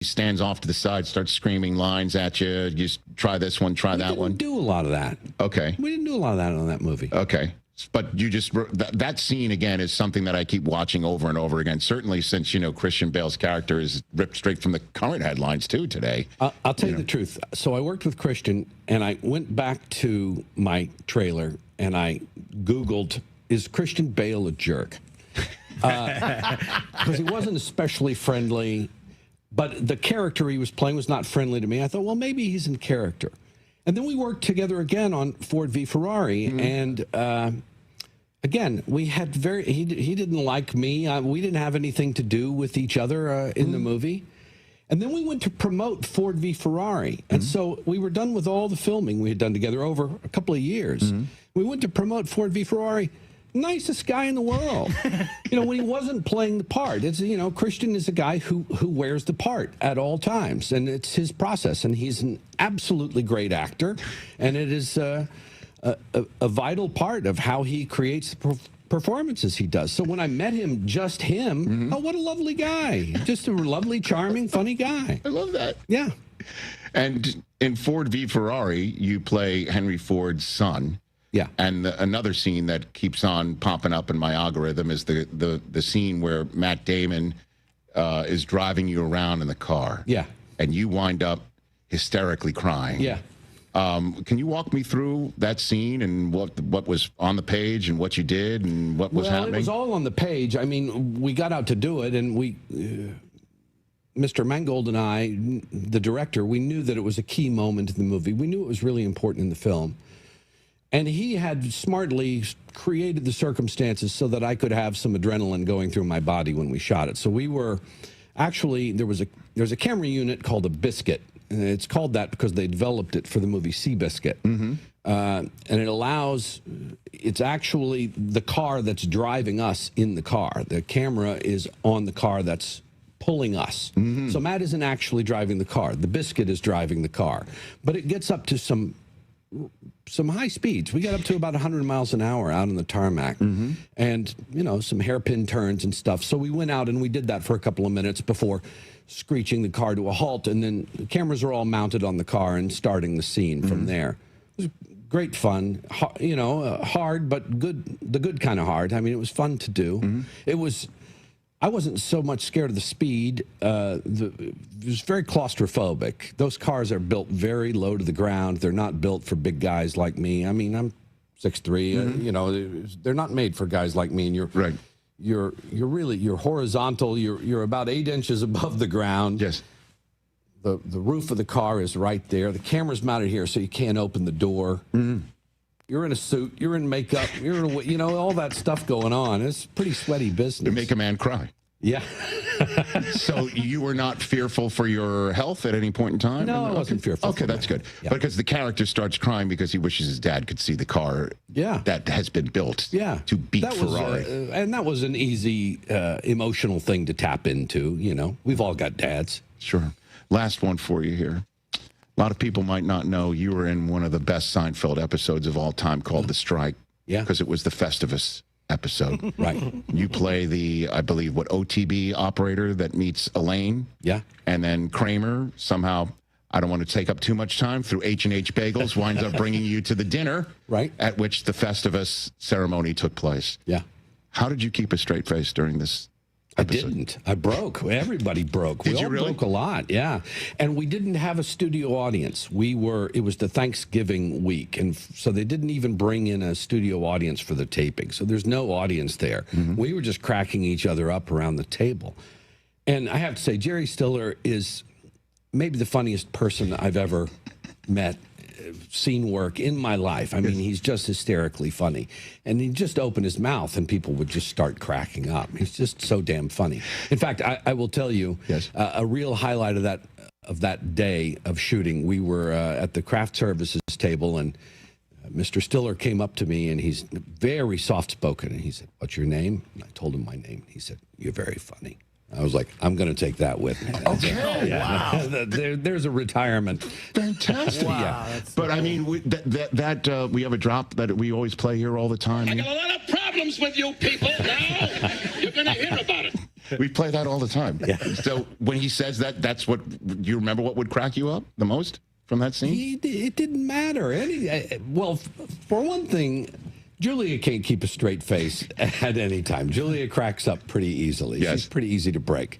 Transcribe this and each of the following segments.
stands off to the side, starts screaming lines at you. Just try this one, try that one. We didn't do a lot of that. Okay. We didn't do a lot of that on that movie. Okay. But you just, that scene, again, is something that I keep watching over and over again. Certainly since, Christian Bale's character is ripped straight from the current headlines, too, today. I'll tell you the truth. So I worked with Christian, and I went back to my trailer, and I Googled, is Christian Bale a jerk? Because he wasn't especially friendly, but the character he was playing was not friendly to me. I thought, well, maybe he's in character. And then we worked together again on Ford v. Ferrari, and again, we had he didn't like me. We didn't have anything to do with each other in the movie. And then we went to promote Ford v. Ferrari. And so we were done with all the filming we had done together over a couple of years. We went to promote Ford v. Ferrari. Nicest guy in the world. When he wasn't playing the part. It's, Christian is a guy who wears the part at all times. And it's his process. And he's an absolutely great actor. And it is a vital part of how he creates the performances he does. So when I met him, just him, oh, what a lovely guy. Just a lovely, charming, funny guy. I love that. Yeah. And in Ford v. Ferrari, you play Henry Ford's son. Yeah. And another scene that keeps on popping up in my algorithm is the scene where Matt Damon is driving you around in the car. Yeah. And you wind up hysterically crying. Yeah. Can you walk me through that scene and what was on the page and what you did and what was happening? It was all on the page. I mean, we got out to do it, and Mr. Mangold and I, the director, we knew that it was a key moment in the movie. We knew it was really important in the film. And he had smartly created the circumstances so that I could have some adrenaline going through my body when we shot it. So we were actually, there's a camera unit called a Biscuit. And it's called that because they developed it for the movie Seabiscuit. And it allows, it's actually the car that's driving us in the car. The camera is on the car that's pulling us. So Matt isn't actually driving the car. The Biscuit is driving the car. But it gets up to some high speeds. We got up to about 100 miles an hour out on the tarmac, and some hairpin turns and stuff. So we went out and we did that for a couple of minutes before screeching the car to a halt, and then the cameras are all mounted on the car and starting the scene from there. It was great fun, hard but good, the good kind of hard. I mean, it was fun to do. I wasn't so much scared of the speed. It was very claustrophobic. Those cars are built very low to the ground. They're not built for big guys like me. I mean, I'm 6'3". They're not made for guys like me. And you're horizontal. You're about 8 inches above the ground. Yes. The roof of the car is right there. The camera's mounted here, so you can't open the door. You're in a suit. You're in makeup. You're in all that stuff going on. It's pretty sweaty business. To make a man cry. Yeah. So you were not fearful for your health at any point in time? No, I wasn't fearful. Okay, that's good. Yeah. Because the character starts crying because he wishes his dad could see the car that has been built to beat Ferrari. And that was an easy emotional thing to tap into, We've all got dads. Sure. Last one for you here. A lot of people might not know you were in one of the best Seinfeld episodes of all time called The Strike. Yeah. Because it was the Festivus episode. Right. You play the, I believe, OTB operator that meets Elaine. Yeah. And then Kramer somehow, I don't want to take up too much time, through H&H Bagels, winds up bringing you to the dinner. Right. At which the Festivus ceremony took place. Yeah. How did you keep a straight face during this episode? I didn't. I broke. Everybody broke. Did we you all really? broke a lot, yeah. And we didn't have a studio audience. It was the Thanksgiving week, and so they didn't even bring in a studio audience for the taping. So there's no audience there. We were just cracking each other up around the table. And I have to say, Jerry Stiller is maybe the funniest person I've ever met, seen work in my life. I mean, he's just hysterically funny. And he just opened his mouth and people would just start cracking up. He's just so damn funny. In fact, I will tell you a real highlight of that day of shooting. We were at the craft services table, and Mr. Stiller came up to me, and he's very soft-spoken. And he said, "What's your name?" And I told him my name. He said, "You're very funny." I was like, I'm going to take that with me. Okay. Wow. There's a retirement. Fantastic. Wow, Yeah. But I mean, we have a drop that we always play here all the time. I got a lot of problems with you people now. You're going to hear about it. We play that all the time. Yeah. So when he says that, that's what you remember. What would crack you up the most from that scene? It didn't matter. Well, for one thing, Julia can't keep a straight face at any time. Julia cracks up pretty easily. Yes. She's pretty easy to break.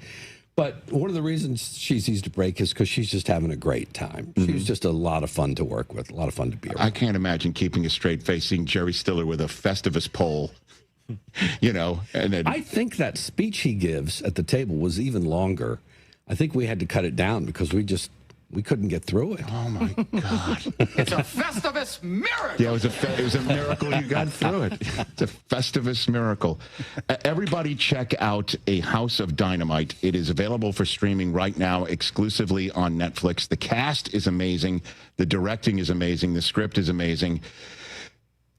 But one of the reasons she's easy to break is because she's just having a great time. She's just a lot of fun to work with, a lot of fun to be around. I can't imagine keeping a straight face, seeing Jerry Stiller with a Festivus pole, and then... I think that speech he gives at the table was even longer. I think we had to cut it down because we couldn't get through it. Oh, my God. It's a Festivus miracle. Yeah, it was a miracle you got through it. It's a Festivus miracle. Everybody check out A House of Dynamite. It is available for streaming right now exclusively on Netflix. The cast is amazing. The directing is amazing. The script is amazing.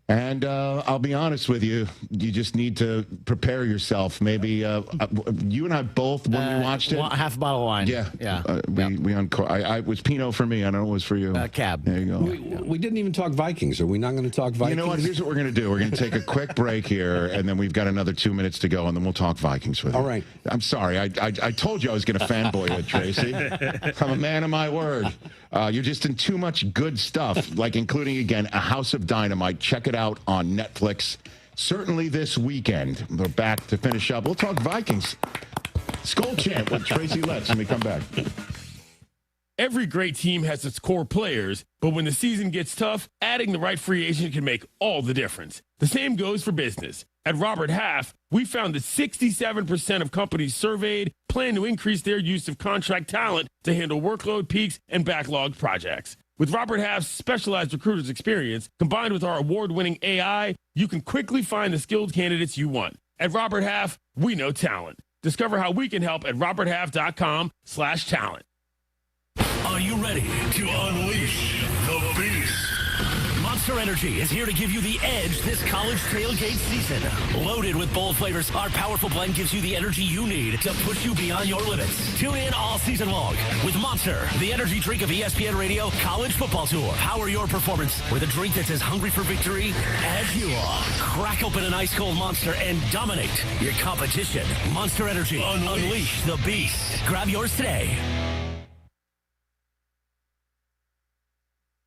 And I'll be honest with you, you just need to prepare yourself. Maybe you and I both, when we watched it. Half a bottle of wine. Yeah. It was Pinot for me. I don't know what it was for you. Cab. There you go. We didn't even talk Vikings. Are we not going to talk Vikings? You know what? Here's what we're going to do. We're going to take a quick break here, and then we've got another 2 minutes to go, and then we'll talk Vikings with you. All right. I'm sorry. I told you I was going to fanboy you, Tracy. I'm a man of my word. You're just in too much good stuff, like including, again, A House of Dynamite. Check it out on Netflix. Certainly this weekend. We're back to finish up. We'll talk Vikings. Skull chant with Tracy Letts when we come back. Every great team has its core players, but when the season gets tough, adding the right free agent can make all the difference. The same goes for business. At Robert Half, we found that 67% of companies surveyed plan to increase their use of contract talent to handle workload peaks and backlogged projects. With Robert Half's specialized recruiters experience, combined with our award-winning AI, you can quickly find the skilled candidates you want. At Robert Half, we know talent. Discover how we can help at roberthalf.com/talent. Are you ready to unleash the beast? Monster Energy is here to give you the edge this college tailgate season. Loaded with bold flavors, our powerful blend gives you the energy you need to push you beyond your limits. Tune in all season long with Monster, the energy drink of ESPN Radio College Football Tour. Power your performance with a drink that's as hungry for victory as you are. Crack open an ice-cold Monster and dominate your competition. Monster Energy. Unleash the beast. Grab yours today.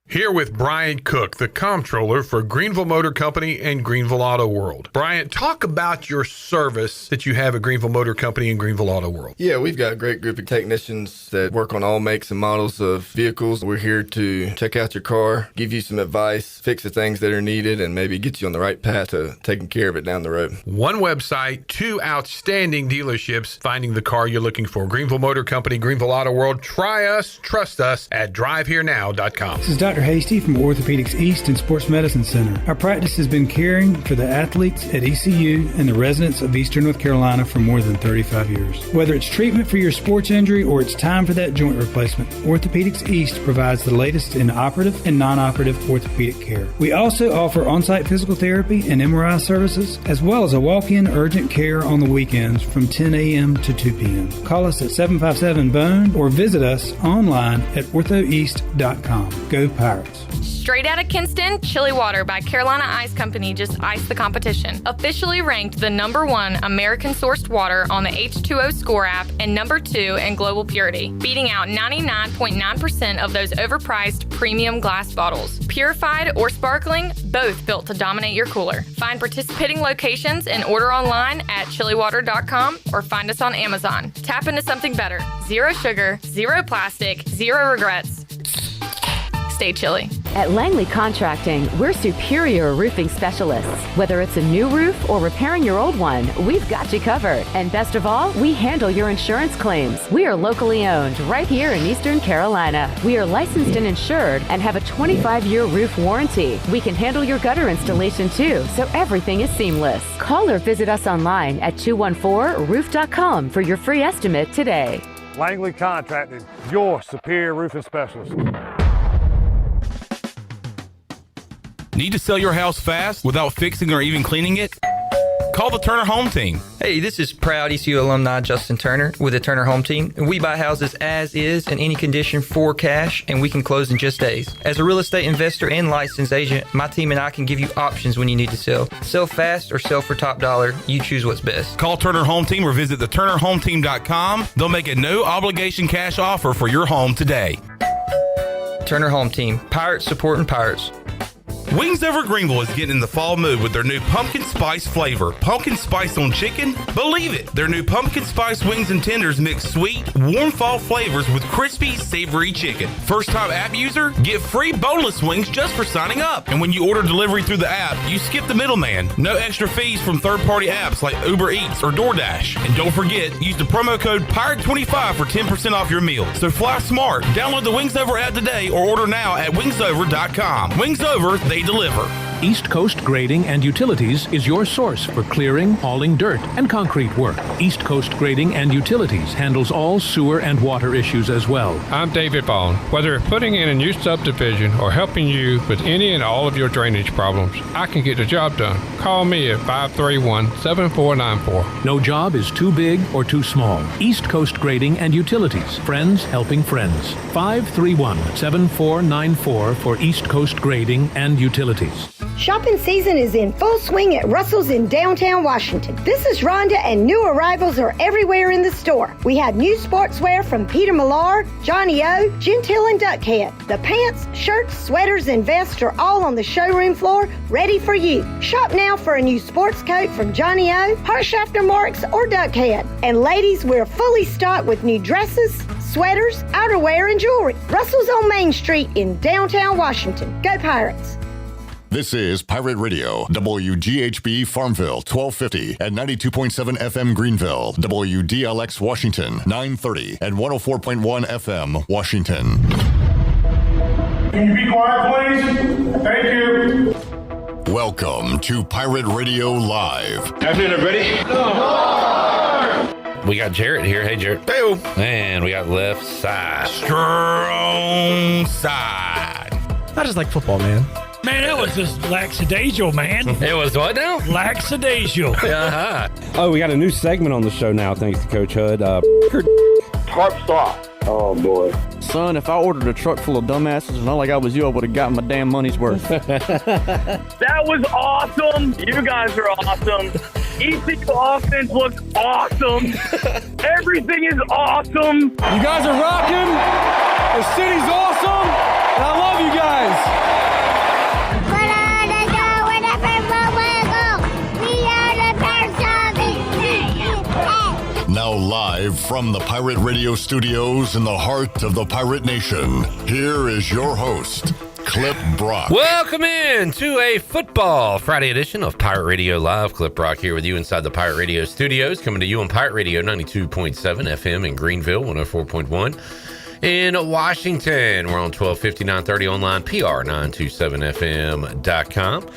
Here with Bryant Cook, the comptroller for Greenville Motor Company and Greenville Auto World. Bryant, talk about your service that you have at Greenville Motor Company and Greenville Auto World. Yeah, we've got a great group of technicians that work on all makes and models of vehicles. We're here to check out your car, give you some advice, fix the things that are needed, and maybe get you on the right path to taking care of it down the road. One website, two outstanding dealerships, finding the car you're looking for. Greenville Motor Company, Greenville Auto World. Try us, trust us at driveherenow.com. This is Dr. Hasty from Orthopedics East and Sports Medicine Center. Our practice has been caring for the athletes at ECU and the residents of Eastern North Carolina for more than 35 years. Whether it's treatment for your sports injury or it's time for that joint replacement, Orthopedics East provides the latest in operative and non-operative orthopedic care. We also offer on-site physical therapy and MRI services, as well as a walk-in urgent care on the weekends from 10 a.m. to 2 p.m. Call us at 757-BONE or visit us online at orthoeast.com. Go Pirates. Straight out of Kinston, Chili Water by Carolina Ice Company just iced the competition. Officially ranked the #1 American-sourced water on the H2O Score app and #2 in global purity, beating out 99.9% of those overpriced premium glass bottles. Purified or sparkling, both built to dominate your cooler. Find participating locations and order online at chiliwater.com or find us on Amazon. Tap into something better. Zero sugar, zero plastic, zero regrets. Stay chilly. At Langley Contracting, we're superior roofing specialists. Whether it's a new roof or repairing your old one, we've got you covered. And best of all, we handle your insurance claims. We are locally owned right here in Eastern Carolina. We are licensed and insured and have a 25-year roof warranty. We can handle your gutter installation too, so everything is seamless. Call or visit us online at 214roof.com for your free estimate today. Langley Contracting, your superior roofing specialist. Need to sell your house fast without fixing or even cleaning it? Call the Turner Home Team. Hey, this is proud ECU alumni Justin Turner with the Turner Home Team. We buy houses as is in any condition for cash, and we can close in just days. As a real estate investor and licensed agent, my team and I can give you options when you need to sell. Sell fast or sell for top dollar. You choose what's best. Call Turner Home Team or visit theturnerhometeam.com. They'll make a no-obligation cash offer for your home today. Turner Home Team. Pirates supporting Pirates. Wings Over Greenville is getting in the fall mood with their new pumpkin spice flavor. Pumpkin spice on chicken? Believe it! Their new pumpkin spice wings and tenders mix sweet, warm fall flavors with crispy, savory chicken. First-time app user? Get free boneless wings just for signing up. And when you order delivery through the app, you skip the middleman. No extra fees from third-party apps like Uber Eats or DoorDash. And don't forget, use the promo code PIRATE25 for 10% off your meal. So fly smart. Download the Wings Over app today or order now at wingsover.com. Wings Over, they deliver. East Coast Grading and Utilities is your source for clearing, hauling dirt, and concrete work. East Coast Grading and Utilities handles all sewer and water issues as well. I'm David Bond. Whether putting in a new subdivision or helping you with any and all of your drainage problems, I can get the job done. Call me at 531-7494. No job is too big or too small. East Coast Grading and Utilities. Friends helping friends. 531-7494 for East Coast Grading and Utilities. Shopping season is in full swing at Russell's in downtown Washington. This is Rhonda, and new arrivals are everywhere in the store. We have new sportswear from Peter Millar, Johnny O, Gentile, and Duckhead. The pants, shirts, sweaters, and vests are all on the showroom floor, ready for you. Shop now for a new sports coat from Johnny O, Harshafter Marks, or Duckhead. And ladies, we're fully stocked with new dresses, sweaters, outerwear, and jewelry. Russell's on Main Street in downtown Washington. Go Pirates! This is Pirate Radio, WGHB Farmville, 1250 and 92.7 FM Greenville, WDLX Washington, 930 and 104.1 FM Washington. Can you be quiet, please? Thank you. Welcome to Pirate Radio Live. Afternoon, everybody. We got Jarrett here. Hey, Jarrett. Hey. And we got left side. Strong side. I just like football, man. Man, that was just lackadaisical, man. It was what now? Lackadaisical. Uh-huh. Oh, we got a new segment on the show now, thanks to Coach Hud. Tarp stop. Oh, boy. Son, if I ordered a truck full of dumbasses and all I got was you, I would have gotten my damn money's worth. That was awesome. You guys are awesome. ECU offense looks awesome. Everything is awesome. You guys are rocking. The city's awesome. And I love you guys. Now live from the Pirate Radio studios in the heart of the Pirate Nation, here is your host, Clip Brock. Welcome in to a football Friday edition of Pirate Radio Live. Clip Brock here with you inside the Pirate Radio studios, coming to you on Pirate Radio 92.7 FM in Greenville, 104.1 in Washington. We're on 1250, 930 online, PR927FM.com.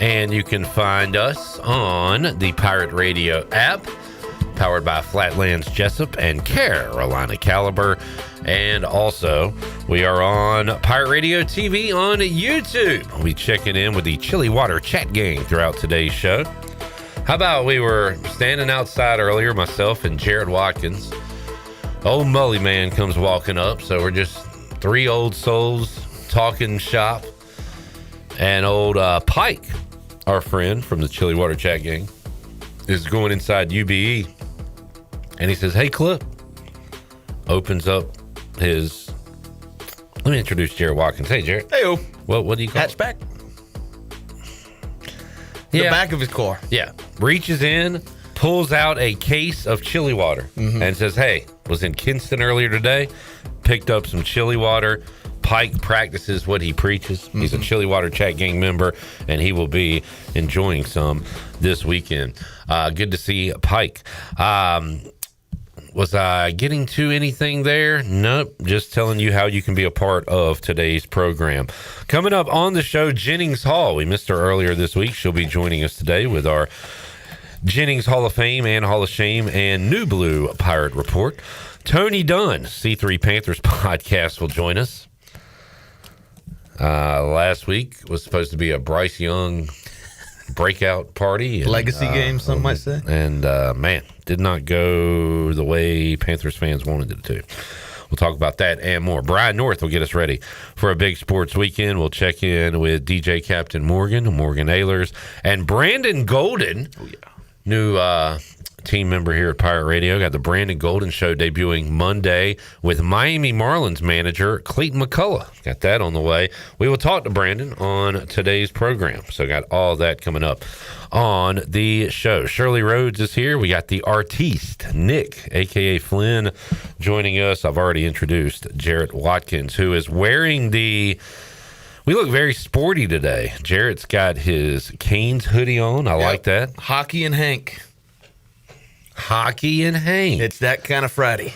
And you can find us on the Pirate Radio app, powered by Flatlands Jessup and Carolina Caliber. And also, we are on Pirate Radio TV on YouTube. We'll be checking in with the Chili Water chat gang throughout today's show. How about we were standing outside earlier, myself and Jared Watkins. Old Mully Man comes walking up, so we're just three old souls talking shop. And old Pike, our friend from the Chili Water chat gang, is going inside UBE. And he says, hey, Clip. Opens up his... Let me introduce Jared Watkins. Hey, Jared. Hey-o. What do you call Hatchback? Yeah. The back of his car. Yeah. Reaches in, pulls out a case of chili water, and says, hey, was in Kinston earlier today, picked up some chili water. Pike practices what he preaches. He's a Chili Water Chat Gang member, and he will be enjoying some this weekend. Good to see Pike. Was I getting to anything there? Nope. Just telling you how you can be a part of today's program. Coming up on the show, Jennings Hall. We missed her earlier this week. She'll be joining us today with our Jennings Hall of Fame and Hall of Shame and New Blue Pirate Report. Tony Dunn, C3 Panthers podcast, will join us. Last week was supposed to be a Bryce Young breakout party. And, legacy game, some might say. And, man, did not go the way Panthers fans wanted it to. We'll talk about that and more. Brian North will get us ready for a big sports weekend. We'll check in with DJ Captain Morgan Ahlers, and Brandon Golden, new team member here at Pirate Radio. Got the Brandon Golden Show debuting Monday with Miami Marlins manager Clayton McCullough. Got that on the way. We will talk to Brandon on today's program. So got all that coming up on the show. Shirley Rhodes is here. We got the artiste, Nick, a.k.a. Flynn, joining us. I've already introduced Jarrett Watkins, who is wearing we look very sporty today. Jarrett's got his Canes hoodie on. I like that. Hockey and Hank. Hockey and Hank. It's that kind of Friday.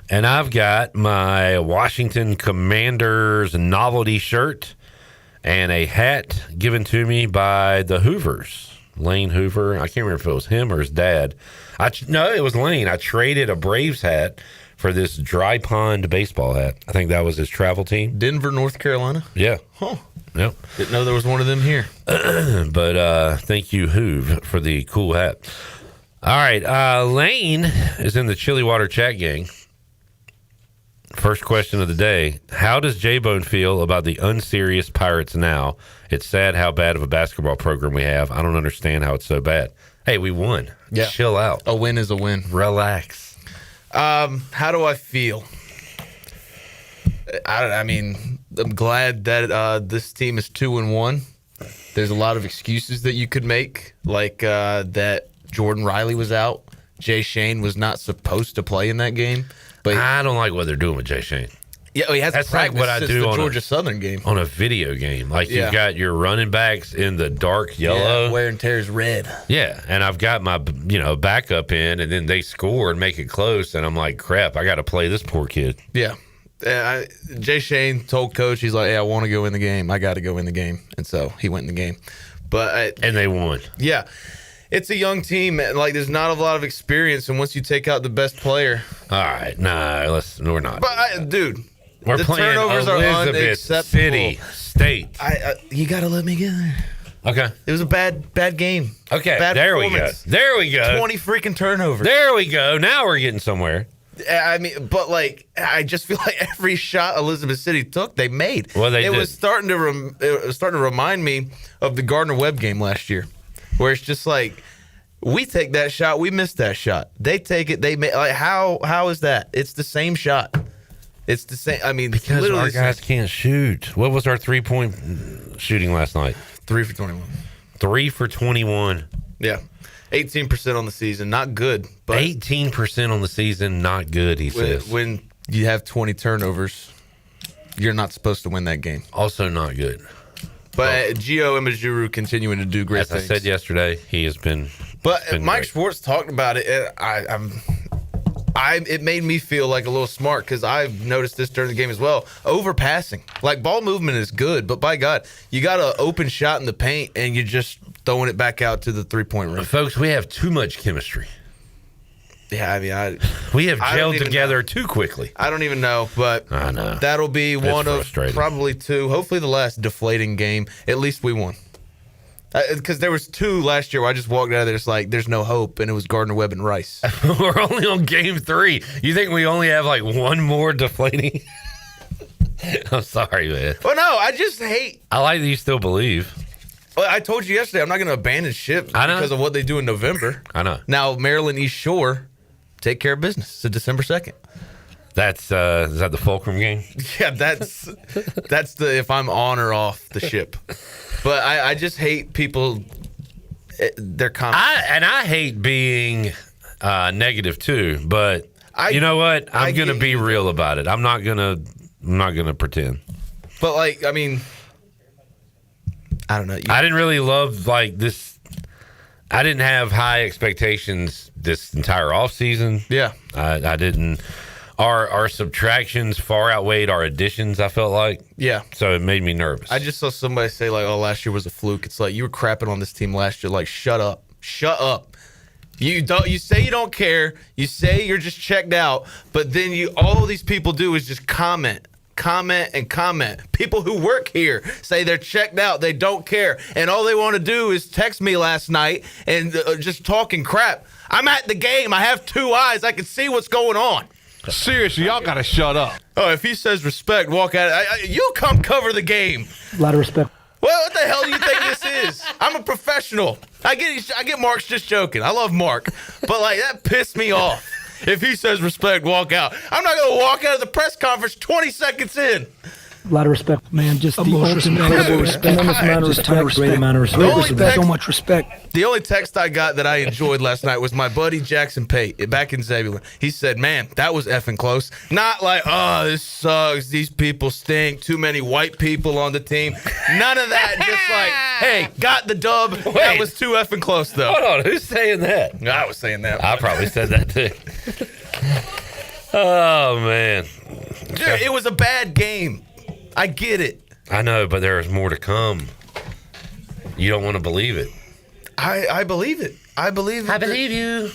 And I've got my Washington Commanders novelty shirt and a hat given to me by the Hoovers. Lane Hoover. I can't remember if it was him or his dad. No, it was Lane. I traded a Braves hat for this Dry Pond baseball hat. I think that was his travel team. Denver, North Carolina? Yeah. Huh. Yep. Didn't know there was one of them here. But thank you, Hoove, for the cool hat. All right. Lane is in the Chili Water chat gang. First question of the day. How does J-Bone feel about the unserious Pirates now? It's sad how bad of a basketball program we have. I don't understand how it's so bad. Hey, we won. Yeah. Chill out. A win is a win. Relax. How do I feel? I mean, I'm glad that this team is 2-1. There's a lot of excuses that you could make, like that Jordan Riley was out. Jay Shane was not supposed to play in that game. But I don't like what they're doing with Jay Shane. Yeah, he has That's practice like what I since do the on Georgia Southern game. On a video game. Like Yeah. you've got your running backs in the dark yellow. Yeah, wear and tear is red. Yeah, and I've got my backup in, and then they score and make it close, and I'm like, crap, I got to play this poor kid. Yeah. Jay Shane told coach, he's like, hey, I want to go in the game. I got to go in the game. And so he went in the game. And they won. Yeah. It's a young team. Like, there's not a lot of experience, and once you take out the best player. All right. We're not. But, dude, we're the playing turnovers Elizabeth are unacceptable. City State. You got to let me get there. Okay. It was a bad game. Okay, bad there we go. performance. There we go. 20 freaking turnovers. There we go. Now we're getting somewhere. I mean, but like, I just feel like every shot Elizabeth City took, they made. Well, they it did. was starting to remind me of the Gardner Webb game last year, where it's just like, we take that shot, we miss that shot. They take it, they make. Like, how is that? It's the same shot. It's the same. I mean, because literally our guys can't shoot. What was our 3-point shooting last night? 3 for 21. 3 for 21. Yeah. 18% on the season, not good. But 18% on the season, not good, he says. When you have 20 turnovers, you're not supposed to win that game. Also not good. But Gio Imajuru continuing to do great things. As I said yesterday, he has been. But Mike great. Schwartz talked about it. It made me feel like a little smart because I've noticed this during the game as well. Overpassing, like ball movement is good, but by God, you got an open shot in the paint and you're just throwing it back out to the 3-point rim. Folks, we have too much chemistry. Yeah, I mean, we have gelled together too quickly. I don't even know, but I know that'll be one of probably two, hopefully the last deflating game. At least we won. Because there was 2 last year where I just walked out of there, it's like, there's no hope, and it was Gardner Webb and Rice. We're only on game 3. You think we only have like one more deflating? I'm sorry, man. Well, no, I just hate. I like that you still believe. Well, I told you yesterday, I'm not going to abandon ship because of what they do in November. I know. Now, Maryland East Shore, take care of business. It's December 2nd. That's is that the Fulcrum game? Yeah, that's the if I'm on or off the ship. But I just hate people. Their comments. I hate being negative too. But you know what? I'm gonna be real about it. I'm not gonna pretend. But like, I mean, I don't know. I didn't really love like this. I didn't have high expectations this entire offseason. Yeah, I didn't. Our subtractions far outweighed our additions, I felt like. Yeah. So it made me nervous. I just saw somebody say, like, oh, last year was a fluke. It's like, you were crapping on this team last year. Like, shut up. Shut up. You say you don't care. You say you're just checked out. But then all these people do is just comment comment, and comment. People who work here say they're checked out. They don't care. And all they want to do is text me last night and just talking crap. I'm at the game. I have 2 eyes. I can see what's going on. Seriously, y'all got to shut up. Oh, if he says respect, walk out. You come cover the game. A lot of respect. Well, what the hell do you think this is? I'm a professional. I get Mark's just joking. I love Mark. But, like, that pissed me off. If he says respect, walk out. I'm not going to walk out of the press conference 20 seconds in. A lot of respect, man. Just the Most incredible respect. respect. Tremendous amount of respect. Great amount of respect. So much respect. The only text I got that I enjoyed last night was my buddy Jackson Pate back in Zebulon. He said, man, that was effing close. Not like, oh, this sucks. These people stink. Too many white people on the team. None of that. Just like, hey, got the dub. That was too effing close, though. Hold on. Who's saying that? I was saying that. I probably said that, too. Oh, man. Dude, it was a bad game. I get it. I know, but there is more to come. You don't want to believe it. I believe it. I believe it. I believe you.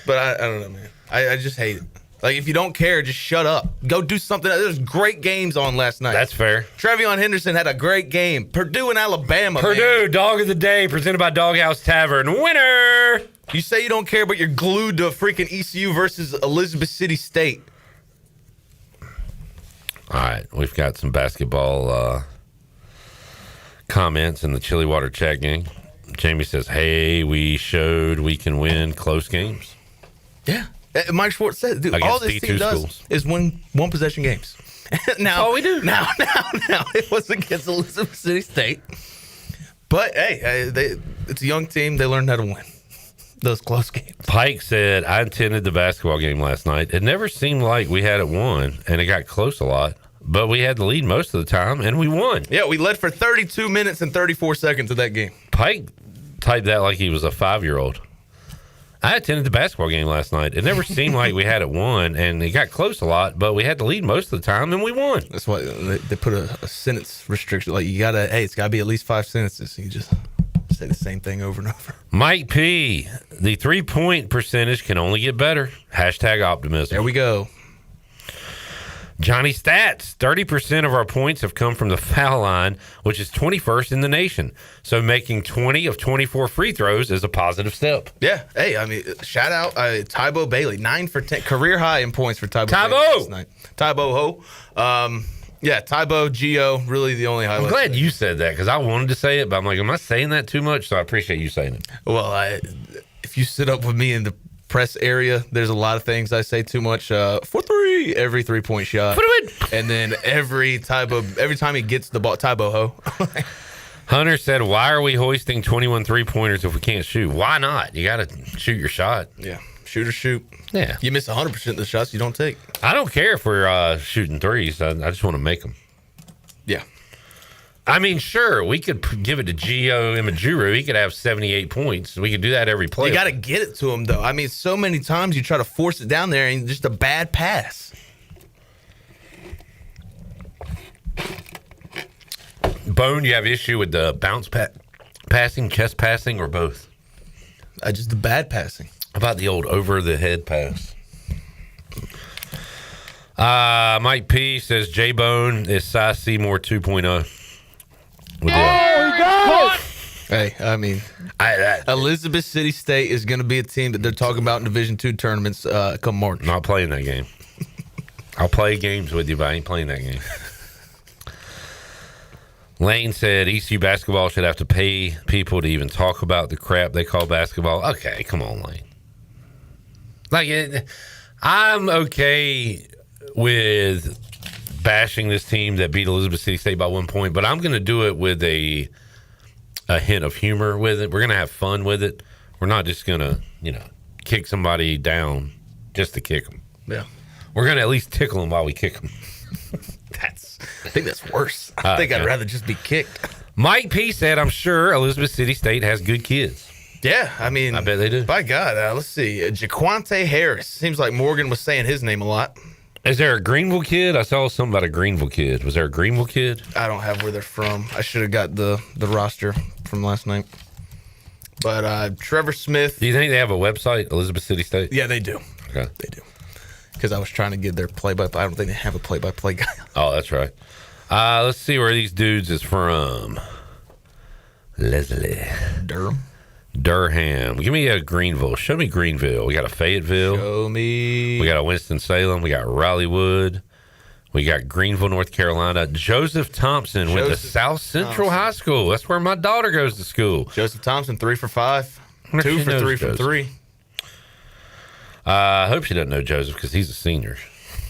But I don't know, man. I just hate it. Like, if you don't care, just shut up. Go do something. There's great games on last night. That's fair. Trevion Henderson had a great game. Purdue and Alabama, Purdue, man. Dog of the Day, presented by Doghouse Tavern. Winner! You say you don't care, but you're glued to freaking ECU versus Elizabeth City State. All right, we've got some basketball comments in the Chili Water chat game. Jamie says, hey, we showed we can win close games. Yeah. Mike Schwartz said, dude, Against all this D2 team does schools. is win one-possession games. Now, all we do. Now, it was against Elizabeth City State. But, hey, it's a young team. They learned how to win those close games. Pike said, I attended the basketball game last night. It never seemed like we had it won, and it got close a lot. But we had the lead most of the time, and we won. Yeah, we led for 32 minutes and 34 seconds of that game. Pike typed that like he was a 5-year-old. I attended the basketball game last night. It never seemed like we had it won, and it got close a lot, but we had the lead most of the time, and we won. That's why they put a sentence restriction. Like, it's got to be at least 5 sentences. You just say the same thing over and over. Mike P., the 3-point percentage can only get better. Hashtag optimism. There we go. Johnny Stats, 30% of our points have come from the foul line, which is 21st in the nation. So making 20 of 24 free throws is a positive step. Yeah. Hey, I mean, shout out Tybo Bailey, 9 for 10, career high in points for Tybo. Tybo! Bailey last night. Tybo Ho. Yeah, Tybo, Geo, really the only highlight. I'm glad you said that because I wanted to say it, but I'm like, am I saying that too much? So I appreciate you saying it. Well, if you sit up with me in the press area, there's a lot of things I say too much. 4-3, every 3-point shot. And then every time he gets the ball, Tybo Ho. Hunter said, why are we hoisting 21 3-pointers if we can't shoot? Why not? You got to shoot your shot. Yeah, shoot or shoot. Yeah. You miss 100% of the shots you don't take. I don't care if we're shooting threes. I just want to make them. Yeah. I mean, sure, we could give it to Gio Imajuru. He could have 78 points. We could do that every play. You got to get it to him, though. I mean, so many times you try to force it down there and just a bad pass. Bone, you have issue with the bounce passing, chest passing, or both? Just the bad passing. How about the old over-the-head pass? Mike P. says J-Bone is Cy Seymour 2.0. He got it! Hey, I mean, Elizabeth City State is going to be a team that they're talking about in Division II tournaments come March. Not playing that game. I'll play games with you, but I ain't playing that game. Lane said ECU basketball should have to pay people to even talk about the crap they call basketball. Okay, come on, Lane. I'm okay with bashing this team that beat Elizabeth City State by 1 point, but I'm going to do it with a hint of humor with it. We're going to have fun with it. We're not just going to, kick somebody down just to kick them. Yeah. We're going to at least tickle them while we kick them. I think that's worse. I think I'd rather just be kicked. Mike P. said, I'm sure Elizabeth City State has good kids. Yeah, I mean, I bet they do. By God, let's see. Jaquante Harris. Seems like Morgan was saying his name a lot. Is there a Greenville kid? I saw something about a Greenville kid. Was there a Greenville kid? I don't have where they're from. I should have got the roster from last night. But Trevor Smith. Do you think they have a website, Elizabeth City State? Yeah, they do. Okay. They do. because I was trying to get their play-by-play. I don't think they have a play-by-play guy. Oh, that's right. Let's see where these dudes is from. Leslie. Durham. Give me a Greenville. Show me Greenville. We got a Fayetteville. Show me. We got a Winston-Salem. We got Raleighwood. We got Greenville, North Carolina. Joseph Thompson went to South Central High School. That's where my daughter goes to school. Joseph Thompson, 3 for 5. 2 for 3 from 3. I hope she doesn't know Joseph because he's a senior.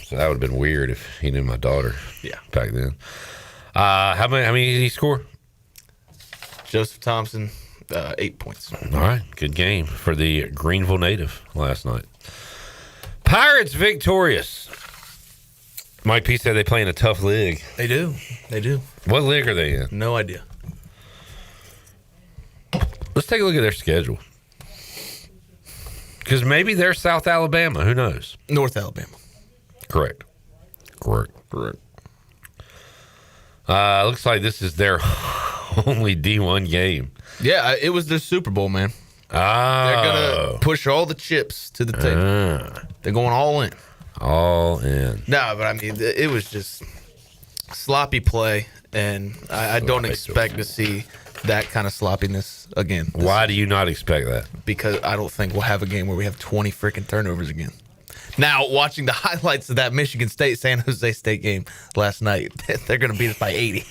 So that would have been weird if he knew my daughter. Yeah. Back then. How many did he score? Joseph Thompson, 8 points. All right. Good game for the Greenville native last night. Pirates victorious. Mike P said they play in a tough league. They do. They do. What league are they in? No idea. Let's take a look at their schedule. Because maybe they're South Alabama. Who knows? North Alabama. Correct. Looks like this is their only D1 game. Yeah, it was their Super Bowl, man. They're going to push all the chips to the table. They're going all in. All in. No, but I mean, it was just sloppy play, and I don't expect to see that kind of sloppiness again. Why do you not expect that? Because I don't think we'll have a game where we have 20 freaking turnovers again. Now, watching the highlights of that Michigan State-San Jose State game last night, they're going to beat us by 80.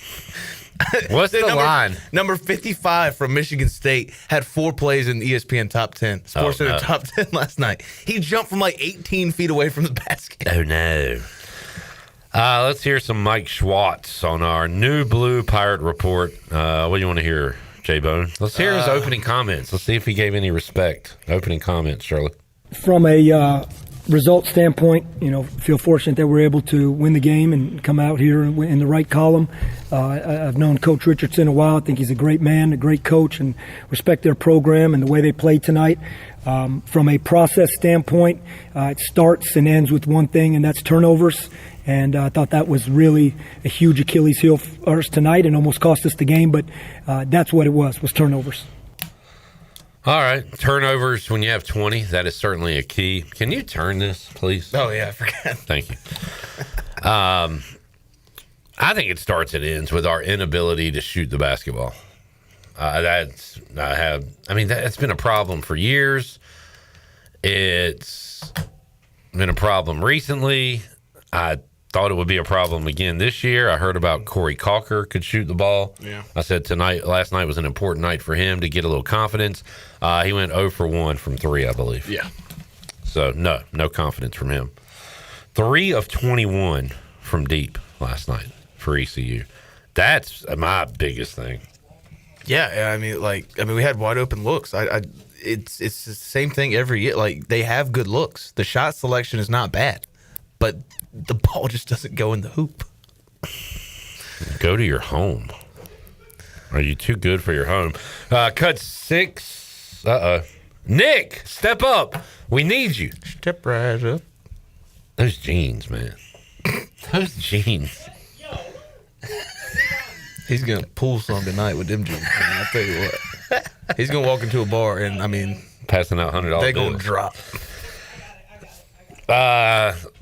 What's the line? Number 55 from Michigan State had 4 plays in the ESPN Top 10. Sports Center Top 10 last night. He jumped from like 18 feet away from the basket. Oh, no. Let's hear some Mike Schwartz on our New Blue Pirate Report. What do you want to hear, J-Bone? Let's hear his opening comments. Let's see if he gave any respect. Opening comments, Shirley. From a result standpoint, feel fortunate that we're able to win the game and come out here in the right column. I've known Coach Richardson a while. I think he's a great man, a great coach, and respect their program and the way they played tonight. From a process standpoint, it starts and ends with one thing, and that's turnovers. And I thought that was really a huge Achilles heel for us tonight and almost cost us the game, but that's what it was turnovers. All right. Turnovers when you have 20, that is certainly a key. Can you turn this, please? Oh, yeah, I forgot. Thank you. I think it starts and ends with our inability to shoot the basketball. That's been a problem for years. It's been a problem recently. I thought it would be a problem again this year. I heard about Corey Calker could shoot the ball. Yeah. I said last night was an important night for him to get a little confidence. He went 0 for 1 from 3, I believe. Yeah. So, no confidence from him. 3 of 21 from deep last night for ECU. That's my biggest thing. Yeah, we had wide open looks. It's the same thing every year. Like, they have good looks. The shot selection is not bad, but the ball just doesn't go in the hoop. Go to your home. Are you too good for your home? Cut 6. Nick, step up. We need you. Step right up. Those jeans, man. Those jeans. He's going to pull some tonight with them jeans, man. I'll tell you what. He's going to walk into a bar and, passing out $100 they're going to drop.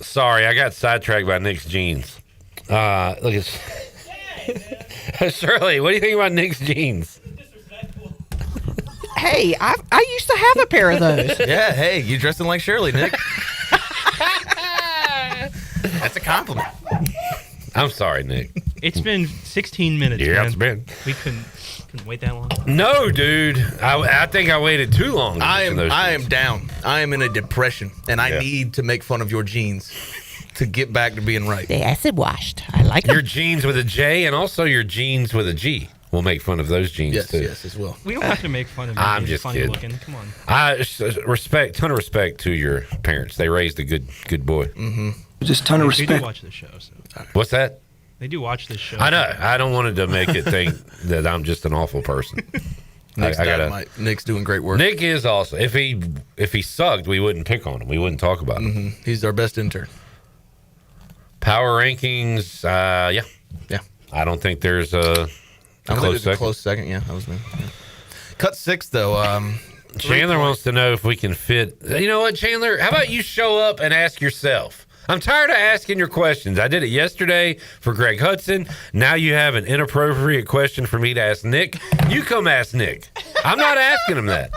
Sorry, I got sidetracked by Nick's jeans. Look at Shirley. What do you think about Nick's jeans? Hey, I used to have a pair of those. Yeah, hey, you dressing like Shirley, Nick. That's a compliment. I'm sorry, Nick. It's been 16 minutes. Yeah, man. it's been. We couldn't wait that long. No, dude. I think I waited too long. I am down. I am in a depression, and I need to make fun of your jeans to get back to being right. They acid washed. I like your them. jeans with a J and also your jeans with a G. We'll make fun of those jeans too. Yes, as well. We don't have to make fun of you. I'm being just funny kidding. Looking. Come on. Ton of respect to your parents. They raised a good boy. Mm-hmm. Just ton of They respect. do watch the show. So. What's that? They do watch this show. I know. I don't want it to make it think that I'm just an awful person. Nick's doing great work. Nick is awesome. If he sucked, we wouldn't pick on him. We wouldn't talk about him. Mm-hmm. He's our best intern. Power rankings, yeah. I don't think there's a close second. Yeah, that was me. Yeah. Cut 6 though. Chandler wants to know if we can fit. You know what, Chandler? How about you show up and ask yourself? I'm tired of asking your questions. I did it yesterday for Greg Hudson. Now you have an inappropriate question for me to ask Nick. You come ask Nick. I'm not asking him that.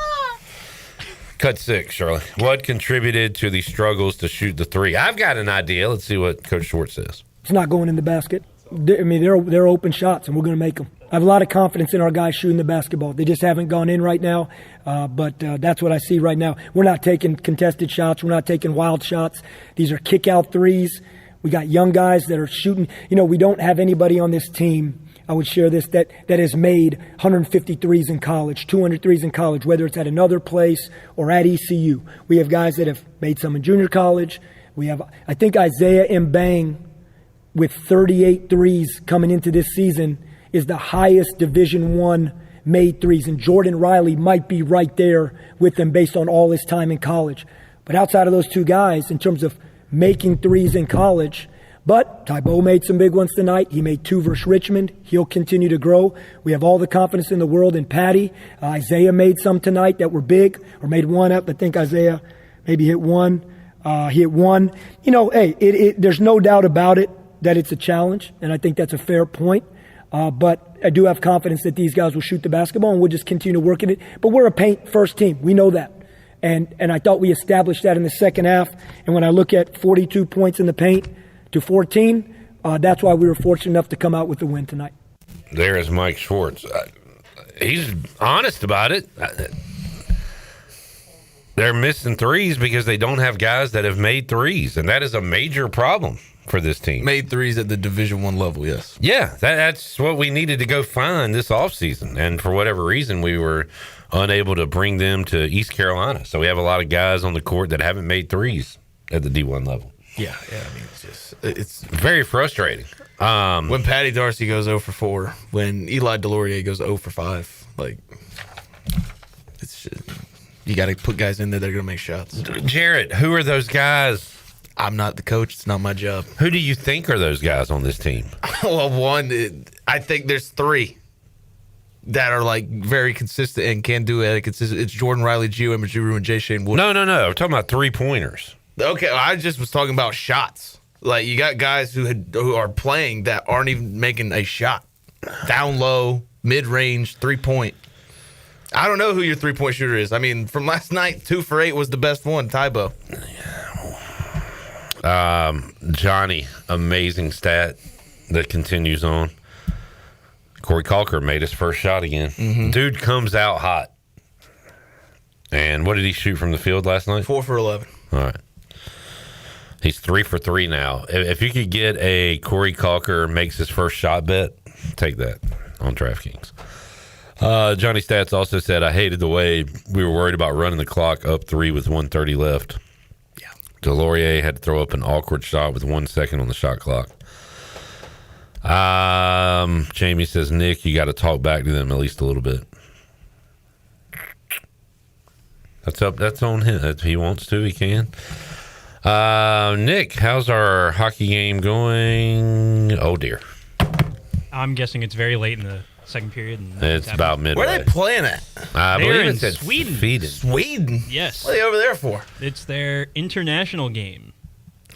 Cut 6, Shirley. What contributed to the struggles to shoot the three? I've got an idea. Let's see what Coach Schwartz says. It's not going in the basket. They're open shots, and we're going to make them. I have a lot of confidence in our guys shooting the basketball. They just haven't gone in right now, but that's what I see right now. We're not taking contested shots. We're not taking wild shots. These are kick-out threes. We got young guys that are shooting. We don't have anybody on this team, I would share this, that has made 150 threes in college, 200 threes in college, whether it's at another place or at ECU. We have guys that have made some in junior college. We have, I think, Isaiah Mbang with 38 threes coming into this season is the highest Division I made threes. And Jordan Riley might be right there with them based on all his time in college. But outside of those two guys, in terms of making threes in college, but Tybo made some big ones tonight. He made 2 versus Richmond. He'll continue to grow. We have all the confidence in the world in Patty. Isaiah made some tonight that were big, or made one up. I think Isaiah maybe hit one. He hit one. There's no doubt about it that it's a challenge, and I think that's a fair point. But I do have confidence that these guys will shoot the basketball, and we'll just continue to work at it. But we're a paint-first team. We know that. And I thought we established that in the second half. And when I look at 42 points in the paint to 14, that's why we were fortunate enough to come out with the win tonight. There is Mike Schwartz. He's honest about it. They're missing threes because they don't have guys that have made threes, and that is a major problem for this team. Made threes at the Division I level, yes. Yeah, that's what we needed to go find this offseason. And for whatever reason, we were unable to bring them to East Carolina. So we have a lot of guys on the court that haven't made threes at the D1 level. Yeah. I mean, it's very frustrating. When Patty Darcy goes 0 for 4, when Eli Delorier goes 0 for 5, like, it's just, you got to put guys in there that are going to make shots. Jarrett, who are those guys? I'm not the coach. It's not my job. Who do you think are those guys on this team? Well, I think there's 3 that are like very consistent and can do it. It's Jordan Riley, Gio Emajuru, and Jay Shane Wood. No. I'm talking about 3-pointers. Okay, I just was talking about shots. Like, you got guys who are playing that aren't even making a shot. Down low, mid-range, 3-point. I don't know who your 3-point shooter is. I mean, from last night, 2 for 8 was the best one, Tybo. Johnny, amazing stat that continues on. Corey Calker made his first shot again. Mm-hmm. Dude comes out hot. And what did he shoot from the field last night? 4 for 11. All right. He's 3 for 3 now. If you could get a Corey Calker makes his first shot bet, take that on DraftKings. Johnny Stats also said, I hated the way we were worried about running the clock up 3 with 1:30 left. Yeah. Delorier had to throw up an awkward shot with 1 second on the shot clock. Jamie says, Nick, you got to talk back to them at least a little bit. That's on him. If he wants to, he can. Nick, how's our hockey game going? Oh, dear. I'm guessing it's very late in the second period. And it's about midway. Where are they playing at? I They're believe in it's at Sweden. Sweden? Yes. What are they over there for? It's their international game.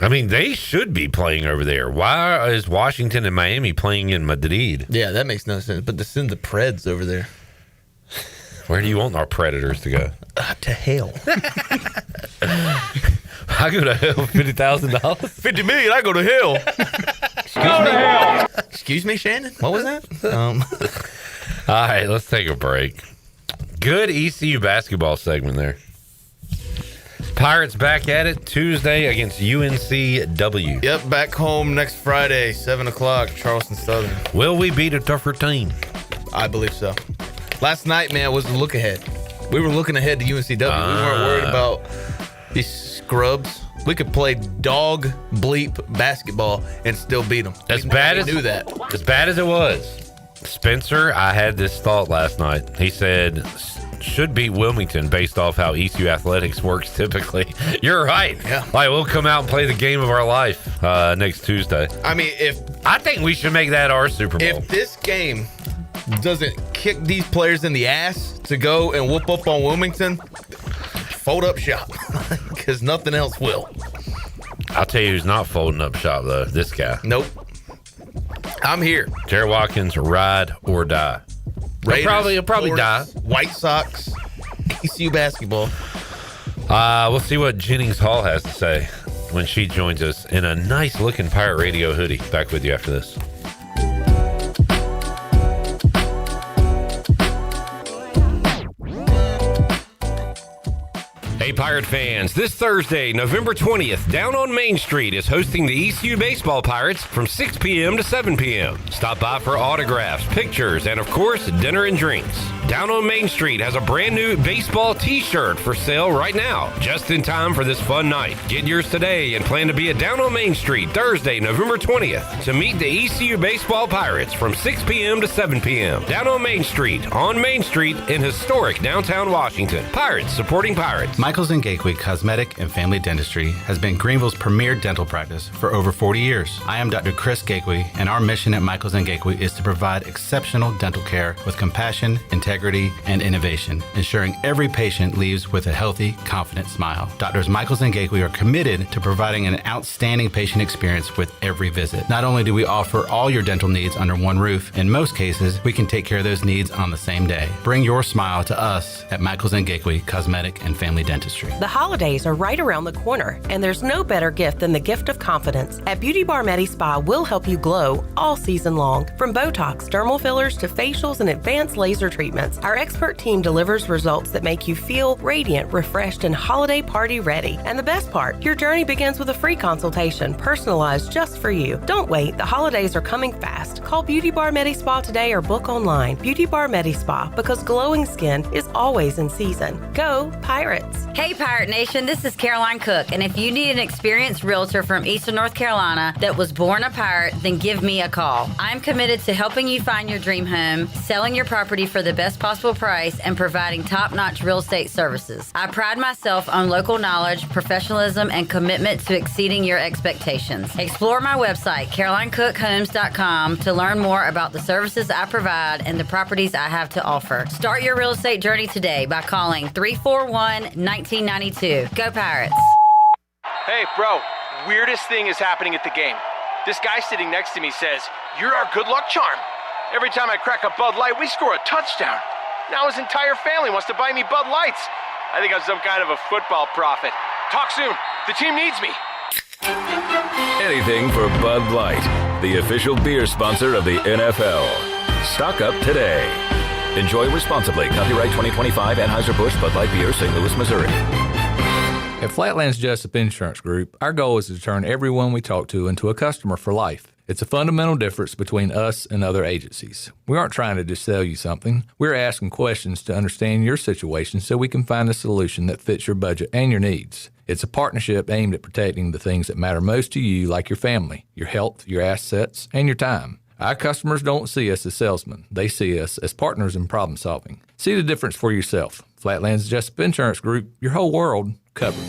I mean, they should be playing over there. Why is Washington and Miami playing in Madrid? Yeah, that makes no sense. But to send the Preds over there. Where do you want our Predators to go? To hell. I go to hell, $50,000. $50 million, I go to hell. Excuse me, Shannon? What was that? All right, let's take a break. Good ECU basketball segment there. Pirates back at it Tuesday against UNCW. Yep, back home next Friday, 7 o'clock, Charleston Southern. Will we beat a tougher team? I believe so. Last night, man, was a look ahead. We were looking ahead to UNCW. We weren't worried about these scrubs. We could play dog bleep basketball and still beat them. As bad as it was, Spencer, I had this thought last night. He said, should beat Wilmington based off how ECU athletics works typically. You're right. Yeah. Like, we'll come out and play the game of our life next Tuesday. I mean, I think we should make that our Super Bowl. If this game doesn't kick these players in the ass to go and whoop up on Wilmington, fold up shop, because nothing else will. I'll tell you who's not folding up shop, though. This guy. Nope. I'm here. Terry Watkins, ride or die. Raiders, He'll probably die. White Sox, ECU basketball. We'll see what Jennings Hall has to say when she joins us in a nice-looking Pirate Radio hoodie. Back with you after this. Hey, Pirate fans, this Thursday, November 20th, Down on Main Street is hosting the ECU Baseball Pirates from 6 p.m. to 7 p.m. Stop by for autographs, pictures, and, of course, dinner and drinks. Down on Main Street has a brand new baseball t-shirt for sale right now, just in time for this fun night. Get yours today and plan to be at Down on Main Street Thursday, November 20th to meet the ECU Baseball Pirates from 6 p.m. to 7 p.m. Down on Main Street in historic downtown Washington. Pirates supporting Pirates. Michaels & Gateway Cosmetic and Family Dentistry has been Greenville's premier dental practice for over 40 years. I am Dr. Chris Gateway, and our mission at Michaels & Gateway is to provide exceptional dental care with compassion, integrity, and innovation, ensuring every patient leaves with a healthy, confident smile. Doctors Michaels & Gateway are committed to providing an outstanding patient experience with every visit. Not only do we offer all your dental needs under one roof, in most cases, we can take care of those needs on the same day. Bring your smile to us at Michaels & Gateway Cosmetic and Family Dentistry. The holidays are right around the corner, and there's no better gift than the gift of confidence. At Beauty Bar Medi Spa, we'll help you glow all season long. From Botox, dermal fillers, to facials and advanced laser treatments, our expert team delivers results that make you feel radiant, refreshed, and holiday party ready. And the best part, your journey begins with a free consultation, personalized just for you. Don't wait, the holidays are coming fast. Call Beauty Bar Medi Spa today or book online. Beauty Bar Medi Spa, because glowing skin is always in season. Go Pirates! Hey Pirate Nation, this is Caroline Cook, and if you need an experienced realtor from Eastern North Carolina that was born a pirate, then give me a call. I'm committed to helping you find your dream home, selling your property for the best possible price, and providing top-notch real estate services. I pride myself on local knowledge, professionalism, and commitment to exceeding your expectations. Explore my website, CarolineCookHomes.com, to learn more about the services I provide and the properties I have to offer. Start your real estate journey today by calling 341-1992. Go Pirates. Hey, bro, weirdest thing is happening at the game. This guy sitting next to me says, "You're our good luck charm. Every time I crack a Bud Light, we score a touchdown." Now his entire family wants to buy me Bud Lights. I think I'm some kind of a football prophet. Talk soon. The team needs me. Anything for Bud Light, the official beer sponsor of the NFL. Stock up today. Enjoy responsibly. Copyright 2025 Anheuser-Busch Bud Light Beer, St. Louis, Missouri. At Flatlands Jessup Insurance Group, our goal is to turn everyone we talk to into a customer for life. It's a fundamental difference between us and other agencies. We aren't trying to just sell you something. We're asking questions to understand your situation so we can find a solution that fits your budget and your needs. It's a partnership aimed at protecting the things that matter most to you, like your family, your health, your assets, and your time. Our customers don't see us as salesmen. They see us as partners in problem solving. See the difference for yourself. Flatlands Jessup Insurance Group, your whole world covered.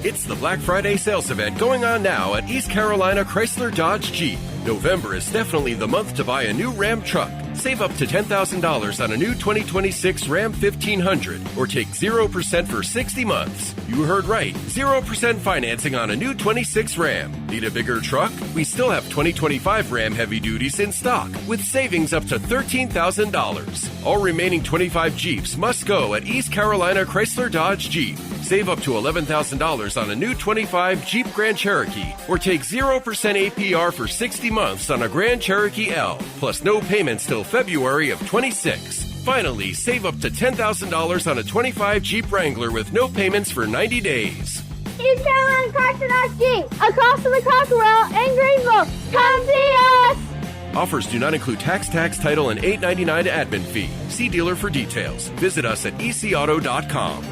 It's the Black Friday sales event going on now at East Carolina Chrysler Dodge Jeep. November is definitely the month to buy a new Ram truck. Save up to $10,000 on a new 2026 Ram 1500 or take 0% for 60 months. You heard right, 0% financing on a new 26 Ram. Need a bigger truck? We still have 2025 Ram Heavy Duties in stock with savings up to $13,000. All remaining 25 Jeeps must go at East Carolina Chrysler Dodge Jeep. Save up to $11,000 on a new 25 Jeep Grand Cherokee or take 0% APR for 60 months on a Grand Cherokee L, plus no payments till February of 26. Finally, save up to $10,000 on a 25 Jeep Wrangler with no payments for 90 days. East Carolina Chrysler Dodge Jeep, across from the Cockerell in Greenville. Come see us! Offers do not include tax, title, and $8.99 admin fee. See dealer for details. Visit us at ecauto.com.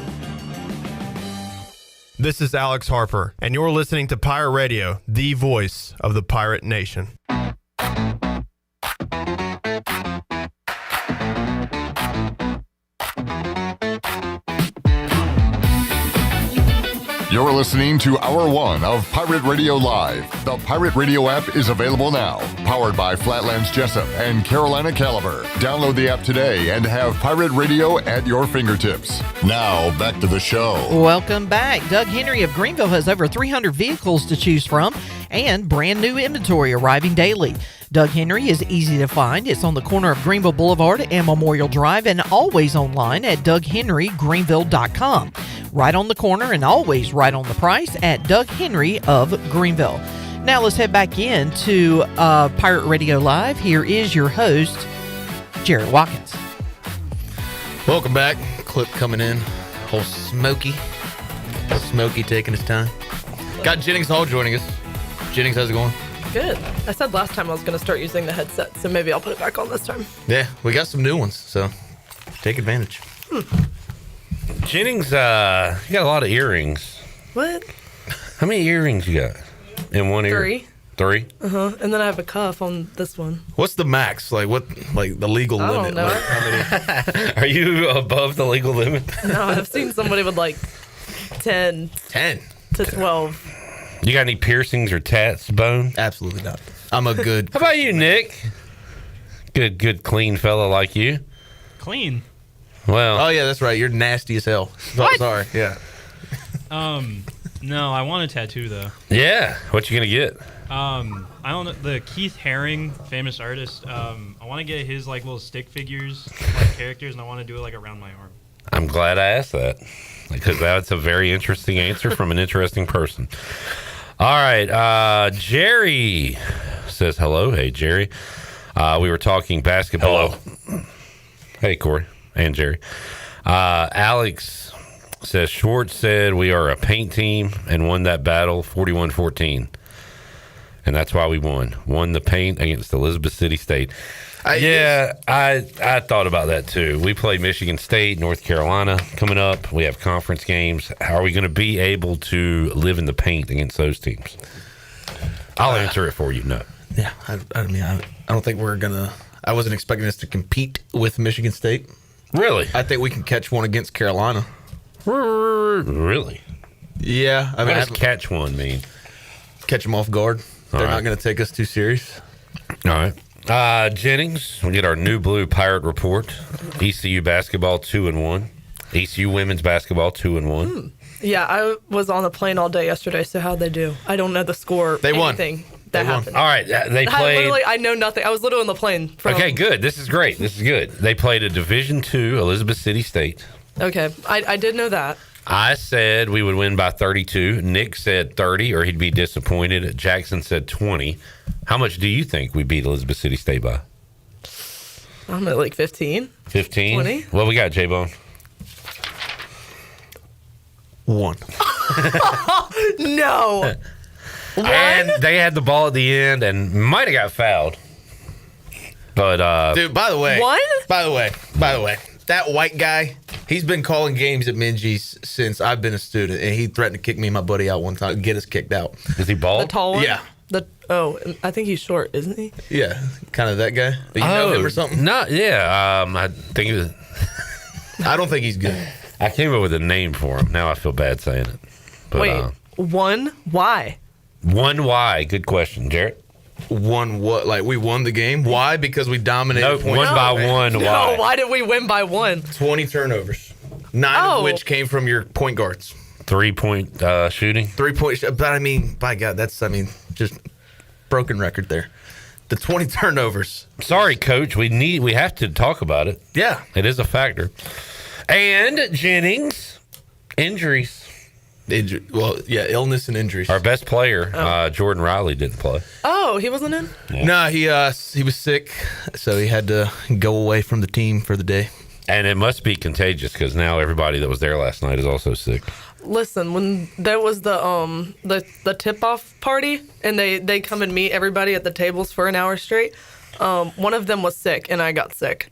This is Alex Harper, and you're listening to Pirate Radio, the voice of the Pirate Nation. You're listening to Hour 1 of Pirate Radio Live. The Pirate Radio app is available now. Powered by Flatlands Jessup and Carolina Caliber. Download the app today and have Pirate Radio at your fingertips. Now, back to the show. Welcome back. Doug Henry of Greenville has over 300 vehicles to choose from and brand new inventory arriving daily. Doug Henry is easy to find. It's on the corner of Greenville Boulevard and Memorial Drive and always online at DougHenryGreenville.com. Right on the corner and always right on the price at Doug Henry of Greenville. Now let's head back into Pirate Radio Live. Here is your host, Jared Watkins. Welcome back. Clip coming in. Whole Smokey taking his time. Got Jennings Hall joining us. Jennings, how's it going? Good. I said last time I was going to start using the headset, so maybe I'll put it back on this time. Yeah, we got some new ones, so take advantage. Jennings, you got a lot of earrings. What? How many earrings you got in one ear? 3. 3? Uh-huh. And then I have a cuff on this one. What's the max? Like the legal I limit? don't know. Like, how many? Are you above the legal limit? No, I've seen somebody with like 10 to 12. You got any piercings or tats, Bone? Absolutely not. I'm a good. How about you, Nick? Good, clean fella like you. Clean. Well. Oh yeah, that's right. You're nasty as hell. What? Sorry. Yeah. No, I want a tattoo though. Yeah. What you gonna get? I don't know. The Keith Haring, famous artist. I want to get his like little stick figures, like characters, and I want to do it like around my arm. I'm glad I asked that because that's a very interesting answer from an interesting person. All right, Jerry says hello. Hey, Jerry. We were talking basketball. Hello. Hey, Corey and Jerry. Alex says Schwartz said we are a paint team and won that battle 41-14. And that's why we won the paint against Elizabeth City State. I thought about that too. We play Michigan State, North Carolina coming up. We have conference games. How are we going to be able to live in the paint against those teams? I'll answer it for you. No. Yeah, I mean, I don't think we're gonna. I wasn't expecting us to compete with Michigan State. Really? I think we can catch one against Carolina. Really? Yeah. I mean, what does catch one mean? Catch them off guard. They're not going to take us too serious. All right. Jennings, we get our new blue Pirate report. ECU basketball 2-1. ECU women's basketball 2-1. Yeah, I was on the plane all day yesterday, so how'd they do? I don't know the score. They won. That happened. All right, they played. I know nothing. I was literally on the plane. Okay, good. This is great. This is good. They played a Division II Elizabeth City State. Okay, I did know that. I said we would win by 32. Nick said 30, or he'd be disappointed. Jackson said 20. How much do you think we beat Elizabeth City State by? I'm at like 15. 15? 20. What we got, J-Bone? 1. No. And they had the ball at the end and might have got fouled. But dude, by the way, that white guy, he's been calling games at Minji's since I've been a student, and he threatened to kick me and my buddy out one time, get us kicked out. Is he bald? The tall one? Yeah. I think he's short, isn't he? Yeah, kind of that guy. You know him or something? No, yeah. I think it was, I don't think he's good. I came up with a name for him. Now I feel bad saying it. But, Wait, 1? Why? 1 why? Good question, Jarrett. 1 what? Like we won the game? Why? Because we dominated. Nope, 1 by 1. No, Why? why did we win by 1? 20 turnovers. 9 of which came from your point guards. 3-point shooting. 3-point. But I mean, by God, just broken record there. The 20 turnovers. Sorry, Coach. We have to talk about it. Yeah, it is a factor. And Jennings, injuries. Illness and injuries. Our best player, Jordan Riley, didn't play. Oh, he wasn't in? Yeah. No, he was sick, so he had to go away from the team for the day. And it must be contagious because now everybody that was there last night is also sick. Listen, when there was the tip-off party and they come and meet everybody at the tables for an hour straight, one of them was sick and I got sick.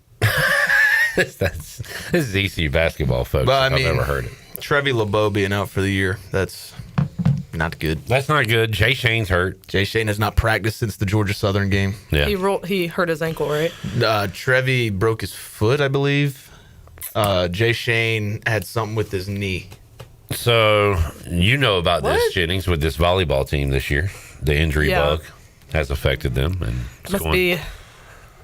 This is ECU basketball, folks. But, I've never heard it. Trevi LeBeau being out for the year, that's not good. That's not good. Jay Shane's hurt. Jay Shane has not practiced since the Georgia Southern game. Yeah. He hurt his ankle, right? Trevi broke his foot, I believe. Jay Shane had something with his knee. So you know about this, Jennings, with this volleyball team this year. The injury bug has affected them, and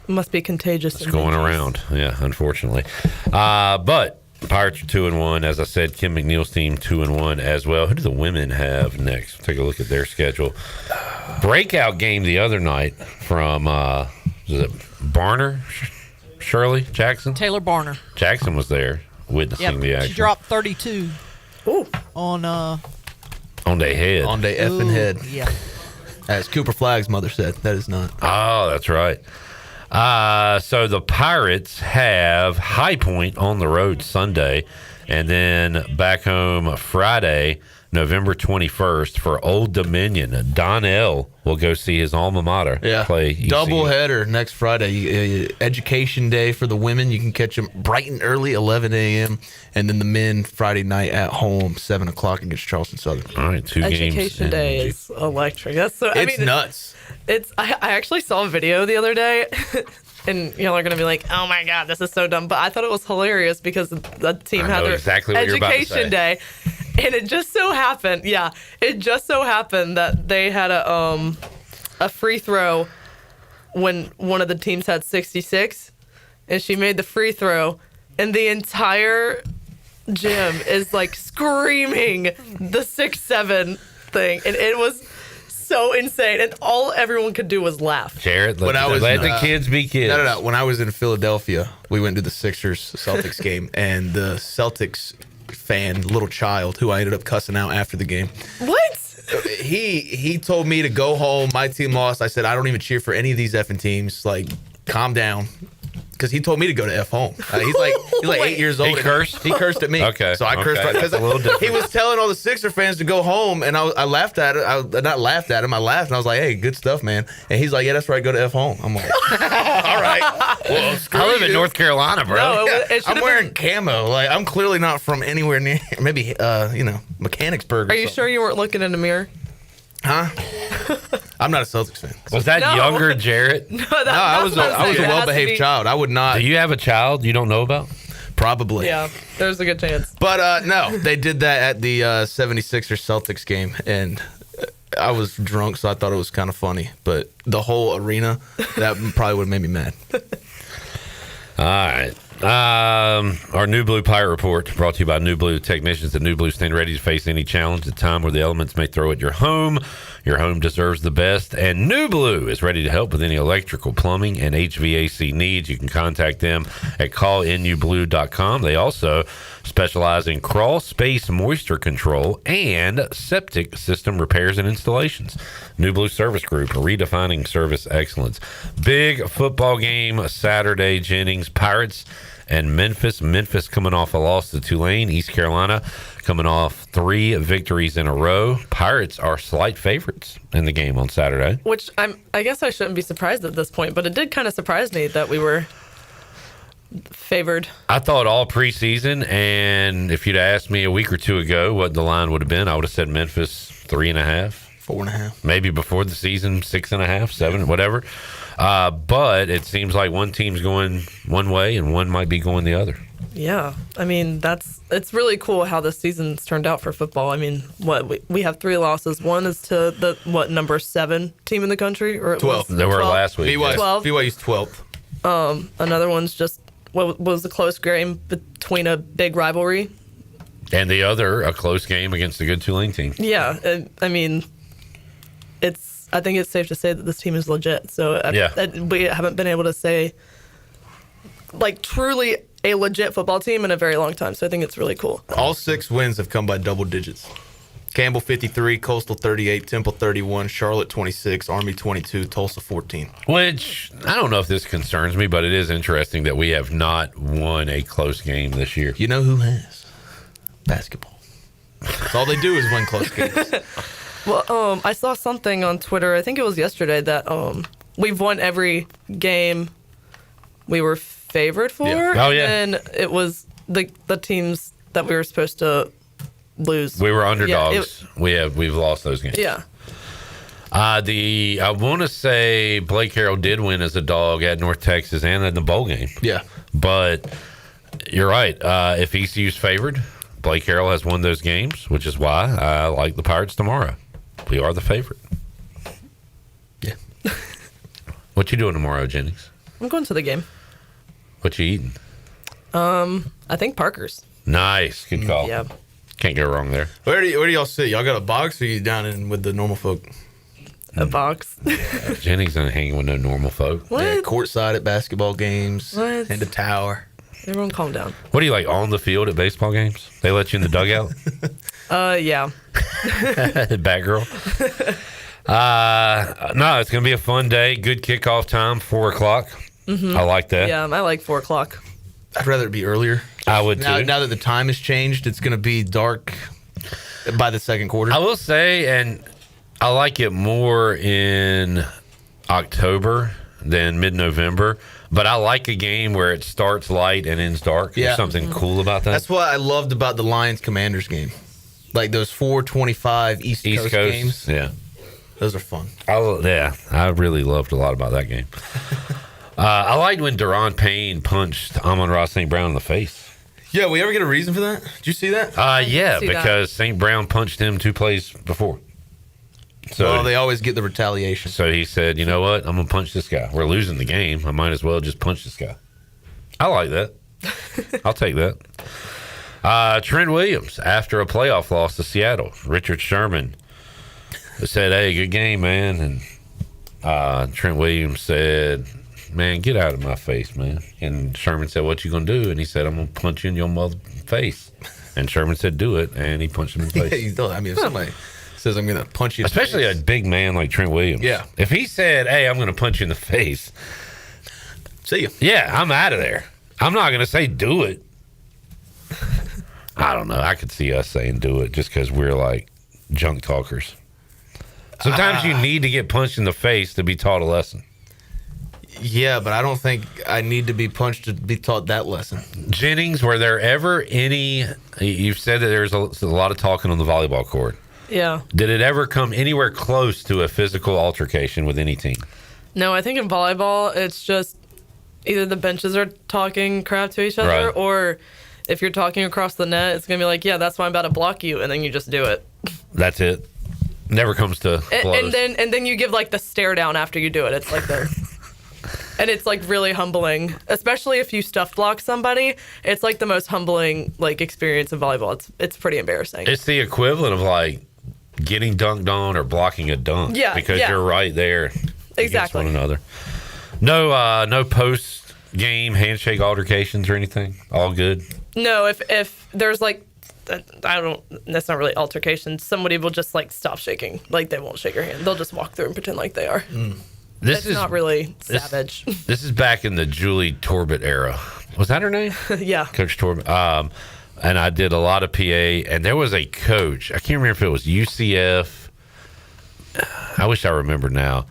must be contagious. It's going around, unfortunately. But Pirates are 2-1. As I said, Kim McNeil's team 2-1 as well. Who do the women have next? Take a look at their schedule. Breakout game the other night from was it Barner, Shirley Jackson? Taylor Barner. Jackson was there witnessing the action. She dropped 32 on their head. On their effing head. Yeah. As Cooper Flagg's mother said, that is not. Oh, that's right. So the Pirates have High Point on the road Sunday, and then back home Friday, November 21st for Old Dominion. Donnell will go see his alma mater play. Double header next Friday. Education day for the women. You can catch them bright and early, 11 a.m. And then the men Friday night at home, 7 o'clock against Charleston Southern. All right, 2 games. Education day is electric. That's so. It's nuts. I actually saw a video the other day, and y'all are gonna be like, "Oh my god, this is so dumb!" But I thought it was hilarious because the team had their education day, and it just so happened, that they had a free throw when one of the teams had 66, and she made the free throw, and the entire gym is like screaming the 6-7 thing, and it was so insane, and all everyone could do was laugh. Jared, let the kids be kids. No. When I was in Philadelphia, we went to the Sixers-Celtics game, and the Celtics fan, little child, who I ended up cussing out after the game. What? He told me to go home. My team lost. I said, I don't even cheer for any of these effing teams. Like, calm down. Because he told me to go to F home. He's like 8 years old. He cursed? He cursed at me. Okay. So I cursed because he was telling all the Sixer fans to go home, and I laughed at it. I not laughed at him. I laughed, and I was like, "Hey, good stuff, man." And he's like, "Yeah, that's right. Go to F home." I'm like, "All right." Well, I live in North Carolina, bro. No, I'm wearing camo. Like, I'm clearly not from anywhere near. Maybe Mechanicsburg. Are you sure you weren't looking in the mirror? Huh? I'm not a Celtics fan. Was that younger Jarrett? No, I was a well-behaved child. I would not. Do you have a child you don't know about? Probably. Yeah, there's a good chance. But no, they did that at the 76ers Celtics game, and I was drunk, so I thought it was kind of funny. But the whole arena, that probably would have made me mad. All right. Our New Blue Pirate Report brought to you by New Blue technicians. The New Blue stand ready to face any challenge at a time where the elements may throw at your home. Your home deserves the best, and New Blue is ready to help with any electrical, plumbing, and HVAC needs. You can contact them at callnublue.com. They also specialize in crawl space moisture control and septic system repairs and installations. New Blue Service Group, redefining service excellence. Big football game Saturday, Jennings. Pirates and Memphis. Memphis coming off a loss to Tulane. East Carolina coming off 3 victories in a row. Pirates are slight favorites in the game on Saturday. Which I guess I shouldn't be surprised at this point, but it did kind of surprise me that we were favored. I thought all preseason, and if you'd asked me a week or two ago what the line would have been, I would have said Memphis 3.5, 4.5, maybe before the season 6.5, 7, whatever. But it seems like one team's going one way and one might be going the other. Yeah, I mean it's really cool how this season's turned out for football. I mean, we have 3 losses. One is to the number 7 team in the country, or 12. They were last week. BYU's 12th. Another one's just what was a close game between a big rivalry, and the other a close game against a good Tulane team. Yeah, I mean, I think it's safe to say that this team is legit. So we haven't been able to say like truly a legit football team in a very long time. So I think it's really cool. All 6 wins have come by double digits. Campbell 53, Coastal 38, Temple 31, Charlotte 26, Army 22, Tulsa 14. Which, I don't know if this concerns me, but it is interesting that we have not won a close game this year. You know who has? Basketball. That's all they do is win close games. Well, I saw something on Twitter, I think it was yesterday, that we've won every game we were favored for. Yeah. Oh, yeah. And it was the teams that we were supposed to lose. We were underdogs. We've lost those games. Yeah. I want to say Blake Harrell did win as a dog at North Texas and in the bowl game. Yeah. But you're right. If ECU's favored, Blake Harrell has won those games, which is why I like the Pirates tomorrow. We are the favorite. Yeah. What you doing tomorrow, Jennings? I'm going to the game. What you eating? I think Parker's. Nice. Good call. Yeah. Can't go wrong there. Where do y'all sit? Y'all got a box or you down in with the normal folk? A box. Jennings ain't hanging with no normal folk. What? Yeah, courtside at basketball games. What? In the tower. Everyone calm down. What do you like, on the field at baseball games? They let you in the dugout? Yeah. Batgirl? No, it's going to be a fun day. Good kickoff time, 4 o'clock. Mm-hmm. I like that. Yeah, I like 4 o'clock. I'd rather it be earlier. I would too. Now that the time has changed, it's going to be dark by the second quarter. I will say, and I like it more in October than mid-November, but I like a game where it starts light and ends dark. Yeah. There's something cool about that. That's what I loved about the Lions-Commanders game. Like those 4:25 East Coast games. Yeah. Those are fun. I really loved a lot about that game. I liked when Deron Payne punched Amon-Ra St. Brown in the face. Yeah, we ever get a reason for that? Did you see that? Yeah, see because St. Brown punched him 2 plays before. So they always get the retaliation. So he said, you know what? I'm going to punch this guy. We're losing the game. I might as well just punch this guy. I like that. I'll take that. Trent Williams, after a playoff loss to Seattle, Richard Sherman said, hey, good game, man. And Trent Williams said, man, get out of my face, man. And Sherman said, what you going to do? And he said, I'm going to punch you in your mother face. And Sherman said, do it. And he punched him in the face. Yeah, you don't. I mean, if somebody says I'm going to punch you in especially the face. a big man like Trent Williams. Yeah. If he said, hey, I'm going to punch you in the face. See you. Yeah, I'm out of there. I'm not going to say do it. I don't know. I could see us saying do it just because we're like junk talkers. Sometimes you need to get punched in the face to be taught a lesson. Yeah, but I don't think I need to be punched to be taught that lesson. Jennings, were there ever any... You've said that there's a lot of talking on the volleyball court. Yeah. Did it ever come anywhere close to a physical altercation with any team? No, I think in volleyball, it's just either the benches are talking crap to each other, Right. or if you're talking across the net, it's going to be like, yeah, that's why I'm about to block you, and then you just do it. That's it. Never comes to blows. And then you give like the stare down after you do it. It's like they're... And it's like really humbling, especially if you stuff block somebody. It's like the most humbling like experience in volleyball. It's pretty embarrassing. It's the equivalent of like getting dunked on or blocking a dunk. Yeah, because yeah. you're right there against Exactly. one another. No post game handshake altercations or anything. All good. No, if there's like, that's not really altercation. Somebody will just like stop shaking. Like they won't shake your hand. They'll just walk through and pretend like they are. This It's is not really savage. This is back in the Julie Torbett era. Was that her name? Yeah. Coach Torbett. And I did a lot of PA, and there was a coach. I can't remember if it was UCF. I wish I remembered now.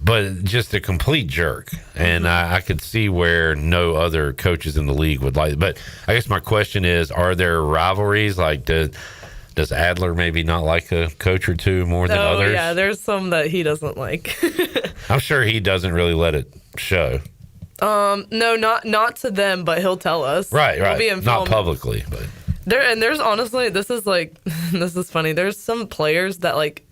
But just a complete jerk. And I could see where no other coaches in the league would like it. But I guess my question is, are there rivalries? Like, does Adler maybe not like a coach or two more than others? Yeah, there's some that he doesn't like. I'm sure he doesn't really let it show. No, not to them, but he'll tell us. Right. We'll be in Not film. publicly, but There's honestly, this is funny. There's some players that like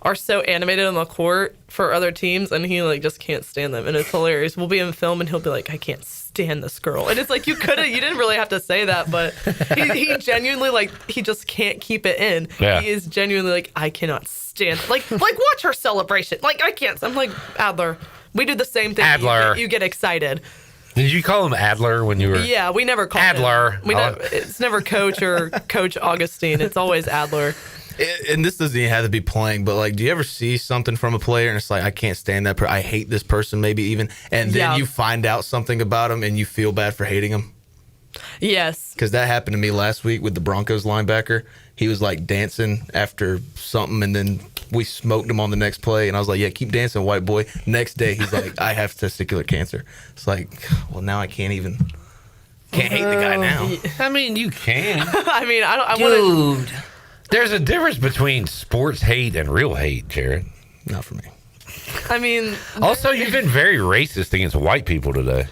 are so animated on the court for other teams, and he like just can't stand them, and it's hilarious. We'll be in film, and he'll be like, "I can't stand this girl," and it's like you didn't really have to say that, but he genuinely like he just can't keep it in. Yeah. He is genuinely like, "I cannot stand like watch her celebration." Like I can't. I'm like Adler. We do the same thing. Adler. You get excited. Did you call him Adler when you were? Yeah, we never call Adler. him. It's never Coach or Coach Augustine. It's always Adler. And this doesn't even have to be playing, but like, do you ever see something from a player and it's like, I can't stand that I hate this person, maybe even, and then you find out something about him and you feel bad for hating him? Yes. Because that happened to me last week with the Broncos linebacker. He was like dancing after something, and then we smoked him on the next play, and I was like, yeah, keep dancing, white boy. Next day, he's like, I have testicular cancer. It's like, well, now I can't hate the guy now. I mean, you can. I mean, I want to. There's a difference between sports hate and real hate, Jared. Not for me. I mean, also, you've been very racist against white people today.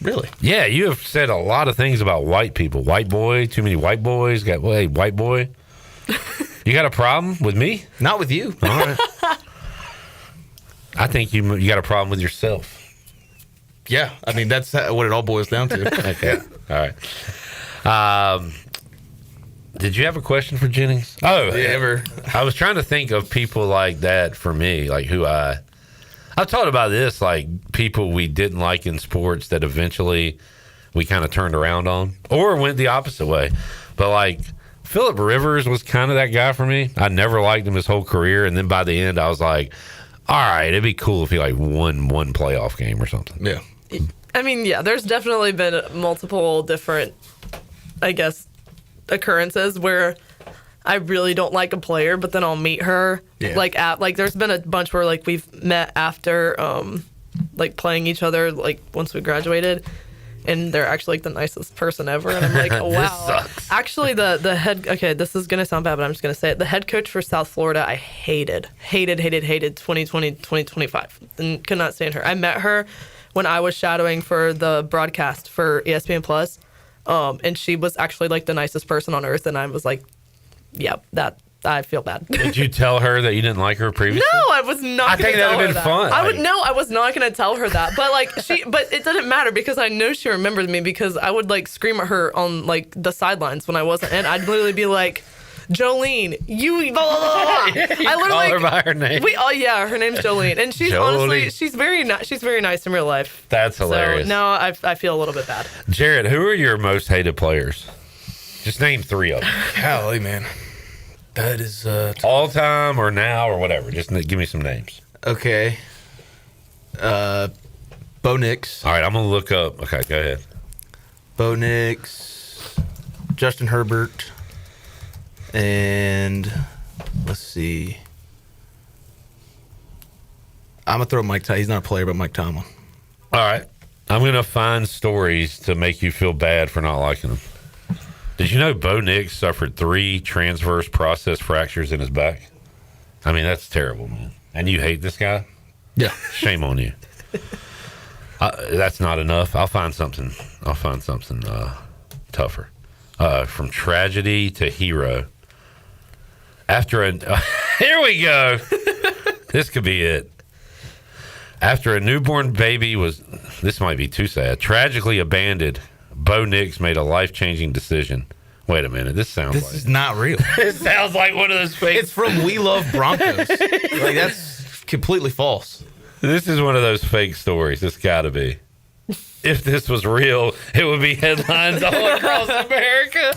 Really? Yeah, you have said a lot of things about white people. White boy, too many white boys. Hey, white boy. You got a problem with me? Not with you. All right. I think you got a problem with yourself. Yeah, I mean, that's what it all boils down to. Okay. All right. Did you have a question for Jennings? Oh, ever. I was trying to think of people like that for me, like who I've talked about this, like people we didn't like in sports that eventually we kind of turned around on or went the opposite way. But like Phillip Rivers was kind of that guy for me. I never liked him his whole career. And then by the end, I was like, all right, it'd be cool if he like won one playoff game or something. Yeah. I mean, yeah, there's definitely been multiple different, I guess, occurrences where I really don't like a player, but then I'll meet her. Yeah. Like there's been a bunch where like we've met after like playing each other like once we graduated, and they're actually like the nicest person ever. And I'm like, oh, wow. Sucks. Actually, the head. Okay, this is gonna sound bad, but I'm just gonna say it. The head coach for South Florida, I hated 2020, 2025, and could not stand her. I met her when I was shadowing for the broadcast for ESPN Plus. And she was actually like the nicest person on earth, and I was like, yeah, that I feel bad. Did you tell her that you didn't like her previously? No, I was not. I think that would have been fun. I was not going to tell her that, but like but it didn't matter because I know she remembered me because I would like scream at her on like the sidelines when I wasn't, and I'd literally be like, Jolene, you blah, blah, blah. You call her by her name. Her name's Jolene, and she's honestly she's very nice in real life. That's hilarious. So now I feel a little bit bad. Jared, who are your most hated players? Just name 3 of them. Golly, man, that is all time or now or whatever. Just give me some names. Okay. Bo Nix. All right, I'm gonna look up. Okay, go ahead. Bo Nix, Justin Herbert. And let's see. I'm going to throw Mike Tomlin. He's not a player, but Mike Tomlin. All right. I'm going to find stories to make you feel bad for not liking him. Did you know Bo Nix suffered 3 transverse process fractures in his back? I mean, that's terrible, man. And you hate this guy? Yeah. Shame on you. That's not enough. I'll find something tougher. From tragedy to hero. Here we go. This could be it. After a newborn baby this might be too sad, tragically abandoned, Bo Nix made a life-changing decision. Wait a minute, this is not real. It sounds like one of those fake. It's from We Love Broncos. Like, that's completely false. This is one of those fake stories. It's got to be. If this was real, it would be headlines all across America.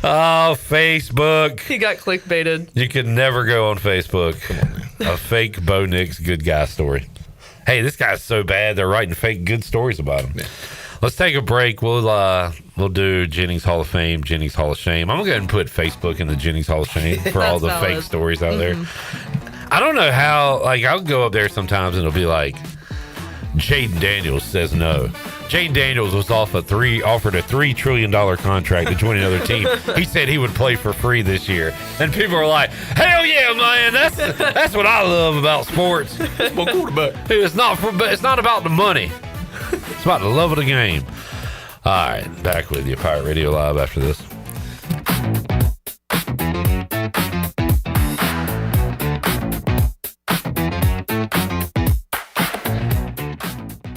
Oh, Facebook. He got clickbaited. You could never go on Facebook. Come on, man. A fake Bo Nix good guy story. Hey, this guy's so bad, they're writing fake good stories about him. Yeah. Let's take a break. We'll do Jennings Hall of Fame, Jennings Hall of Shame. I'm going to go ahead and put Facebook in the Jennings Hall of Shame for all the valid. Fake stories out there. I don't know how, like, I'll go up there sometimes and it'll be like, Jaden Daniels says no. Jaden Daniels was offered a $3 trillion contract to join another team. He said he would play for free this year. And people are like, hell yeah, man. That's what I love about sports. That's my quarterback. It's not about the money. It's about the love of the game. All right, back with you, Pirate Radio Live after this.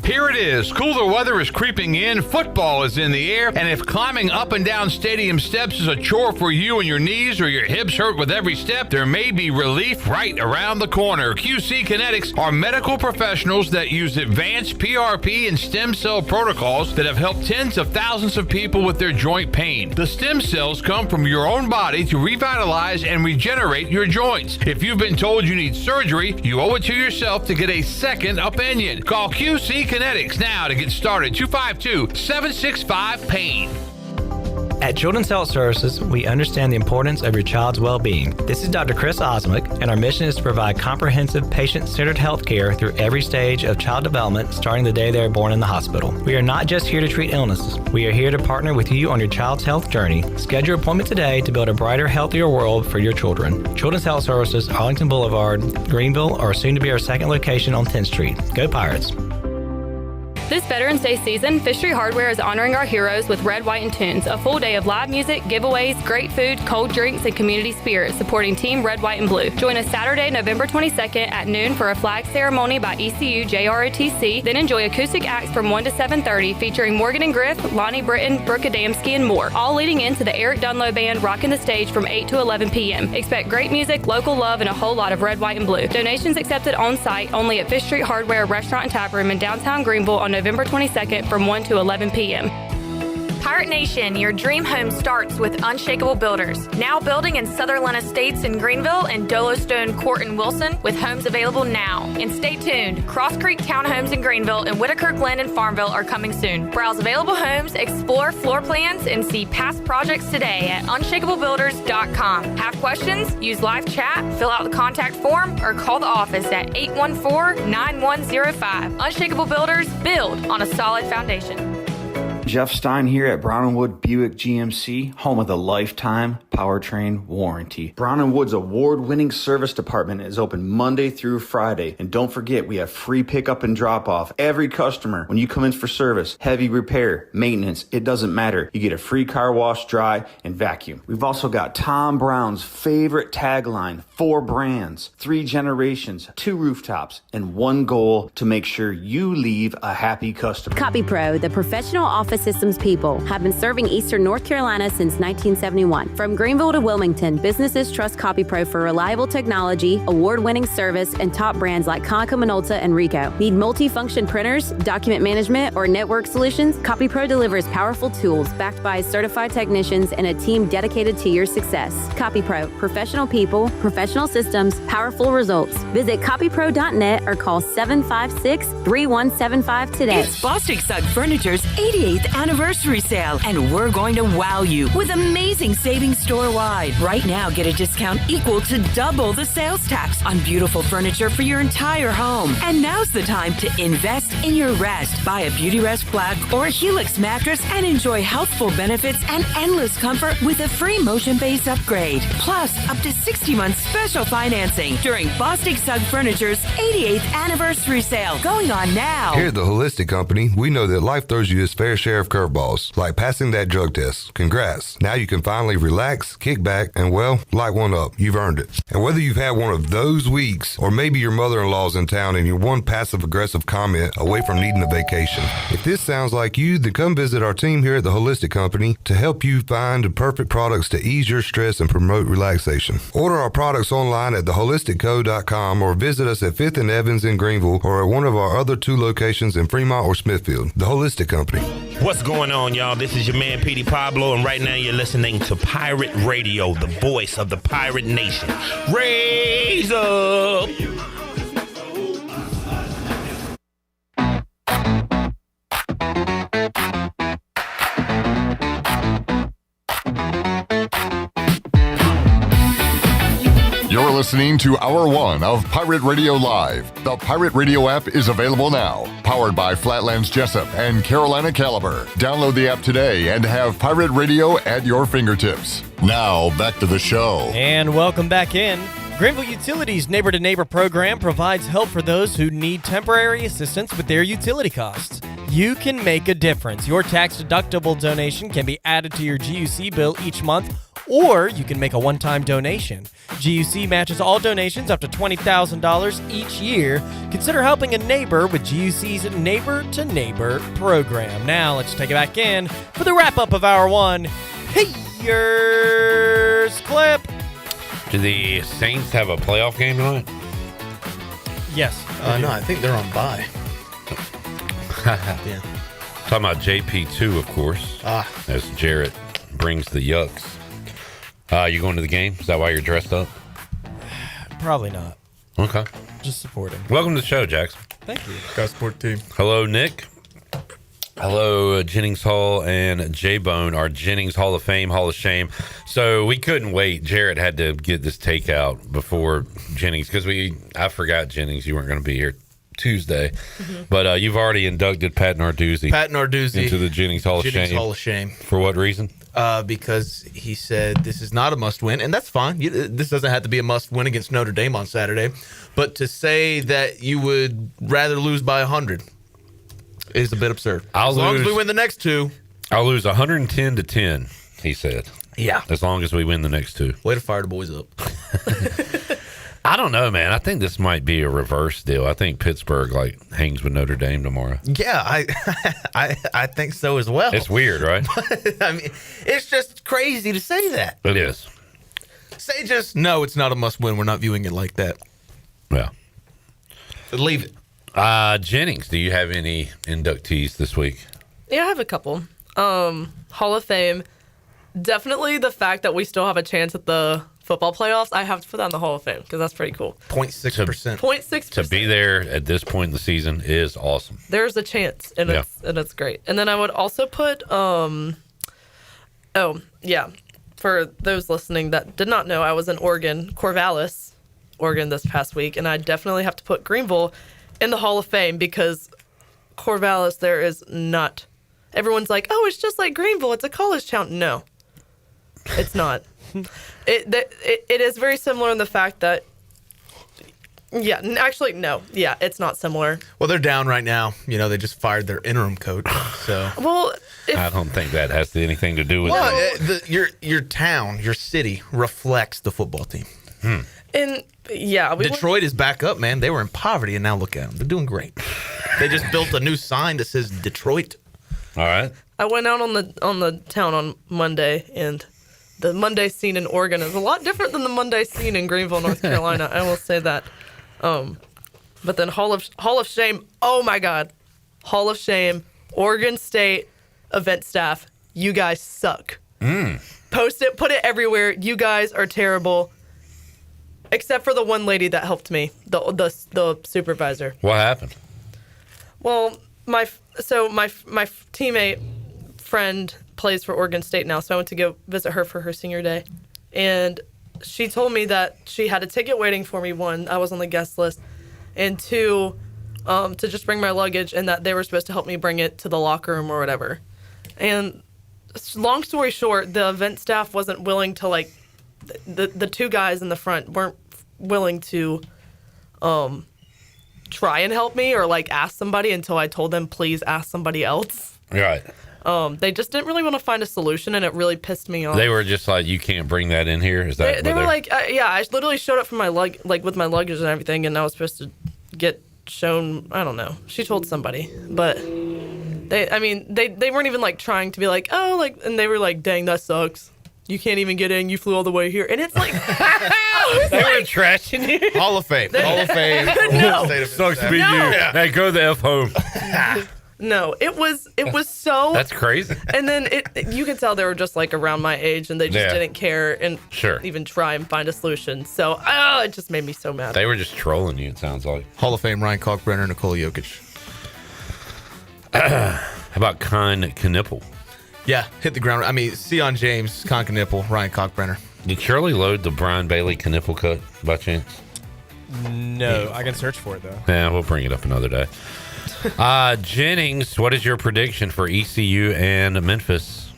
Here it is. Cooler weather is creeping in. Football is in the air. And if climbing up and down stadium steps is a chore for you and your knees or your hips hurt with every step, there may be relief right around the corner. QC Kinetics are medical professionals that use advanced PRP and stem cell protocols that have helped tens of thousands of people with their joint pain. The stem cells come from your own body to revitalize and regenerate your joints. If you've been told you need surgery, you owe it to yourself to get a second opinion. Call QC Kinetics now to get started. 252-765-PAIN. At Children's Health Services, we understand the importance of your child's well-being. This is Dr. Chris Osmick, and our mission is to provide comprehensive, patient-centered health care through every stage of child development, starting the day they are born in the hospital. We are not just here to treat illnesses. We are here to partner with you on your child's health journey. Schedule your appointment today to build a brighter, healthier world for your children. Children's Health Services, Arlington Boulevard, Greenville, or soon to be our second location on 10th Street. Go Pirates! This Veterans Day season, Fish Street Hardware is honoring our heroes with Red, White, and Tunes, a full day of live music, giveaways, great food, cold drinks, and community spirit supporting Team Red, White, and Blue. Join us Saturday, November 22nd at noon for a flag ceremony by ECU JROTC, then enjoy acoustic acts from 1 to 7:30 featuring Morgan and Griff, Lonnie Britton, Brooke Adamski, and more, all leading into the Eric Dunlow Band rocking the stage from 8 to 11 p.m. Expect great music, local love, and a whole lot of Red, White, and Blue. Donations accepted on site only at Fish Street Hardware Restaurant and Tap Room in downtown Greenville on November 22nd from 1 to 11 p.m. Pirate Nation, your dream home starts with Unshakable Builders. Now building in Sutherland Estates in Greenville and Dolostone Court in Wilson with homes available now. And stay tuned, Cross Creek Townhomes in Greenville and Whitaker Glen in Farmville are coming soon. Browse available homes, explore floor plans, and see past projects today at unshakablebuilders.com. Have questions? Use live chat, fill out the contact form, or call the office at 814-9105. Unshakable Builders, build on a solid foundation. Jeff Stein here at Brown & Wood Buick GMC, home of the lifetime powertrain warranty. Brown & Wood's award-winning service department is open Monday through Friday. And don't forget, we have free pickup and drop-off. Every customer, when you come in for service, heavy repair, maintenance, it doesn't matter. You get a free car wash, dry, and vacuum. We've also got Tom Brown's favorite tagline, 4 brands, 3 generations, 2 rooftops, and 1 goal to make sure you leave a happy customer. CopyPro, the professional office systems people, have been serving Eastern North Carolina since 1971. From Greenville to Wilmington, businesses trust CopyPro for reliable technology, award-winning service, and top brands like Konica Minolta and Ricoh. Need multi-function printers, document management, or network solutions? CopyPro delivers powerful tools backed by certified technicians and a team dedicated to your success. CopyPro, professional people, professional systems, powerful results. Visit copypro.net or call 756-3175 today. It's Bostic Sugg Furniture's 88th anniversary sale, and we're going to wow you with amazing savings store-wide. Right now, get a discount equal to double the sales tax on beautiful furniture for your entire home. And now's the time to invest in your rest. Buy a Beauty Rest Black or a Helix mattress and enjoy healthful benefits and endless comfort with a free motion base upgrade. Plus, up to 60 months special financing during Bostic Sugg Furniture's 88th anniversary sale, going on now. Here at the Holistic Company, we know that life throws you its fair share of curveballs, like passing that drug test. Congrats. Now you can finally relax, kick back, and well, light one up. You've earned it. And whether you've had one of those weeks, or maybe your mother-in-law's in town and you're one passive-aggressive comment away from needing a vacation. If this sounds like you, then come visit our team here at the Holistic Company to help you find the perfect products to ease your stress and promote relaxation. Order our products online at theholisticco.com or visit us at 5th and Evans in Greenville or at one of our other 2 locations in Fremont or Smithfield. The Holistic Company. What's going on, y'all? This is your man, Petey Pablo, and right now you're listening to Pirate Radio, the voice of the Pirate Nation. Raise up! You're listening to Hour 1 of Pirate Radio Live. The Pirate Radio app is available now. Powered by Flatlands Jessup and Carolina Caliber. Download the app today and have Pirate Radio at your fingertips. Now, back to the show. And welcome back in. Greenville Utilities Neighbor to Neighbor program provides help for those who need temporary assistance with their utility costs. You can make a difference. Your tax-deductible donation can be added to your GUC bill each month, or you can make a one-time donation. GUC matches all donations up to $20,000 each year. Consider helping a neighbor with GUC's Neighbor to Neighbor program. Now, let's take it back in for the wrap-up of Hour 1. Here's Clip. Do the Saints have a playoff game tonight? Yes. No, I think they're on bye. Yeah. Talking about JP2, of course. As Jarrett brings the yucks. You going to the game? Is that why you're dressed up? Probably not. Okay. Just supporting. Welcome to the show, Jackson. Thank you. Got support team. Hello, Nick. Hello, Jennings Hall and J-Bone, our Jennings Hall of Fame, Hall of Shame. So we couldn't wait. Jarrett had to get this takeout before Jennings because I forgot, Jennings, you weren't going to be here Tuesday. Mm-hmm. But you've already inducted Pat Narduzzi. Into the Jennings Hall of Shame. Hall of Shame. For what reason? Because he said this is not a must-win, and that's fine. This doesn't have to be a must-win against Notre Dame on Saturday. But to say that you would rather lose by 100 is a bit absurd. As long as we win the next two. I'll lose 110-10, he said. Yeah. As long as we win the next two. Way to fire the boys up. I don't know, man. I think this might be a reverse deal. I think Pittsburgh hangs with Notre Dame tomorrow. Yeah, I think so as well. It's weird, right? But, I mean, it's just crazy to say that. It is. Say just, no, it's not a must-win. We're not viewing it like that. Yeah. Leave it. Jennings, do you have any inductees this week? Yeah, I have a couple. Hall of Fame. Definitely the fact that we still have a chance at the football playoffs. I have to put that in the Hall of Fame because that's pretty cool. 0.6%. 0.6%. To be there at this point in the season is awesome. There's a chance, and it's great. And then I would also put, for those listening that did not know, I was in Oregon, Corvallis, Oregon this past week, and I definitely have to put Greenville in the Hall of Fame because Corvallis, there is not. Everyone's like, oh, it's just like Greenville. It's a college town. No, it's not. It is very similar in the fact that, it's not similar. Well, they're down right now. You know, they just fired their interim coach. So, I don't think that has anything to do with it. Your town, your city reflects the football team. And Detroit is back up, man. They were in poverty, and now look at them. They're doing great. They just built a new sign that says Detroit. All right. I went out on the town on Monday, and the Monday scene in Oregon is a lot different than the Monday scene in Greenville, North Carolina. I will say that. But then Hall of Shame. Oh my God, Hall of Shame. Oregon State event staff. You guys suck. Post it. Put it everywhere. You guys are terrible. Except for the one lady that helped me, the supervisor. What happened? Well, my teammate friend plays for Oregon State now, so I went to go visit her for her senior day, and she told me that she had a ticket waiting for me. One, I was on the guest list, and two, to just bring my luggage, and that they were supposed to help me bring it to the locker room or whatever. And long story short, the event staff wasn't willing to the two guys in the front weren't willing to try and help me or ask somebody until I told them, please ask somebody else. Right. They just didn't really want to find a solution, and it really pissed me off. They were just like, you can't bring that in here? Is that they were like, I literally showed up for my with my luggage and everything, and I was supposed to get shown, I don't know. She told somebody, but they weren't even trying to be and they were like, dang, that sucks. You can't even get in. You flew all the way here. And it's like... they were trashing you. Hall of Fame. Hall of Fame. No. Sucks to be you. Yeah. Hey, go the F home. No, it was so... That's crazy. And then you could tell they were just around my age, and they just didn't care and even try and find a solution. So, it just made me so mad. They were just trolling you, it sounds like. Hall of Fame, Ryan Kalkbrenner, Nikola Jokic. How about Con Knipple? Yeah, hit the ground. I mean, Sion James, Con Knipple, Ryan Kalkbrenner. Did Shirley load the Brian Bailey Knipple cut by chance? No, I can search for it, though. Yeah, we'll bring it up another day. Jennings, what is your prediction for ECU and Memphis?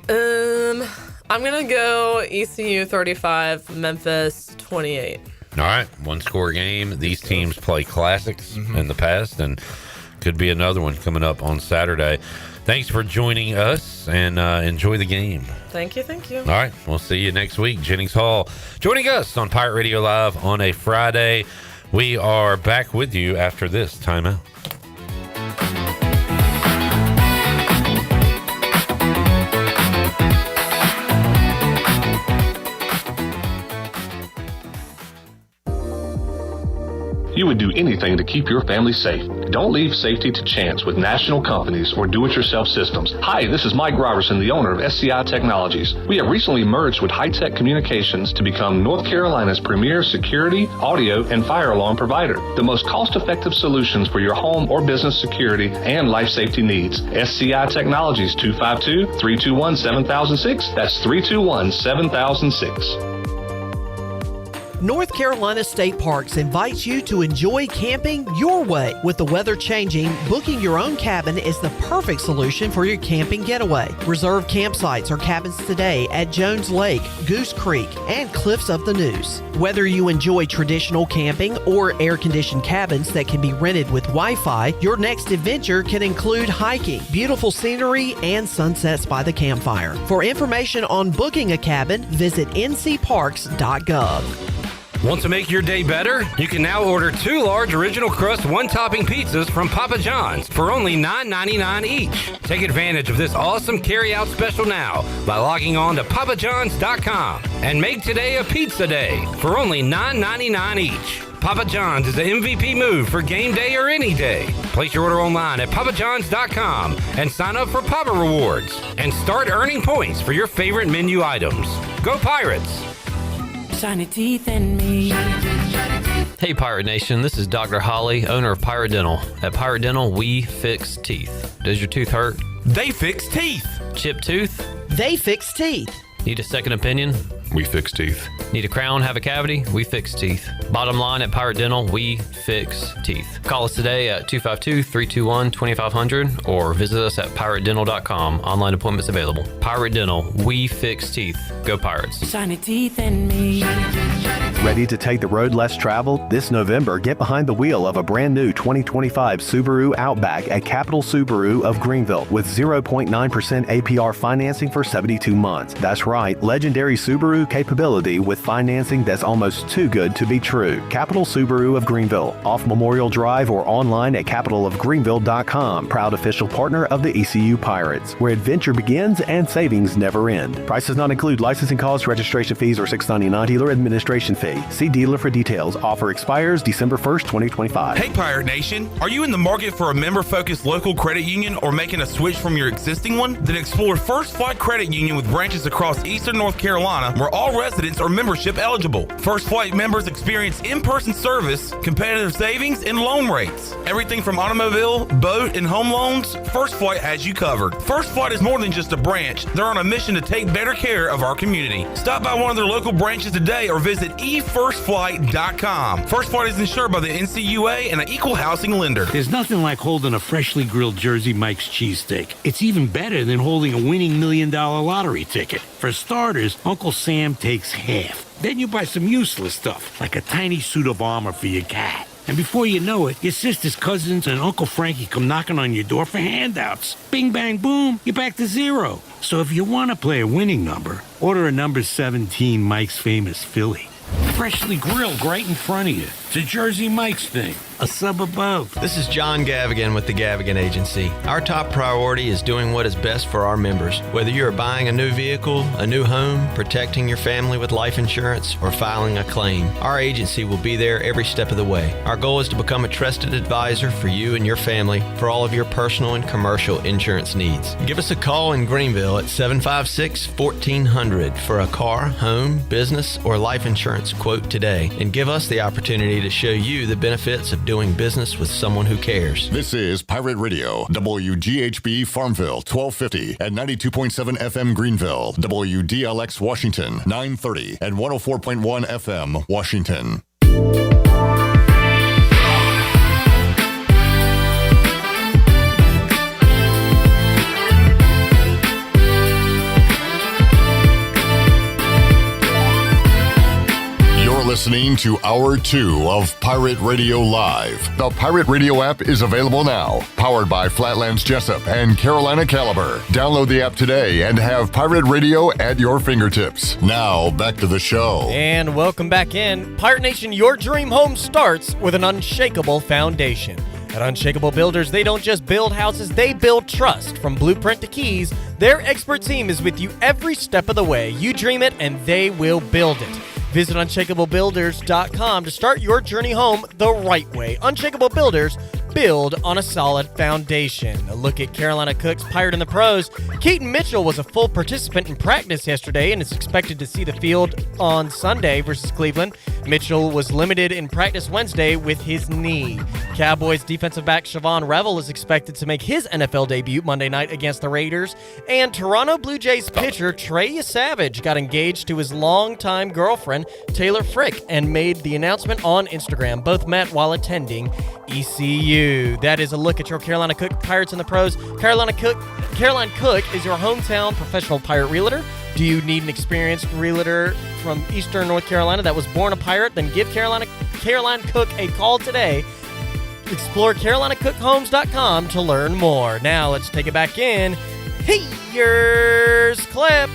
I'm going to go ECU 35, Memphis 28. All right, one-score game. These teams play classics in the past, and could be another one coming up on Saturday. Thanks for joining us, and enjoy the game. Thank you. All right, we'll see you next week. Jennings Hall joining us on Pirate Radio Live on a Friday. We are back with you after this timeout. You would do anything to keep your family safe. Don't leave safety to chance with national companies or do-it-yourself systems. Hi, this is Mike Robertson, the owner of SCI Technologies. We have recently merged with High-Tech Communications to become North Carolina's premier security, audio, and fire alarm provider. The most cost-effective solutions for your home or business security and life safety needs. SCI Technologies, 252-321-7006. That's 321-7006. North Carolina State Parks invites you to enjoy camping your way. With the weather changing, booking your own cabin is the perfect solution for your camping getaway. Reserve campsites or cabins today at Jones Lake, Goose Creek, and Cliffs of the Neuse. Whether you enjoy traditional camping or air-conditioned cabins that can be rented with Wi-Fi, your next adventure can include hiking, beautiful scenery, and sunsets by the campfire. For information on booking a cabin, visit ncparks.gov. Want to make your day better? You can now order 2 large original crust one-topping pizzas from Papa John's for only $9.99 each. Take advantage of this awesome carry-out special now by logging on to papajohns.com and make today a pizza day for only $9.99 each. Papa John's is the MVP move for game day or any day. Place your order online at papajohns.com and sign up for Papa Rewards and start earning points for your favorite menu items. Go Pirates! Shiny teeth in me. Hey Pirate Nation, this is Dr. Holly, owner of Pirate Dental. At Pirate Dental, we fix teeth. Does your tooth hurt? They fix teeth. Chipped tooth? They fix teeth. Need a second opinion? We fix teeth. Need a crown, have a cavity? We fix teeth. Bottom line, at Pirate Dental, we fix teeth. Call us today at 252-321-2500 or visit us at piratedental.com. Online appointments available. Pirate Dental, we fix teeth. Go Pirates. Shiny teeth in me. Ready to take the road less traveled? This November, get behind the wheel of a brand new 2025 Subaru Outback at Capital Subaru of Greenville with 0.9% APR financing for 72 months. That's right, legendary Subaru capability with financing that's almost too good to be true. Capital Subaru of Greenville, off Memorial Drive or online at capitalofgreenville.com. Proud official partner of the ECU Pirates, where adventure begins and savings never end. Price does not include licensing costs, registration fees, or $6.99 dealer administration fee. See dealer for details. Offer expires December 1st, 2025. Hey Pirate Nation, are you in the market for a member-focused local credit union or making a switch from your existing one? Then explore First Flight Credit Union with branches across Eastern North Carolina where all residents are membership eligible. First Flight members experience in-person service, competitive savings, and loan rates. Everything from automobile, boat, and home loans, First Flight has you covered. First Flight is more than just a branch. They're on a mission to take better care of our community. Stop by one of their local branches today or visit efirstflight.com. First Flight is insured by the NCUA and an equal housing lender. There's nothing like holding a freshly grilled Jersey Mike's cheesesteak. It's even better than holding a winning $1 million lottery ticket. For starters, Uncle Sam takes half. Then you buy some useless stuff, like a tiny suit of armor for your cat. And before you know it, your sister's cousins and Uncle Frankie come knocking on your door for handouts. Bing, bang, boom, you're back to zero. So if you want to play a winning number, order a number 17 Mike's Famous Philly. Freshly grilled right in front of you. It's a Jersey Mike's thing. A sub above. This is John Gavigan with the Gavigan Agency. Our top priority is doing what is best for our members. Whether you are buying a new vehicle, a new home, protecting your family with life insurance, or filing a claim, our agency will be there every step of the way. Our goal is to become a trusted advisor for you and your family for all of your personal and commercial insurance needs. Give us a call in Greenville at 756-1400 for a car, home, business, or life insurance quote today, and give us the opportunity to show you the benefits of doing business with someone who cares. This is Pirate Radio, WGHB Farmville, 1250 and 92.7 FM Greenville, WDLX Washington, 930 and 104.1 FM Washington. Listening to Hour 2 of Pirate Radio Live. The Pirate Radio app is available now. Powered by Flatlands Jessup and Carolina Caliber. Download the app today and have Pirate Radio at your fingertips. Now, back to the show. And welcome back in. Pirate Nation, your dream home starts with an unshakable foundation. At Unshakable Builders, they don't just build houses, they build trust. From blueprint to keys, their expert team is with you every step of the way. You dream it, and they will build it. Visit UnshakableBuilders.com to start your journey home the right way. Unshakable Builders, build on a solid foundation. A look at Carolina Cook's Pirate in the Pros. Keaton Mitchell was a full participant in practice yesterday and is expected to see the field on Sunday versus Cleveland. Mitchell was limited in practice Wednesday with his knee. Cowboys defensive back Siobhan Revel is expected to make his NFL debut Monday night against the Raiders. And Toronto Blue Jays pitcher Trey Savage got engaged to his longtime girlfriend Taylor Frick and made the announcement on Instagram. Both met while attending ECU. That is a look at your Carolina Cook Pirates in the Pros. Caroline Cook is your hometown professional pirate realtor. Do you need an experienced realtor from Eastern North Carolina that was born a pirate? Then give Caroline Cook a call today. Explore CarolinaCookHomes.com to learn more. Now let's take it back in. Here's Clip.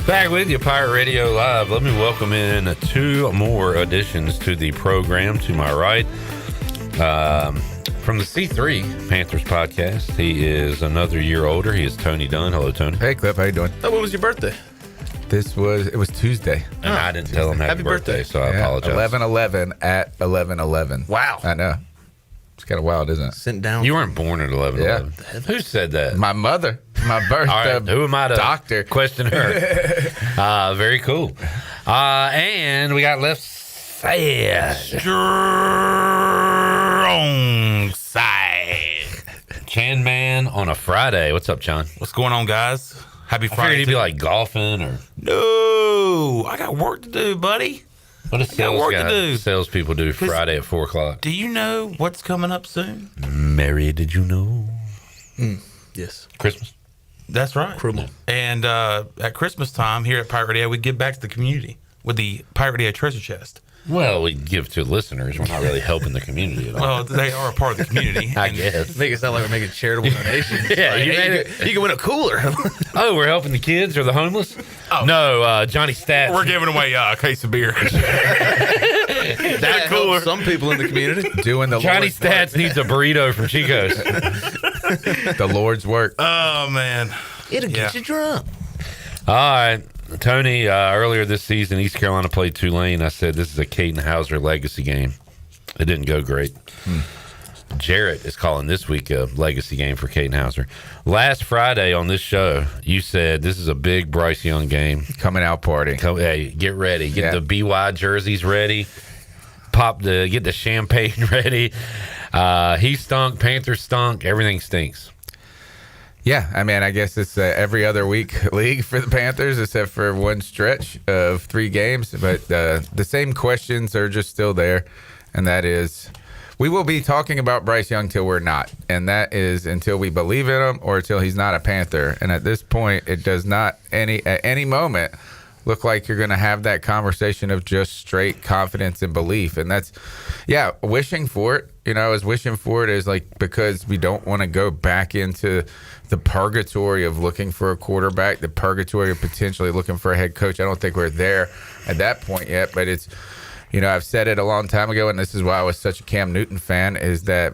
Back with you, Pirate Radio Live. Let me welcome in 2 more additions to the program. To my right, from the C3 Panthers podcast, he is another year older. He is Tony Dunn. Hello, Tony. Hey, Clip. How you doing? Oh, when was your birthday? It was Tuesday. And I didn't tell him happy birthday, so I apologize. 11/11 at 11/11. Wow. I know. It's kind of wild, isn't it? Sent down. You weren't born at 11/11. Yeah. Who said that? My mother. My birthday. All right, who am I to doctor question her? Very cool. And we got left side. Strong side. Chan Man on a Friday. What's up, John? What's going on, guys? Happy I Friday. figured he'd be like golfing or. No, I got work to do, buddy. What does salespeople do Friday at 4 o'clock? Do you know what's coming up soon? Mary, did you know? Yes. Christmas. That's right. Criminal. And at Christmas time here at Pirate Radio, we give back to the community with the Pirate Radio treasure chest. Well, we give to listeners. We're not really helping the community at all. Well, they are a part of the community. I guess. Make it sound like we're making charitable donations. Yeah, like, you made it. You can win a cooler. Oh, we're helping the kids or the homeless? Oh. No, Johnny Stats. We're giving away a case of beer. That cooler. helps some people in the community. Doing the Johnny Lord's Stats needs a burrito from Chico's. The Lord's work. Oh, man. It'll get you drunk. All right. Tony, earlier this season, East Carolina played Tulane. I said this is a Caden Hauser legacy game. It didn't go great. Jarrett is calling this week a legacy game for Caden Hauser. Last Friday on this show, you said this is a big Bryce Young game. Coming out party. Hey, get ready. Get the BY jerseys ready. Get the champagne ready. He stunk. Panthers stunk. Everything stinks. Yeah, I mean, I guess it's every other week league for the Panthers, except for one stretch of 3 games. But the same questions are just still there, and that is, we will be talking about Bryce Young till we're not, and that is until we believe in him or until he's not a Panther. And at this point, it does not at any moment look like you're going to have that conversation of just straight confidence and belief. And that's, wishing for it. You know, I was wishing for it is like because we don't want to go back into the purgatory of looking for a quarterback, the purgatory of potentially looking for a head coach. I don't think we're there at that point yet, but it's, you know, I've said it a long time ago, and this is why I was such a Cam Newton fan, is that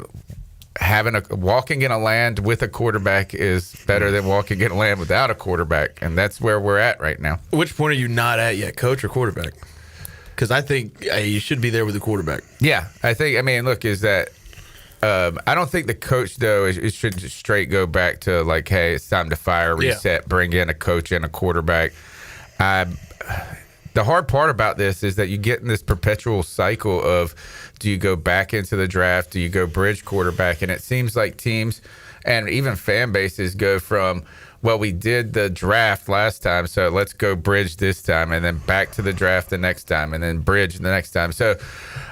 walking in a land with a quarterback is better than walking in a land without a quarterback, and that's where we're at right now. Which point are you not at yet, coach or quarterback? Because I think you should be there with the quarterback. Yeah, I don't think the coach, though, it should just straight go back to like, hey, it's time to fire, reset, bring in a coach and a quarterback. The hard part about this is that you get in this perpetual cycle of, do you go back into the draft? Do you go bridge quarterback? And it seems like teams and even fan bases go from, well, we did the draft last time, so let's go bridge this time, and then back to the draft the next time, and then bridge the next time. So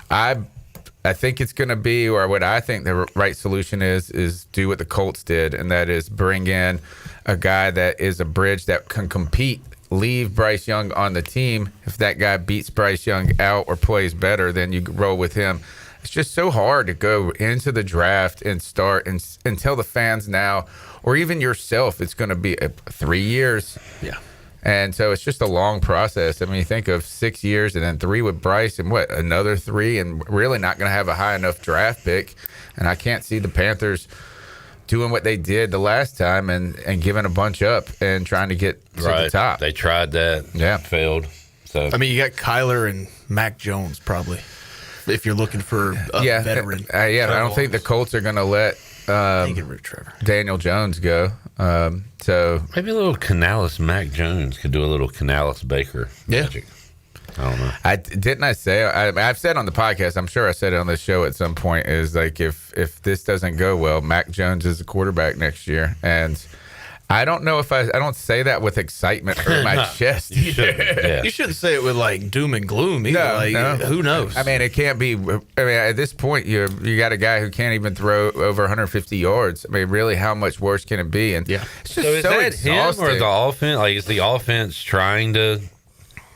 I think it's going to be, or what I think the right solution is do what the Colts did, and that is bring in a guy that is a bridge that can compete. Leave Bryce Young on the team. If that guy beats Bryce Young out or plays better, then you roll with him. It's just so hard to go into the draft and start and tell the fans now, or even yourself, it's going to be 3 years. Yeah. And so it's just a long process. I mean, you think of 6 years and then 3 with Bryce and another 3, and really not going to have a high enough draft pick. And I can't see the Panthers doing what they did the last time and giving a bunch up and trying to get to the top. They tried that. Yeah. Failed. So I mean, you got Kyler and Mac Jones probably. if you're looking for a veteran. I don't think the Colts are going to let Daniel Jones go. So maybe a little Canales Mac Jones could do a little Canales Baker magic. I don't know. I've said on the podcast, I'm sure I said it on the show at some point, is like if this doesn't go well, Mac Jones is the quarterback next year. And I don't know if I don't say that with excitement in my chest. You shouldn't say it with like doom and gloom either. No. Who knows? I mean, it can't be. I mean, at this point, you got a guy who can't even throw over 150 yards. I mean, really, how much worse can it be? And it's just is so that exhausting. him or the offense? Like, is the offense trying to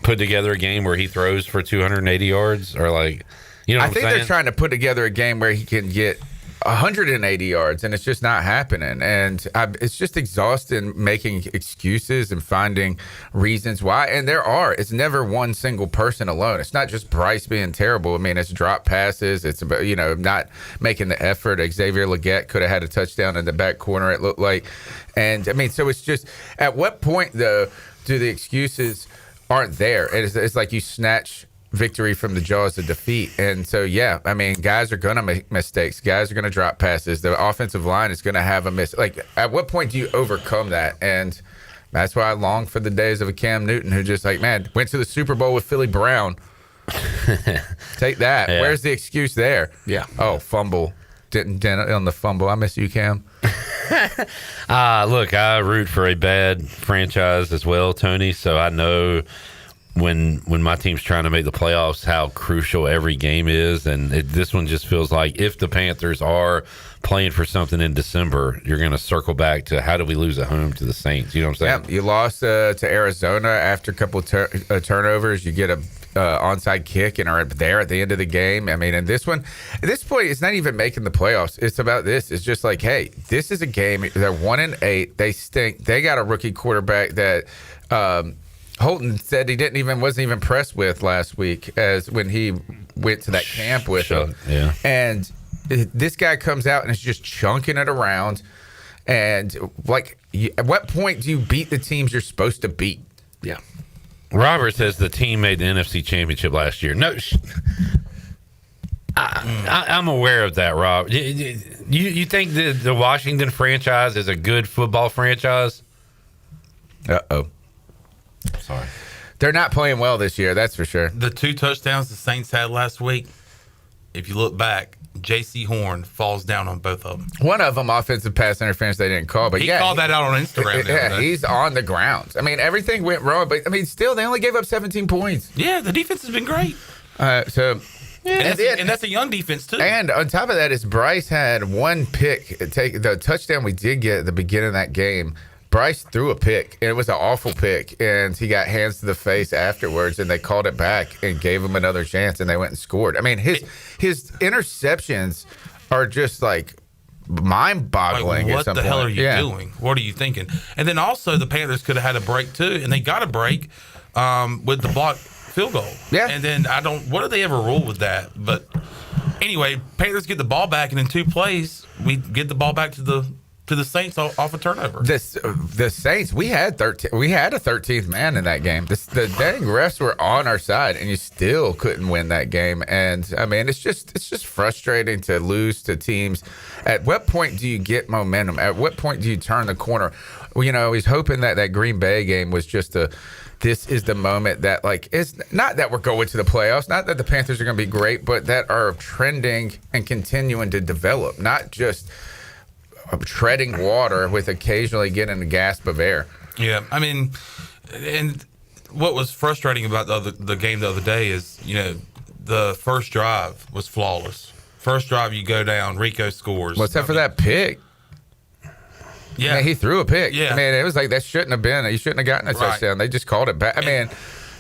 put together a game where he throws for 280 yards, or like, you know? I think they're trying to put together a game where he can get 180 yards, and it's just not happening. And it's just exhausting making excuses and finding reasons why. And it's never one single person alone. It's not just Bryce being terrible. I mean, it's drop passes. It's about, not making the effort. Xavier Legette could have had a touchdown in the back corner, it looked like. And I mean, so it's just, at what point though do the excuses aren't there? It's like you snatch victory from the jaws of defeat. And so, I mean, guys are going to make mistakes. Guys are going to drop passes. The offensive line is going to have a miss. Like, at what point do you overcome that? And that's why I long for the days of a Cam Newton who just went to the Super Bowl with Philly Brown. Take that. Yeah. Where's the excuse there? Yeah. Oh, fumble. Didn't on the fumble. I miss you, Cam. Look, I root for a bad franchise as well, Tony, so I know when my team's trying to make the playoffs how crucial every game is. And this one just feels like if the Panthers are playing for something in December, you're going to circle back to how do we lose at home to the Saints? You know what I'm saying? Yeah, you lost to Arizona after a couple of turnovers. You get a onside kick and are there at the end of the game. I mean, and this one, at this point, it's not even making the playoffs. It's about this. It's just like, hey, this is a game. They're 1-8. They stink. They got a rookie quarterback that Holton said he wasn't even impressed with last week as when he went to that camp with him. Yeah. And this guy comes out and is just chunking it around. And at what point do you beat the teams you're supposed to beat? Yeah. Robert says the team made the NFC Championship last year. No, I'm aware of that, Rob. You think the Washington franchise is a good football franchise? Uh-oh. Sorry. They're not playing well this year, that's for sure. The 2 touchdowns the Saints had last week, if you look back, J.C. Horn falls down on both of them. One of them offensive pass interference they didn't call, but he called that out on Instagram. Yeah, he's on the ground. I mean, everything went wrong, but I mean, still, they only gave up 17 points. Yeah, the defense has been great. And that's a young defense too. And on top of that, is Bryce had one pick. The touchdown we did get at the beginning of that game. Bryce threw a pick, and it was an awful pick, and he got hands to the face afterwards, and they called it back and gave him another chance, and they went and scored. I mean, his interceptions are just like mind-boggling. What the hell are you doing? What are you thinking? And then also the Panthers could have had a break too, and they got a break with the blocked field goal. Yeah. And then what do they ever rule with that? But anyway, Panthers get the ball back, and in 2 plays, we get the ball back to the Saints off a turnover. The Saints, we had a 13th man in that game. The dang refs were on our side, and you still couldn't win that game. And I mean, it's just frustrating to lose to teams. At what point do you get momentum? At what point do you turn the corner? Well, I was hoping that Green Bay game was just this is the moment that, it's not that we're going to the playoffs, not that the Panthers are going to be great, but that are trending and continuing to develop, not just treading water with occasionally getting a gasp of air. Yeah, I mean, and what was frustrating about the game the other day is, the first drive was flawless. First drive, you go down, Rico scores. Well, except for that pick. Yeah. I mean, he threw a pick. Yeah. I mean, it was like that shouldn't have been. He shouldn't have gotten a touchdown. They just called it back. I mean,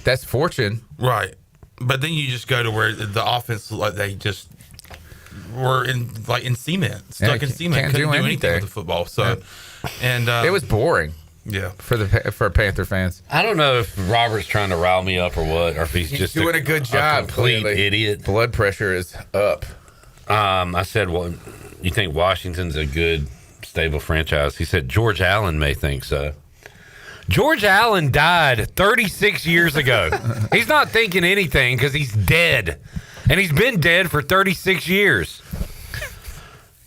that's fortune. Right. But then you just go to where the offense, they just were in cement, stuck in cement, couldn't do anything with the football. So, and it was boring. Yeah, for Panther fans. I don't know if Robert's trying to rile me up or what, or if he's just doing a good job. Complete idiot. Blood pressure is up. I said, "Well, you think Washington's a good, stable franchise?" He said, "George Allen may think so." George Allen died 36 years ago. He's not thinking anything because he's dead. And he's been dead for 36 years.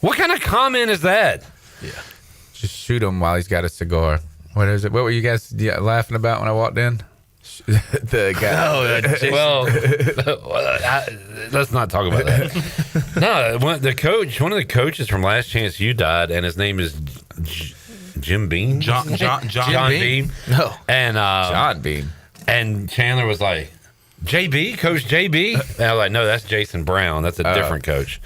What kind of comment is that? Yeah. Just shoot him while he's got a cigar. What is it? What were you guys laughing about when I walked in? The guy. Let's not talk about that. No, one of the coaches from Last Chance U died, and his name is Jim Beam. John Beam. No. And John Beam. And Chandler was like, JB, Coach JB? And I was like, no, that's Jason Brown. That's a different coach.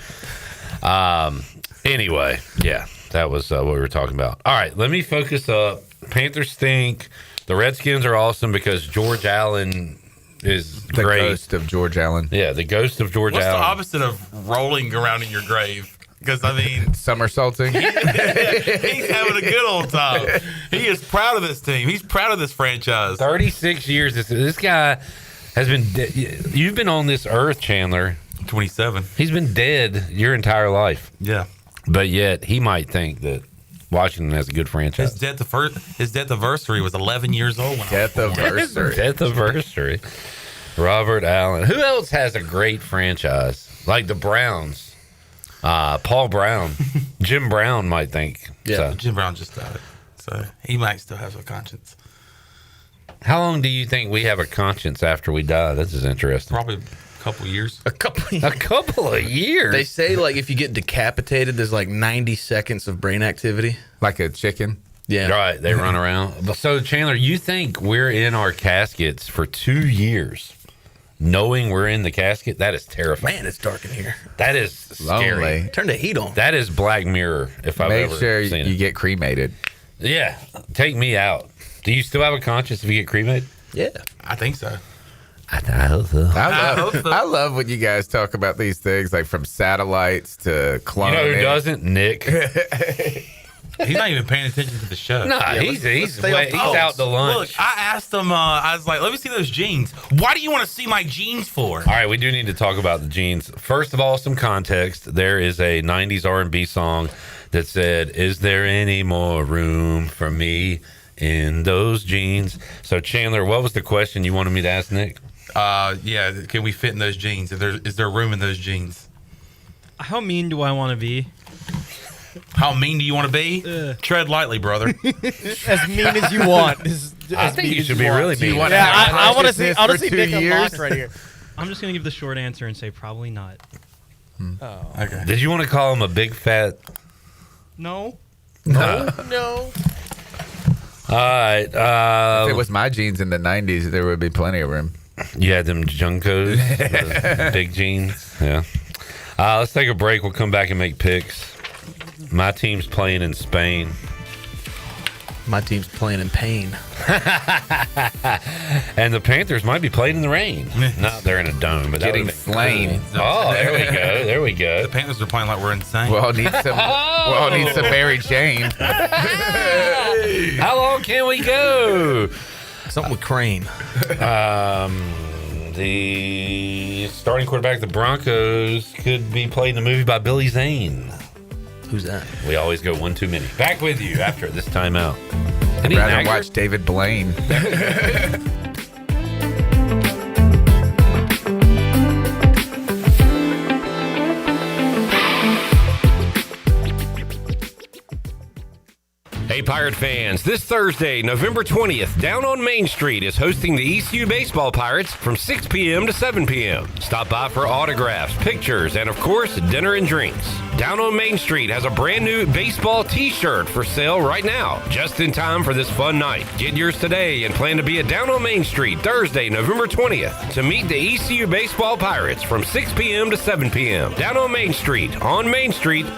Anyway, yeah, that was what we were talking about. All right, let me focus up. Panthers stink. The Redskins are awesome because George Allen is the great. Ghost of George Allen. Yeah, the ghost of George What's Allen. What's the opposite of rolling around in your grave? Because, I mean... somersaulting. He's having a good old time. He is proud of this team. He's proud of this franchise. 36 years. This guy has been... You've been on this earth, Chandler. 27. He's been dead your entire life. Yeah. But yet, he might think that Washington has a good franchise. His death anniversary was 11 years old. Death anniversary. Robert Allen. Who else has a great franchise? Like the Browns. Paul Brown. Jim Brown might think. Yeah, so. Jim Brown just died. So he might still have a conscience. How long do you think we have a conscience after we die? This is interesting. Probably a couple years. A couple of years? They say, like, if you get decapitated, there's like 90 seconds of brain activity. Like a chicken? Yeah. Right, they run around. So, Chandler, you think we're in our caskets for 2 years, knowing we're in the casket? That is terrifying. Man, it's dark in here. That is scary. Lonely. Turn the heat on. That is Black Mirror, if I've ever seen it. You get cremated. Yeah, take me out. Do you still have a conscience if you get cremated? Yeah. I think so. I hope so. I love when you guys talk about these things, like from satellites to cloning. You know who doesn't? Nick. He's not even paying attention to the show. No, he's out to lunch. Look, I asked him, I was like, let me see those jeans. Why do you want to see my jeans for? All right, we do need to talk about the jeans. First of all, some context. There is a 90s R&B song that said, is there any more room for me in those jeans? So, Chandler, what was the question you wanted me to ask Nick? Yeah, can we fit in those jeans? Is there room in those jeans? How mean do I want to be? How mean do you want to be? Tread lightly, brother. As mean as you want. I think you should be really mean. I want to see. I want to see Nick unlocked right here. I'm just gonna give the short answer and say probably not. Oh. Okay. Did you want to call him a big fat? No. No. All right. If it was my jeans in the 90s, there would be plenty of room. You had them Junkos, those big jeans. Yeah. Let's take a break. We'll come back and make picks. My team's playing in Spain. My team's playing in pain. And the Panthers might be playing in the rain. No, they're in a dome, but getting slain. Cool. Oh, there we go. There we go. The Panthers are playing like we're insane. We'll need some Mary Jane. How long can we go? Something with Crane. The starting quarterback of the Broncos could be played in a movie by Billy Zane. Who's that? We always go one too many. Back with you after this timeout. I'd rather watch David Blaine. Hey, Pirate fans, this Thursday, November 20th, Down on Main Street is hosting the ECU Baseball Pirates from 6 p.m. to 7 p.m. Stop by for autographs, pictures, and, of course, dinner and drinks. Down on Main Street has a brand new baseball t-shirt for sale right now, just in time for this fun night. Get yours today and plan to be at Down on Main Street Thursday, November 20th to meet the ECU Baseball Pirates from 6 p.m. to 7 p.m. Down on Main Street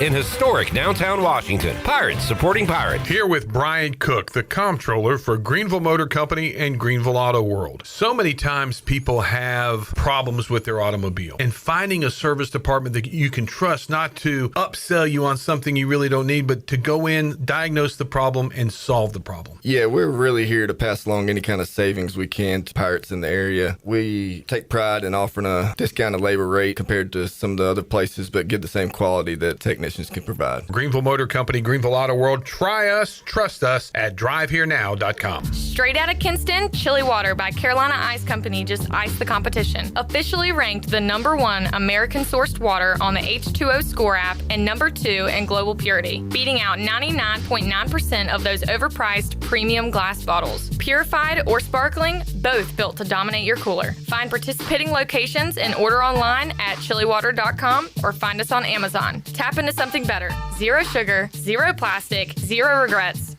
in historic downtown Washington. Pirates supporting Pirates. Here with Brian Cook, the comptroller for Greenville Motor Company and Greenville Auto World. So many times people have problems with their automobile, and finding a service department that you can trust not to upsell you on something you really don't need, but to go in, diagnose the problem, and solve the problem. Yeah, we're really here to pass along any kind of savings we can to pirates in the area. We take pride in offering a discounted labor rate compared to some of the other places, but give the same quality that technicians can provide. Greenville Motor Company, Greenville Auto World. Try us, trust us at drivehherenow.com. Straight out of Kinston, Chili Water by Carolina Ice Company just iced the competition. Officially ranked the #1 American-sourced water on the H2O Score app and #2 in global purity, beating out 99.9% of those overpriced premium glass bottles. Purified or sparkling, both built to dominate your cooler. Find participating locations and order online at chiliwater.com or find us on Amazon. Tap into something better. Zero sugar, zero plastic, zero regrets.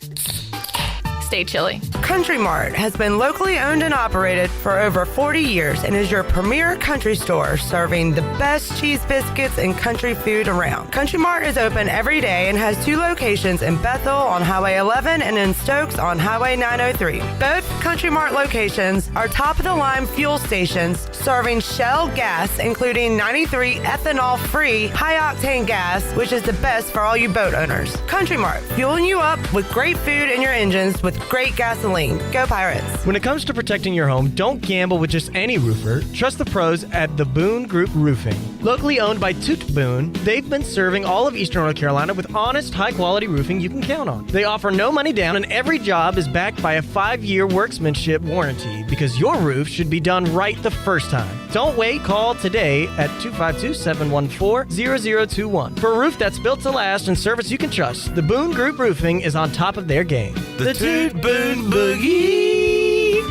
Stay chilly. Country Mart has been locally owned and operated for over 40 years and is your premier country store serving the best cheese biscuits and country food around. Country Mart is open every day and has 2 locations in Bethel on Highway 11 and in Stokes on Highway 903. Both Country Mart locations are top-of-the-line fuel stations serving Shell gas, including 93 ethanol-free high-octane gas, which is the best for all you boat owners. Country Mart, fueling you up with great food in your engines with great gasoline. Go Pirates. When it comes to protecting your home, don't gamble with just any roofer. Trust the pros at the Boone Group Roofing. Locally owned by Toot Boone, they've been serving all of Eastern North Carolina with honest, high-quality roofing you can count on. They offer no money down, and every job is backed by a 5-year workmanship warranty because your roof should be done right the first time. Don't wait. Call today at 252-714-0021 for a roof that's built to last and service you can trust. The Boone Group Roofing is on top of their game. The Toot Boone Boogie.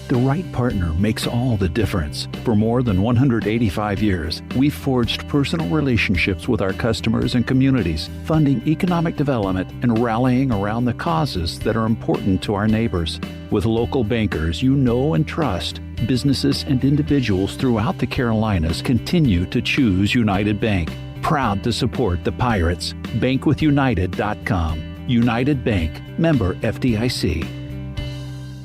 The right partner makes all the difference. For more than 185 years, we've forged personal relationships with our customers and communities, funding economic development and rallying around the causes that are important to our neighbors. With local bankers you know and trust, businesses and individuals throughout the Carolinas continue to choose United Bank. Proud to support the Pirates. Bankwithunited.com. United Bank, member FDIC.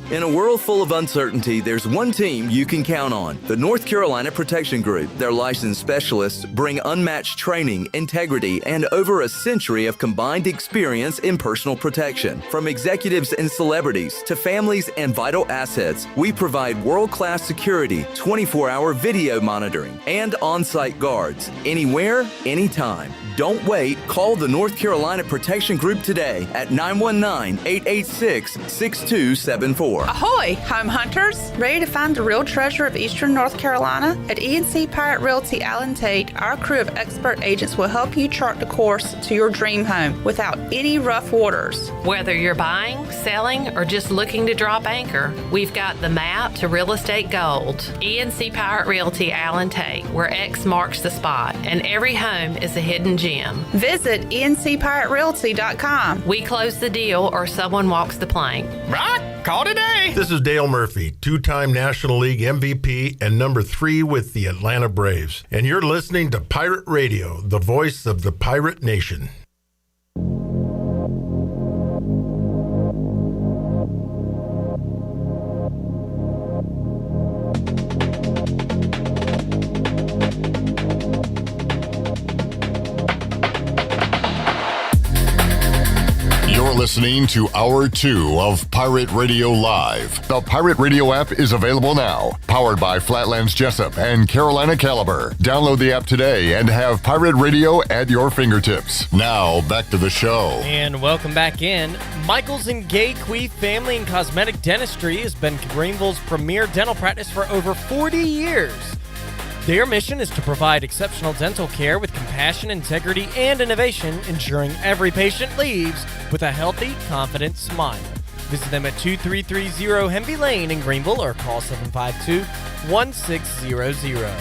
In a world full of uncertainty, there's one team you can count on, the North Carolina Protection Group. Their licensed specialists bring unmatched training, integrity, and over a century of combined experience in personal protection. From executives and celebrities to families and vital assets, we provide world-class security, 24-hour video monitoring, and on-site guards. Anywhere, anytime. Don't wait. Call the North Carolina Protection Group today at 919-886-6274. Ahoy, home hunters! Ready to find the real treasure of Eastern North Carolina? At ENC Pirate Realty Allen Tate, our crew of expert agents will help you chart the course to your dream home without any rough waters. Whether you're buying, selling, or just looking to drop anchor, we've got the map to real estate gold. ENC Pirate Realty Allen Tate, where X marks the spot, and every home is a hidden gem. Visit encpiraterealty.com. We close the deal or someone walks the plank. Right? Call today. This is Dale Murphy, 2-time National League MVP and number 3 with the Atlanta Braves. And you're listening to Pirate Radio, the voice of the Pirate Nation. Listening to Hour 2 of Pirate Radio Live. The Pirate Radio app is available now. Powered by Flatlands Jessup and Carolina Caliber. Download the app today and have Pirate Radio at your fingertips. Now, back to the show. And welcome back in. Michaels and Gay Quee Family and Cosmetic Dentistry has been Greenville's premier dental practice for over 40 years. Their mission is to provide exceptional dental care with compassion, integrity, and innovation, ensuring every patient leaves with a healthy, confident smile. Visit them at 2330 Hemby Lane in Greenville or call 752-1600.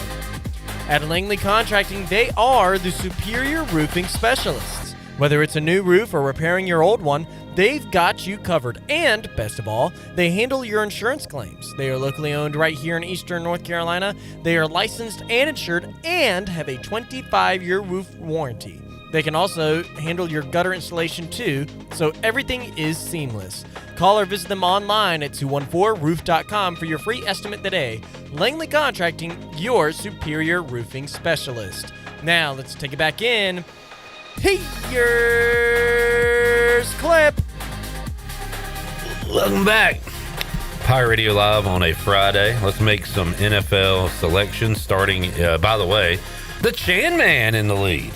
At Langley Contracting, they are the superior roofing specialists. Whether it's a new roof or repairing your old one, they've got you covered. And, best of all, they handle your insurance claims. They are locally owned right here in Eastern North Carolina. They are licensed and insured and have a 25-year roof warranty. They can also handle your gutter installation too, so everything is seamless. Call or visit them online at 214roof.com for your free estimate today. Langley Contracting, your superior roofing specialist. Now, let's take it back in. Here's Clip. Welcome back. Pirate Radio Live on a Friday. Let's make some NFL selections starting, by the way, the Chan Man in the lead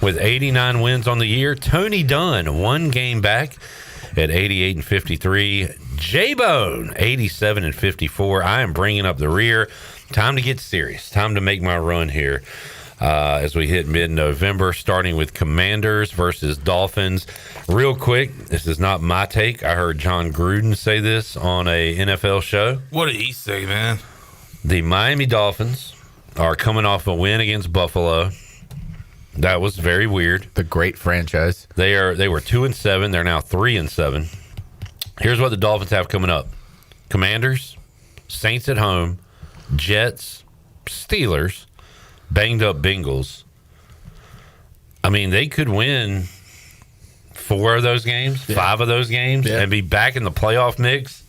with 89 wins on the year. Tony Dunn, 1 game back at 88 and 53. J-Bone, 87 and 54. I am bringing up the rear. Time to get serious. Time to make my run here as we hit mid-November, starting with Commanders versus Dolphins. Real quick, this is not my take. I heard John Gruden say this on a NFL show. What did he say, man? The Miami Dolphins are coming off a win against Buffalo. That was very weird. The great franchise. They were 2-7. They're now 3-7. Here's what the Dolphins have coming up: Commanders, Saints at home, Jets, Steelers, banged up Bengals. I mean, they could win 4 of those games, 5 of those games, and be back in the playoff mix.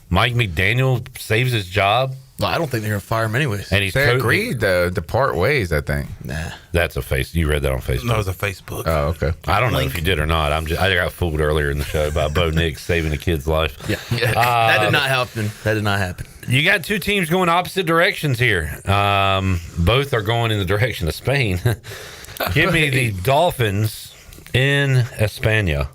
Mike McDaniel saves his job. Well, I don't think they're going to fire him anyways. And They agreed to part ways, I think. Nah. That's a face. You read that on Facebook. No, it was a Facebook. Oh, okay. I don't know if you did or not. I got fooled earlier in the show by Bo Nix saving a kid's life. Yeah. That did not happen. That did not happen. You got 2 teams going opposite directions here. Both are going in the direction of Spain. Give me the Dolphins in España.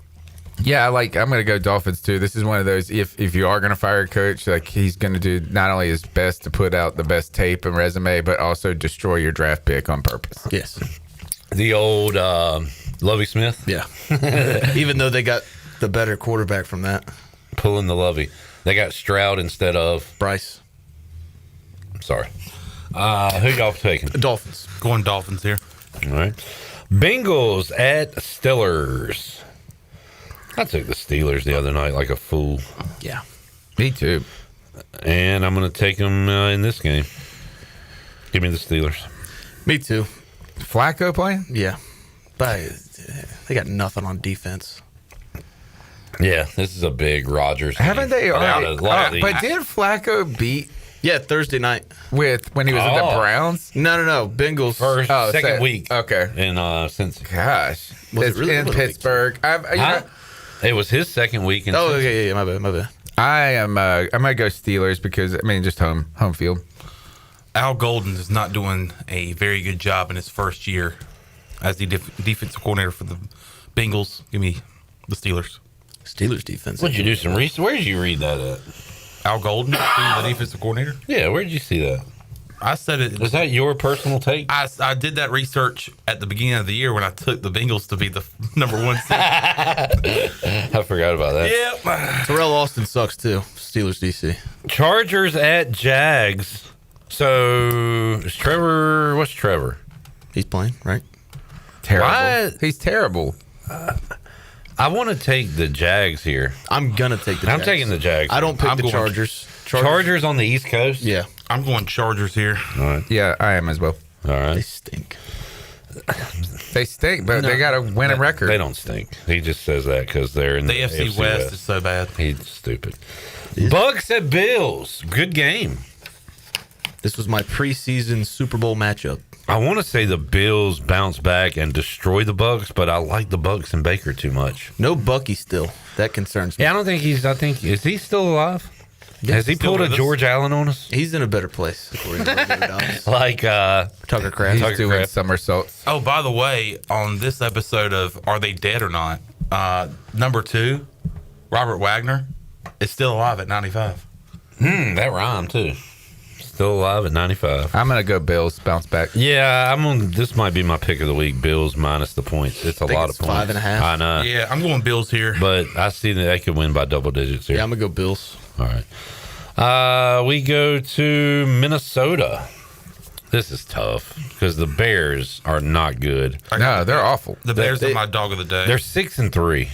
Yeah, I'm going to go Dolphins too. This is one of those, if you are going to fire a coach, like he's going to do not only his best to put out the best tape and resume, but also destroy your draft pick on purpose. Yes. The old Lovie Smith. Yeah. Even though they got the better quarterback from that. Pulling the Lovie. They got Stroud instead of Bryce. I'm sorry. Who y'all taking? Dolphins. Going Dolphins here. All right. Bengals at Steelers. I took the Steelers the other night like a fool. Yeah. Me too. And I'm going to take them in this game. Give me the Steelers. Me too. Flacco playing? Yeah. But they got nothing on defense. Yeah, this is a big Rodgers game. Haven't they already? But But did Flacco beat Yeah, Thursday night. with when he was with the Browns? No. Bengals. second week. Okay. In since Gosh. Was it It's really? in What a week. Pittsburgh. it was his second week. In Oh, Cincy. yeah. My bad. I'm gonna go Steelers because just home field. Al Golden is not doing a very good job in his first year as the defensive coordinator for the Bengals. Give me the Steelers. Steelers defense. What'd you do some research? Where did you read that at? Al Golden, being the defensive coordinator. Yeah, where did you see that? I said it. Was that your personal take? I did that research at the beginning of the year when I took the Bengals to be the number 1 seed. I forgot about that. Yep. Terrell Austin sucks too. Steelers DC. Chargers at Jags. So is Trevor? What's Trevor? He's playing, right? Terrible. Why? He's terrible. I want to take the Jags here. I'm gonna take the Jags. I'm taking the Jags. I don't pick I'm the going Chargers. Chargers on the East Coast. Yeah. I'm going Chargers here. All right. Yeah, I am as well. All right. They stink. They stink, but they got to win a record. They don't stink. He just says that because they're in The the AFC West is so bad. He's stupid. Bucks at Bills. Good game. This was my preseason Super Bowl matchup. I want to say the Bills bounce back and destroy the Bucks, but I like the Bucks and Baker too much. No Bucky still. That concerns me. Yeah, I don't think is he still alive? Yeah, Has he still pulled a with us. George Allen on us? He's in a better place, according to the dogs. Like Tucker Kraft. He's doing somersaults. Oh, by the way, on this episode of Are They Dead or Not, number 2, Robert Wagner, is still alive at 95. That rhymed too. Still alive at 95. I'm gonna go Bills. Bounce back. Yeah, I'm on. This might be my pick of the week. Bills minus the points. It's a lot of points. 5.5. I know. Yeah, I'm going Bills here. But I see that they could win by double digits here. Yeah, I'm gonna go Bills. All right. We go to Minnesota. This is tough because the Bears are not good. No, they're awful. The Bears are my dog of the day. They're 6-3.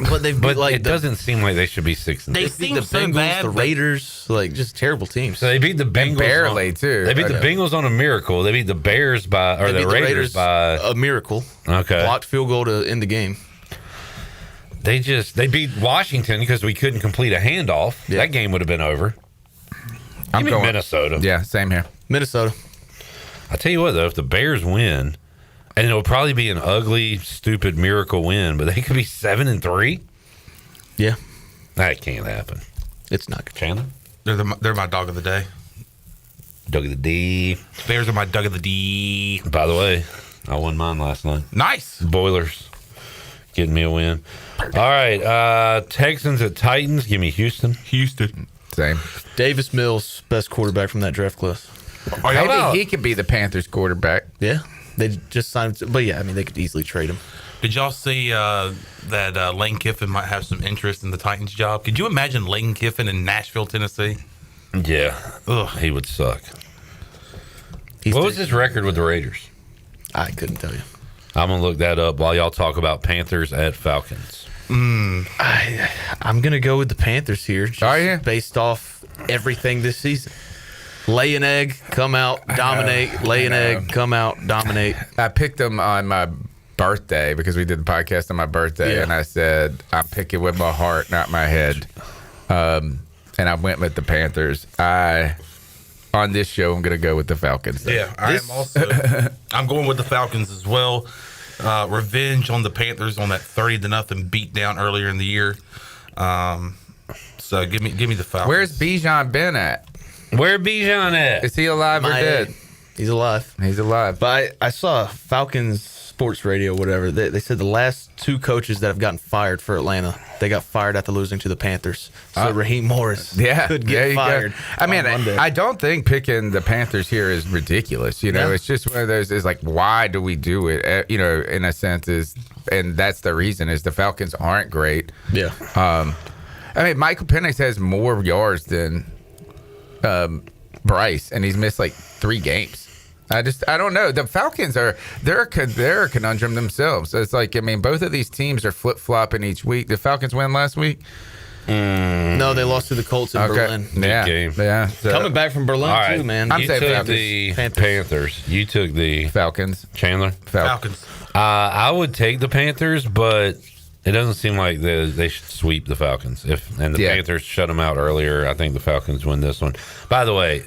But they've beat, But it doesn't seem like they should be 6-3. They beat the Bengals, the Raiders, like just terrible teams. So they beat the Bengals barely, too. They beat the Okay. Bengals on a miracle. They beat the Bears They the beat Raiders by a miracle. Okay. Blocked field goal to end the game. They beat Washington because we couldn't complete a handoff. Yeah. That game would have been over. I'm Give me going Minnesota. Yeah, same here. Minnesota. I tell you what though, if the Bears win, And it'll probably be an ugly, stupid miracle win, but they could be 7-3. Yeah. That can't happen. It's not. Chandler? They're my dog of the day. Dog of the D. Bears are my dog of the D. By the way, I won mine last night. Nice. Boilers getting me a win. All right. Texans at Titans. Give me Houston. Same. Davis Mills, best quarterback from that draft class. Maybe he could be the Panthers quarterback. Yeah. They just signed, but yeah, I mean, they could easily trade him. Did y'all see that Lane Kiffin might have some interest in the Titans job? Could you imagine Lane Kiffin in Nashville, Tennessee? Yeah. Ugh. He would suck. What was his record with the Raiders? I couldn't tell you. I'm going to look that up while y'all talk about Panthers at Falcons. I'm going to go with the Panthers here. Just based off everything this season. Lay an egg, come out, dominate. Lay an egg, come out, dominate. I picked them on my birthday because we did the podcast on my birthday, and I said I'm picking with my heart, not my head. And I went with the Panthers. On this show, I'm going to go with the Falcons. Though. Yeah, I am also. I'm going with the Falcons as well. Revenge on the Panthers on that 30-0 beat down earlier in the year. So give me the Falcons. Where's Bijan been at? Where Bijan at? Is he alive or dead? He's alive. He's alive. But I saw Falcons Sports Radio, whatever. They said the last two coaches that have gotten fired for Atlanta, they got fired after losing to the Panthers. So Raheem Morris could get fired. I mean, I don't think picking the Panthers here is ridiculous. You know, it's just one of those. Is like, why do we do it? You know, in a sense, and that's the reason is the Falcons aren't great. Yeah. I mean, Michael Penix has more yards than Bryce, and he's missed like 3 games. I don't know. The Falcons they're a conundrum themselves. It's like, I mean, both of these teams are flip flopping each week. The Falcons win last week. No, they lost to the Colts in Berlin. Yeah, game. Yeah. So, coming back from Berlin too, man. You took the Panthers. You took the Falcons. Chandler. Falcons. I would take the Panthers, but it doesn't seem like they should sweep the Falcons. And the Panthers shut them out earlier. I think the Falcons win this one. By the way,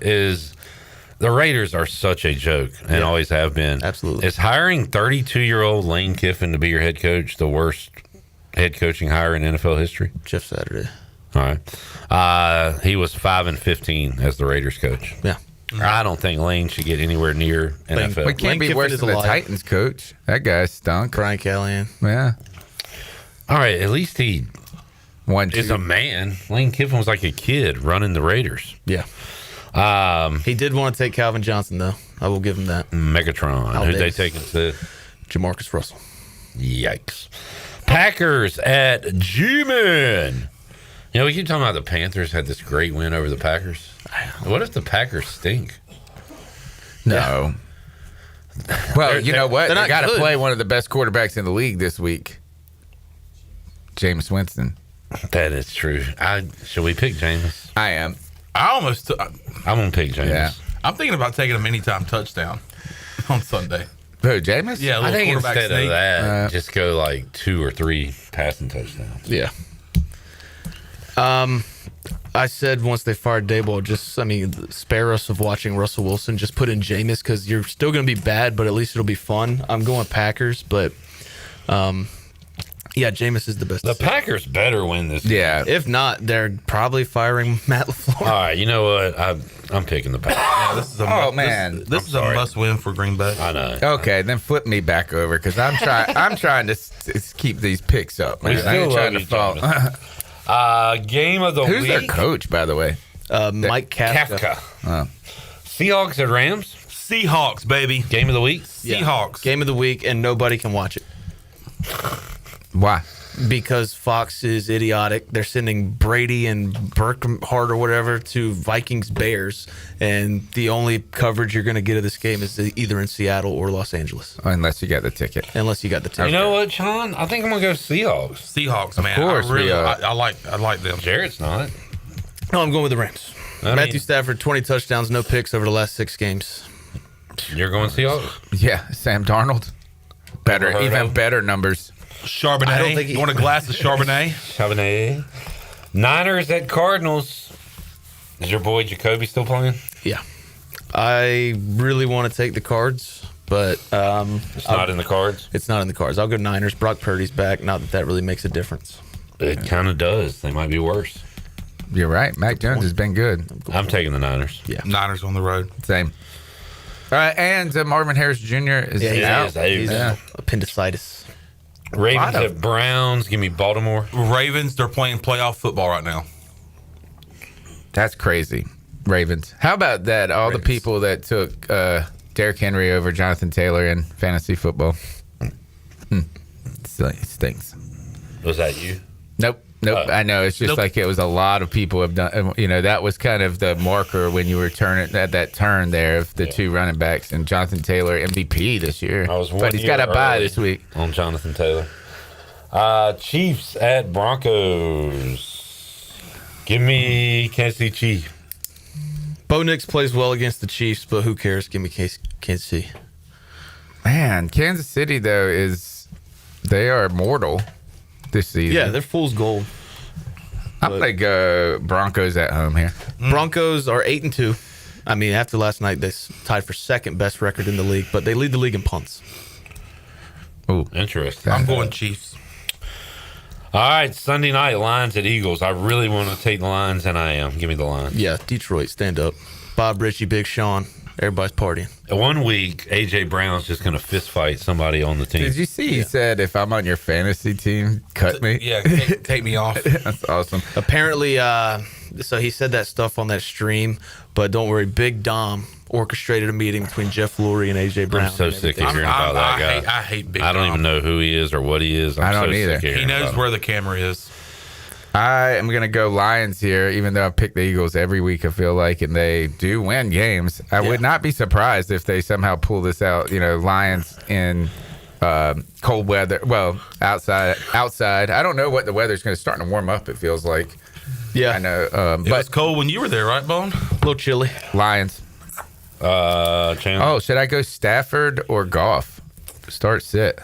the Raiders are such a joke and always have been. Absolutely. Is hiring 32-year-old Lane Kiffin to be your head coach the worst head coaching hire in NFL history? Jeff Saturday. All right. He was 5-15 as the Raiders coach. Yeah. I don't think Lane should get anywhere near NFL. We can't be worse than the Titans coach. That guy stunk. Brian Callahan. Yeah. All right. At least he is a man. Lane Kiffin was like a kid running the Raiders. Yeah. He did want to take Calvin Johnson, though. I will give him that. Megatron. Who'd they take instead? Jamarcus Russell. Yikes. Packers at G-Men. You know, we keep talking about the Panthers had this great win over the Packers. What if the Packers stink? No. Well, you know what? They got to play one of the best quarterbacks in the league this week. Jameis Winston. That is true. Should we pick Jameis? I am. I'm going to pick Jameis. Yeah. I'm thinking about taking him anytime touchdown on Sunday. Who, Jameis? Yeah, I think instead sneak. of that, just go like 2 or 3 passing touchdowns. Yeah. I said once they fired Daboll, spare us of watching Russell Wilson. Just put in Jameis because you're still going to be bad, but at least it'll be fun. I'm going Packers, but yeah, Jameis is the best. The Packers better win this game. Yeah. If not, they're probably firing Matt LaFleur. All right, you know what? I'm picking the Packers. Yeah, this is a this is a must win for Green Bay. I know. Okay, then flip me back over because I'm trying to keep these picks up. Man. We still I ain't trying love to each fall. Game of the Who's week. their coach, by the way? Mike Kafka. Seahawks at Rams. Seahawks, baby. Game of the week. Seahawks. Game of the week, and nobody can watch it. Why? Because Fox is idiotic. They're sending Brady and Burkhardt or whatever to Vikings Bears, and the only coverage you're going to get of this game is either in Seattle or Los Angeles. Unless you got the ticket. You know what, Sean? I think I'm going to go Seahawks. Seahawks, man. Of course, I like them. Jarrett's not. No, I'm going with the Rams. Matthew Stafford, 20 touchdowns, no picks over the last 6 games. You're going Seahawks? Yeah, Sam Darnold. Even better numbers. Charbonnet. I don't think you want a glass of Charbonnet? Charbonnet. Niners at Cardinals. Is your boy Jacoby still playing? Yeah. I really want to take the Cards, But it's not in the cards. It's not in the cards. I'll go Niners. Brock Purdy's back. Not that really makes a difference. It kind of does. They might be worse. You're right. Mac Jones has been good. I'm taking the Niners. Yeah, Niners on the road. Same. All right, and Marvin Harris Jr. is out. He's appendicitis. Ravens at Browns. Give me Baltimore. Ravens, they're playing playoff football right now. That's crazy. Ravens. How about that? All the people that took Derrick Henry over Jonathan Taylor in fantasy football. Stinks. Was that you? Nope. I know. It's just like it was a lot of people have done. You know, that was kind of the marker when you were turning at that turn there of the two running backs and Jonathan Taylor MVP this year. But he's got a bye this week on Jonathan Taylor. Chiefs at Broncos. Give me Kansas City Chiefs. Bo Nix plays well against the Chiefs, but who cares? Give me Kansas City. Man, Kansas City though they are immortal this season. Yeah, they're fool's gold. I'm gonna go Broncos at home here. Broncos are 8-2. I mean, after last night, they tied for second best record in the league, but they lead the league in punts. Oh, interesting. I'm going Chiefs. All right, Sunday night, Lions at Eagles. I really want to take the Lions, and I am. Give me the Lions. Yeah, Detroit, stand up. Bob Ritchie, Big Sean, everybody's partying. 1 week, A.J. Brown's just going to fist fight somebody on the team. Did you see he said, if I'm on your fantasy team, cut me? Yeah, take me off. That's awesome. Apparently, so he said that stuff on that stream, but don't worry, Big Dom orchestrated a meeting between Jeff Lurie and A.J. Brown. I'm so sick of hearing about that guy. I hate Big I don't Dom. even know who he is or what he is. I don't so either. sick of He hearing knows about where the camera is. I am going to go Lions here, even though I pick the Eagles every week, I feel like, and they do win games. I would not be surprised if they somehow pull this out. You know, Lions in cold weather. Well, outside. I don't know what the weather's going to start to warm up, it feels like. Yeah. I know. It was cold when you were there, right, Bone? A little chilly. Lions. Chandler. Should I go Stafford or Goff? Start sit.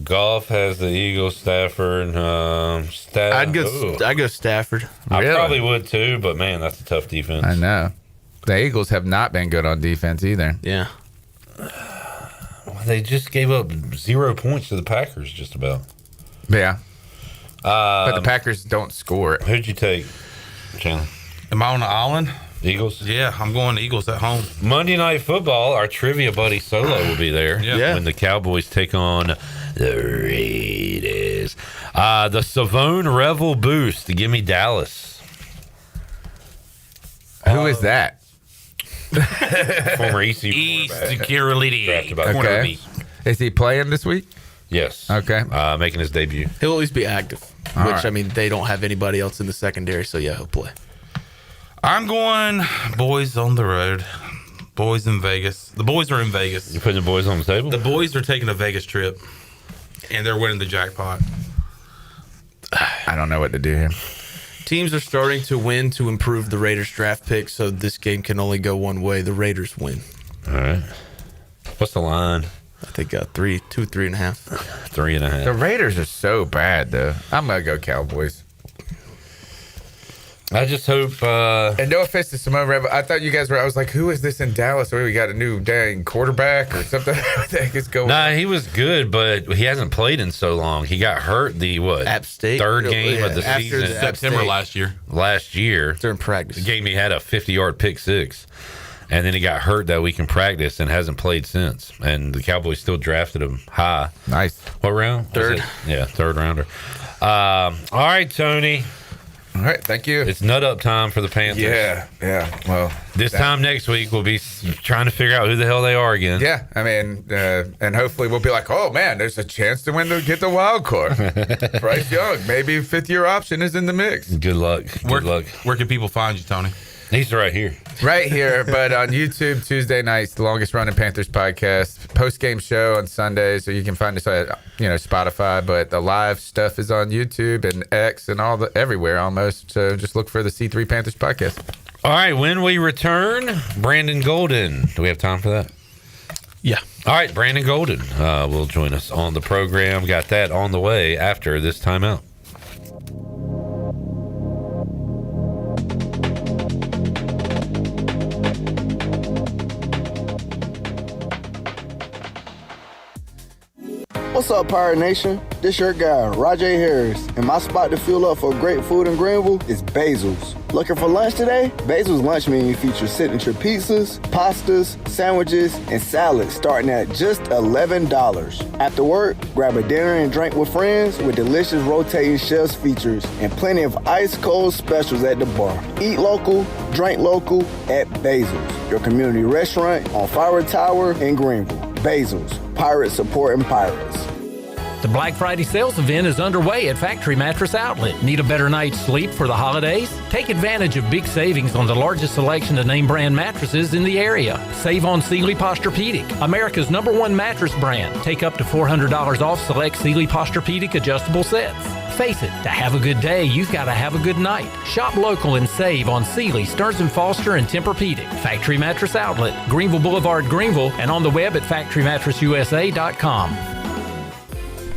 Goff has the Eagles, Stafford. I'd go Stafford. I Really? probably would too, but man, that's a tough defense. I know. The Eagles have not been good on defense either. Yeah. They just gave up 0 points to the Packers, just about. Yeah. But the Packers don't score. Who'd you take, Chandler? Am I on the island? Eagles? Yeah, I'm going Eagles at home. Monday Night Football, our trivia buddy Solo will be there when the Cowboys take on the Raiders. The Savone Revel Boost. Give me Dallas. Who is that? Former EC security. Okay. Is he playing this week? Yes. Okay. Making his debut. He'll at least be active, All which, right. I mean, they don't have anybody else in the secondary, so yeah, he'll play. I'm going boys on the road. Boys in Vegas. The boys are in Vegas. You putting the boys on the table? The boys are taking a Vegas trip, and they're winning the jackpot. I don't know what to do here. Teams are starting to win to improve the Raiders draft pick, so this game can only go one way. The Raiders win. All right. What's the line? I think 3.5. 3.5. The Raiders are so bad, though. I'm going to go Cowboys. I just hope. And no offense to Simone Rebel. I thought you guys were. I was like, who is this in Dallas? Or we got a new dang quarterback or something? What the heck is going on? Nah, he was good, but he hasn't played in so long. He got hurt the App State? third game of the After season. September last year. Last year. During practice. The game he had a 50-yard pick six. And then he got hurt that week in practice and hasn't played since. And the Cowboys still drafted him high. Nice. What round? Third. Yeah, third rounder. All right, Tony. All right, thank you. It's nut up time for the Panthers. Yeah. Well, This time next week, we'll be trying to figure out who the hell they are again. Yeah, I mean, and hopefully we'll be like, oh man, there's a chance to get the wild card. Bryce Young, maybe fifth-year option is in the mix. Good luck. Good luck. Where can people find you, Tony? He's right here. Right here, but on YouTube, Tuesday nights, the longest running Panthers podcast, post-game show on Sundays, so you can find us at Spotify, but the live stuff is on YouTube and X and everywhere almost, so just look for the C3 Panthers podcast. All right, when we return, Brandon Golden. Do we have time for that? Yeah. All right, Brandon Golden will join us on the program. Got that on the way after this timeout. What's up, Pirate Nation? This your guy, Rajay Harris, and my spot to fuel up for great food in Greenville is Basil's. Looking for lunch today? Basil's lunch menu features signature pizzas, pastas, sandwiches, and salads starting at just $11. After work, grab a dinner and drink with friends with delicious rotating chefs features and plenty of ice-cold specials at the bar. Eat local, drink local at Basil's, your community restaurant on Fire Tower in Greenville. Basil's, Pirates supporting pirates. The Black Friday sales event is underway at Factory Mattress Outlet. Need a better night's sleep for the holidays? Take advantage of big savings on the largest selection of name brand mattresses in the area. Save on Sealy Posturepedic, America's #1 mattress brand. Take up to $400 off select Sealy Posturepedic adjustable sets. Face it, to have a good day, you've got to have a good night. Shop local and save on Sealy, Stearns & Foster, and Tempur-Pedic. Factory Mattress Outlet, Greenville Boulevard, Greenville, and on the web at factorymattressusa.com.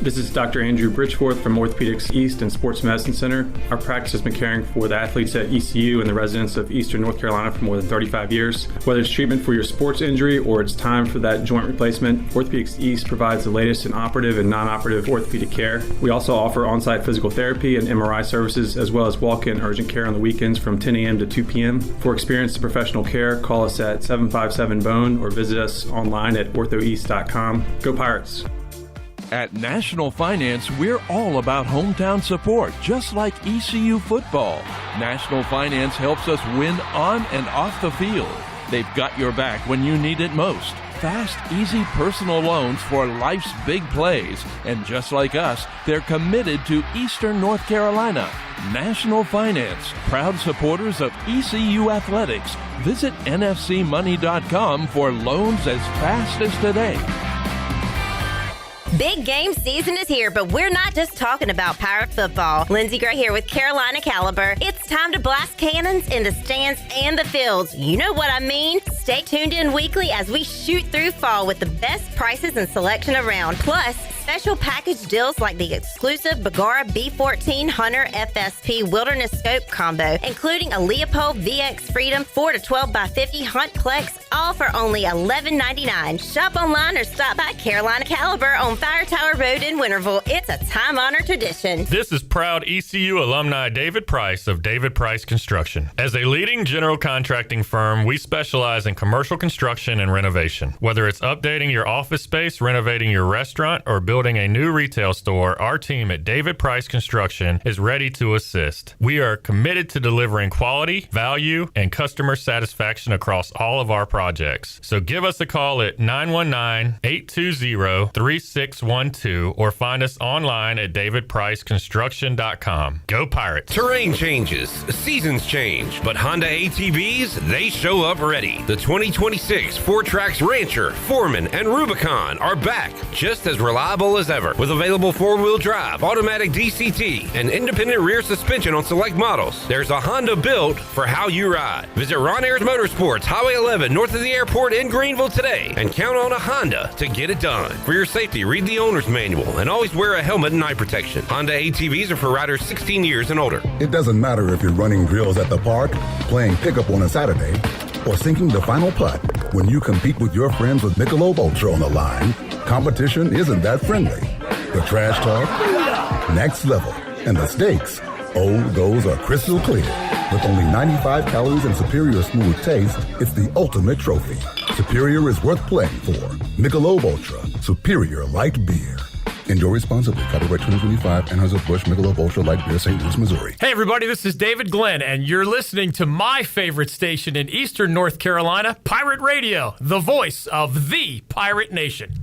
This is Dr. Andrew Bridgeforth from Orthopedics East and Sports Medicine Center. Our practice has been caring for the athletes at ECU and the residents of Eastern North Carolina for more than 35 years. Whether it's treatment for your sports injury or it's time for that joint replacement, Orthopedics East provides the latest in operative and non-operative orthopedic care. We also offer on-site physical therapy and MRI services, as well as walk-in urgent care on the weekends from 10 a.m. to 2 p.m. For experienced professional care, call us at 757-BONE or visit us online at orthoeast.com. Go Pirates! At National Finance, we're all about hometown support, just like ECU football. National Finance helps us win on and off the field. They've got your back when you need it most. Fast, easy personal loans for life's big plays. And just like us, they're committed to Eastern North Carolina. National Finance, proud supporters of ECU athletics. Visit nfcmoney.com for loans as fast as today. Big game season is here, but we're not just talking about Pirate football. Lindsey Gray here with Carolina Caliber. It's time to blast cannons in the stands and the fields. You know what I mean. Stay tuned in weekly as we shoot through fall with the best prices and selection around. Plus, special package deals like the exclusive Bagara B14 Hunter FSP Wilderness Scope combo, including a Leopold VX Freedom 4 to 12 by 50 Hunt Plex, all for only $11.99. Shop online or stop by Carolina Caliber on Fire Tower Road in Winterville. It's a time-honored tradition. This is proud ECU alumni David Price of David Price Construction. As a leading general contracting firm, we specialize in commercial construction and renovation. Whether it's updating your office space, renovating your restaurant, or building a new retail store, our team at David Price Construction is ready to assist. We are committed to delivering quality, value, and customer satisfaction across all of our projects. So give us a call at 919-820-3612 or find us online at davidpriceconstruction.com. Go Pirates! Terrain changes, seasons change, but Honda ATVs, they show up ready. The 2026 Four Tracks Rancher, Foreman, and Rubicon are back, just as reliable as ever, with available four-wheel drive, automatic DCT, and independent rear suspension on select models. There's a Honda built for how you ride. Visit Ron Ayers Motorsports, Highway 11, north of the airport in Greenville today, and count on a Honda to get it done. For your safety, read the owner's manual and always wear a helmet and eye protection. Honda ATVs are for riders 16 years and older. It doesn't matter if you're running drills at the park, playing pickup on a Saturday, or sinking the final putt. When you compete with your friends with Michelob Ultra on the line, competition isn't that friendly. The trash talk, next level, and the stakes, oh, those are crystal clear. With only 95 calories and superior smooth taste, it's the ultimate trophy. Superior is worth playing for. Michelob Ultra, superior light beer. Enjoy responsibly. Copyright 2025, Anheuser-Busch Michelob Ultra Light Beer, St. Louis, Missouri. Hey, everybody, this is David Glenn, and you're listening to my favorite station in Eastern North Carolina, Pirate Radio, the voice of the Pirate Nation.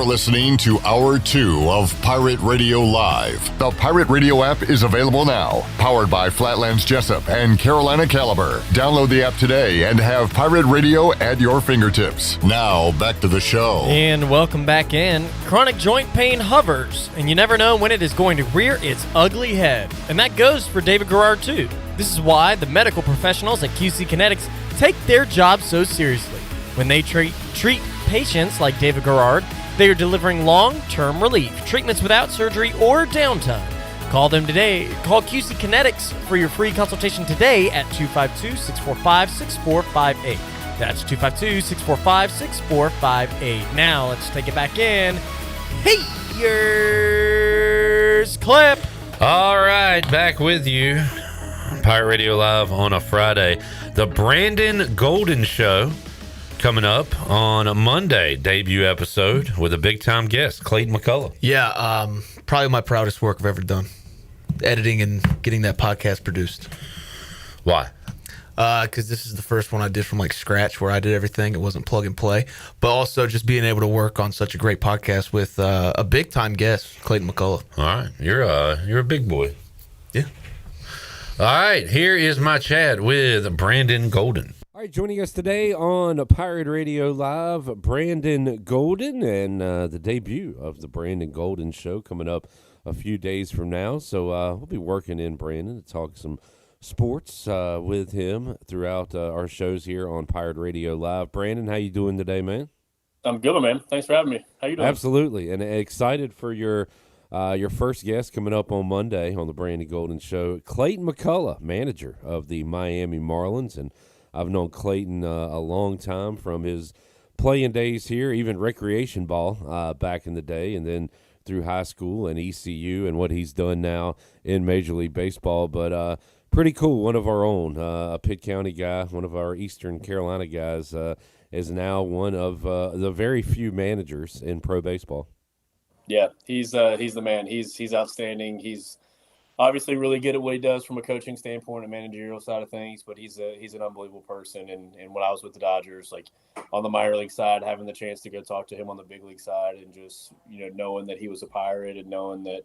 Listening to Hour 2 of Pirate Radio Live. The Pirate Radio app is available now, powered by Flatlands Jessup and Carolina Caliber. Download the app today and have Pirate Radio at your fingertips. Now, back to the show. And welcome back in. Chronic joint pain hovers, and you never know when it is going to rear its ugly head. And that goes for David Garrard, too. This is why the medical professionals at QC Kinetics take their job so seriously. When they treat patients like David Garrard, They are delivering long-term relief, treatments without surgery or downtime. Call them today. Call QC Kinetics for your free consultation today at 252-645-6458. That's 252-645-6458. Now let's take it back in. Hey, here's Clip. All right, back with you. Pirate Radio Live on a Friday. The Brandon Golden Show coming up on Monday. Debut episode with a big-time guest, Clayton McCullough. Yeah, probably my proudest work I've ever done. Editing and getting that podcast produced. Why? Because this is the first one I did from scratch, where I did everything. It wasn't plug and play, but also just being able to work on such a great podcast with a big time guest, Clayton McCullough. All right, you're a big boy. Yeah. All right, here is my chat with Brandon Golden. All right, joining us today on Pirate Radio Live, Brandon Golden, and the debut of the Brandon Golden Show coming up a few days from now. So we'll be working in Brandon to talk some sports with him throughout our shows here on Pirate Radio Live. Brandon, how you doing today, man? I'm good, man. Thanks for having me. How you doing? Absolutely, and excited for your first guest coming up on Monday on the Brandon Golden Show, Clayton McCullough, manager of the Miami Marlins. And I've known Clayton a long time from his playing days here, even recreation ball back in the day, and then through high school and ECU and what he's done now in Major League Baseball. But pretty cool, one of our own, a Pitt County guy, one of our Eastern Carolina guys, is now one of the very few managers in pro baseball. Yeah, he's the man. He's outstanding. He's obviously really good at what he does from a coaching standpoint and managerial side of things, but he's an unbelievable person. And when I was with the Dodgers, on the minor league side, having the chance to go talk to him on the big league side, and just knowing that he was a Pirate, and knowing that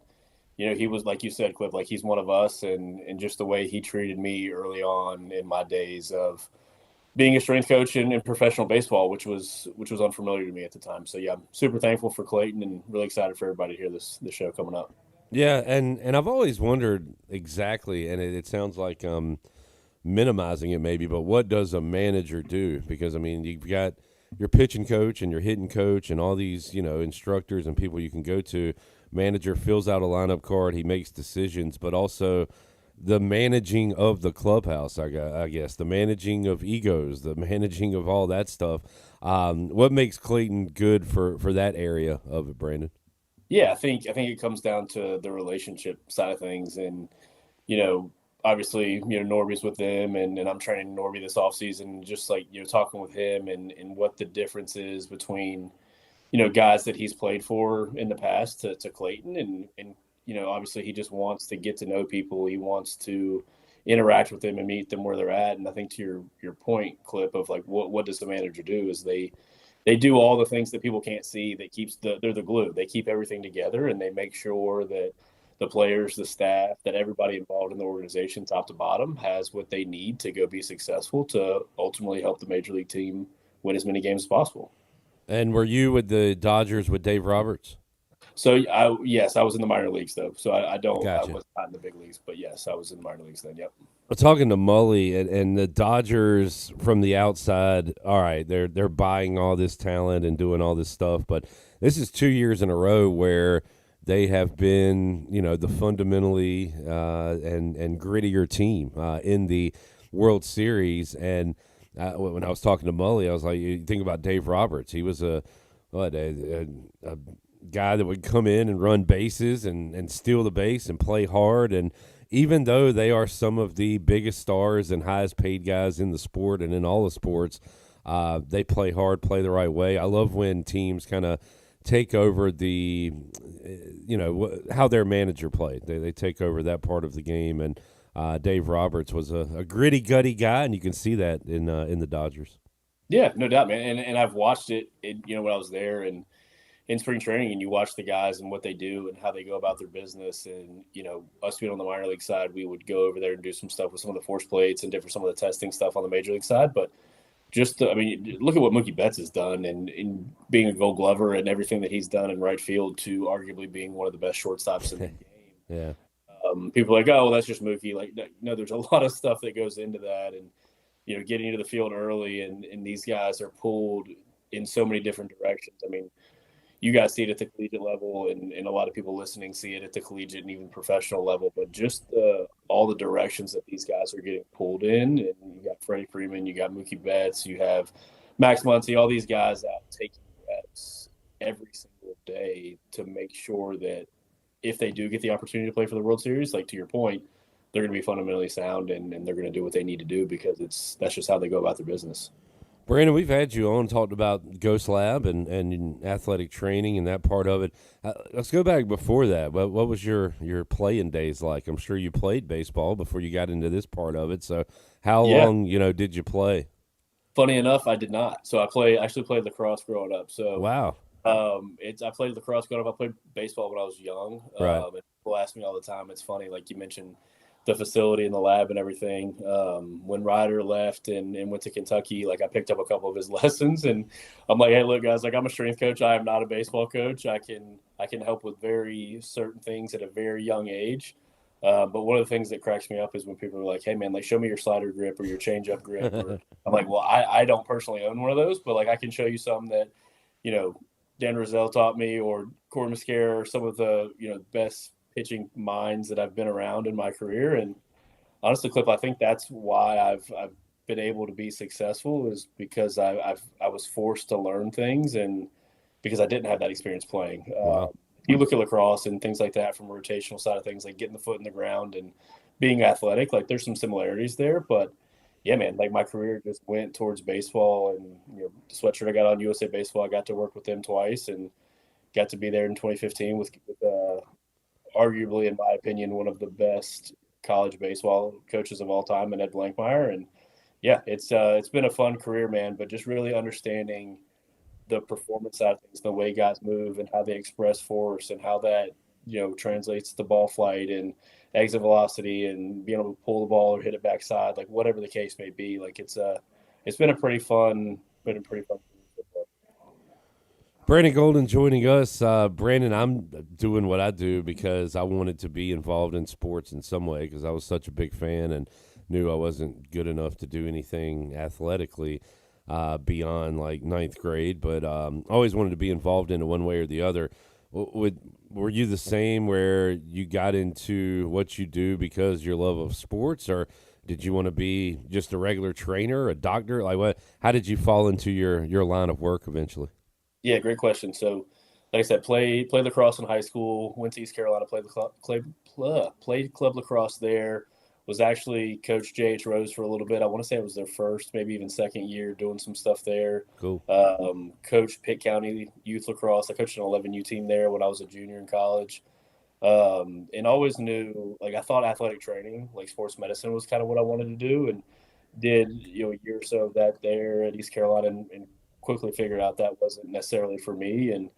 he was, like you said, Cliff, he's one of us, and just the way he treated me early on in my days of being a strength coach in professional baseball, which was unfamiliar to me at the time. So yeah, I'm super thankful for Clayton and really excited for everybody to hear this show coming up. Yeah, and I've always wondered exactly, and it sounds like minimizing it maybe, but what does a manager do? Because, you've got your pitching coach and your hitting coach and all these, instructors and people you can go to. Manager fills out a lineup card, he makes decisions, but also the managing of the clubhouse, I guess, the managing of egos, the managing of all that stuff. What makes Clayton good for that area of it, Brandon? Yeah, I think it comes down to the relationship side of things. And, obviously, Norby's with them, and I'm training Norby this offseason, just talking with him and what the difference is between, guys that he's played for in the past to Clayton. And obviously he just wants to get to know people. He wants to interact with them and meet them where they're at. And I think to your point, Clip, of what does the manager do is they do all the things that people can't see. That they're the glue. They keep everything together, and they make sure that the players, the staff, that everybody involved in the organization, top to bottom, has what they need to go be successful to ultimately help the major league team win as many games as possible. And were you with the Dodgers with Dave Roberts? So yes, I was in the minor leagues though. So I Gotcha. was not in the big leagues, but yes, I was in the minor leagues then. Yep. Well, talking to Mully and the Dodgers from the outside, all right, they're buying all this talent and doing all this stuff, but this is 2 years in a row where they have been, the fundamentally and grittier team in the World Series. And when I was talking to Mully, I was like, you think about Dave Roberts. He was a guy that would come in and run bases and steal the base and play hard. And even though they are some of the biggest stars and highest paid guys in the sport and in all the sports, they play hard, play the right way. I love when teams kind of take over the, how their manager played. They take over that part of the game. And Dave Roberts was a gritty, gutty guy, and you can see that in the Dodgers. Yeah, no doubt, man. And I've watched it, when I was there and in spring training, and you watch the guys and what they do and how they go about their business. And, us being on the minor league side, we would go over there and do some stuff with some of the force plates and some of the testing stuff on the major league side. But look at what Mookie Betts has done and being a Gold Glover and everything that he's done in right field to arguably being one of the best shortstops in the game. Yeah. People are like, oh, well, that's just Mookie. No, there's a lot of stuff that goes into that. And, getting into the field early and these guys are pulled in so many different directions. you guys see it at the collegiate level, and a lot of people listening see it at the collegiate and even professional level. But just all the directions that these guys are getting pulled in, and you got Freddie Freeman, you got Mookie Betts, you have Max Muncy, all these guys out taking reps every single day to make sure that if they do get the opportunity to play for the World Series, like to your point, they're going to be fundamentally sound and they're going to do what they need to do because that's just how they go about their business. Brandon, we've had you on, talked about Ghost Lab and athletic training and that part of it. Let's go back before that. What was your playing days like? I'm sure you played baseball before you got into this part of it. So how long, did you play? Funny enough, I did not. So I actually played lacrosse growing up. So wow. I played lacrosse growing up. I played baseball when I was young. Right. And people ask me all the time. It's funny, like you mentioned, the facility and the lab and everything. When Ryder left and went to Kentucky, like I picked up a couple of his lessons, and I'm like, hey, look, guys, like I'm a strength coach. I am not a baseball coach. I can help with very certain things at a very young age. But one of the things that cracks me up is when people are like, hey, man, like show me your slider grip or your changeup grip. I'm like, well, I don't personally own one of those, but like I can show you some that, Dan Rozelle taught me, or Corey Muscara, or some of the, best pitching minds that I've been around in my career. And honestly, Cliff, I think that's why I've been able to be successful, is because I was forced to learn things, and because I didn't have that experience playing. Wow. You look at lacrosse and things like that from a rotational side of things, like getting the foot in the ground and being athletic, like there's some similarities there, but yeah, man, like my career just went towards baseball, and the sweatshirt I got on, USA Baseball, I got to work with them twice and got to be there in 2015 with arguably, in my opinion, one of the best college baseball coaches of all time, and Ed Blankmeyer. And yeah, it's been a fun career, man, but just really understanding the performance side of things, the way guys move and how they express force, and how that, translates to ball flight and exit velocity and being able to pull the ball or hit it backside, like whatever the case may be. Like it's been a pretty fun. Brandon Golden joining us. Brandon, I'm doing what I do because I wanted to be involved in sports in some way, because I was such a big fan and knew I wasn't good enough to do anything athletically beyond like ninth grade, but always wanted to be involved in it one way or the other. Were you the same, where you got into what you do because your love of sports, or did you want to be just a regular trainer, a doctor? Like what? How did you fall into your line of work eventually? Yeah, great question. So, like I said, played lacrosse in high school. Went to East Carolina, played club lacrosse there. Was actually coached J.H. Rose for a little bit. I want to say it was their first, maybe even second year doing some stuff there. Cool. Coached Pitt County youth lacrosse. I coached an 11U team there when I was a junior in college. And always knew, like I thought athletic training, like sports medicine, was kind of what I wanted to do, and did a year or so of that there at East Carolina, and quickly figured out that wasn't necessarily for me. And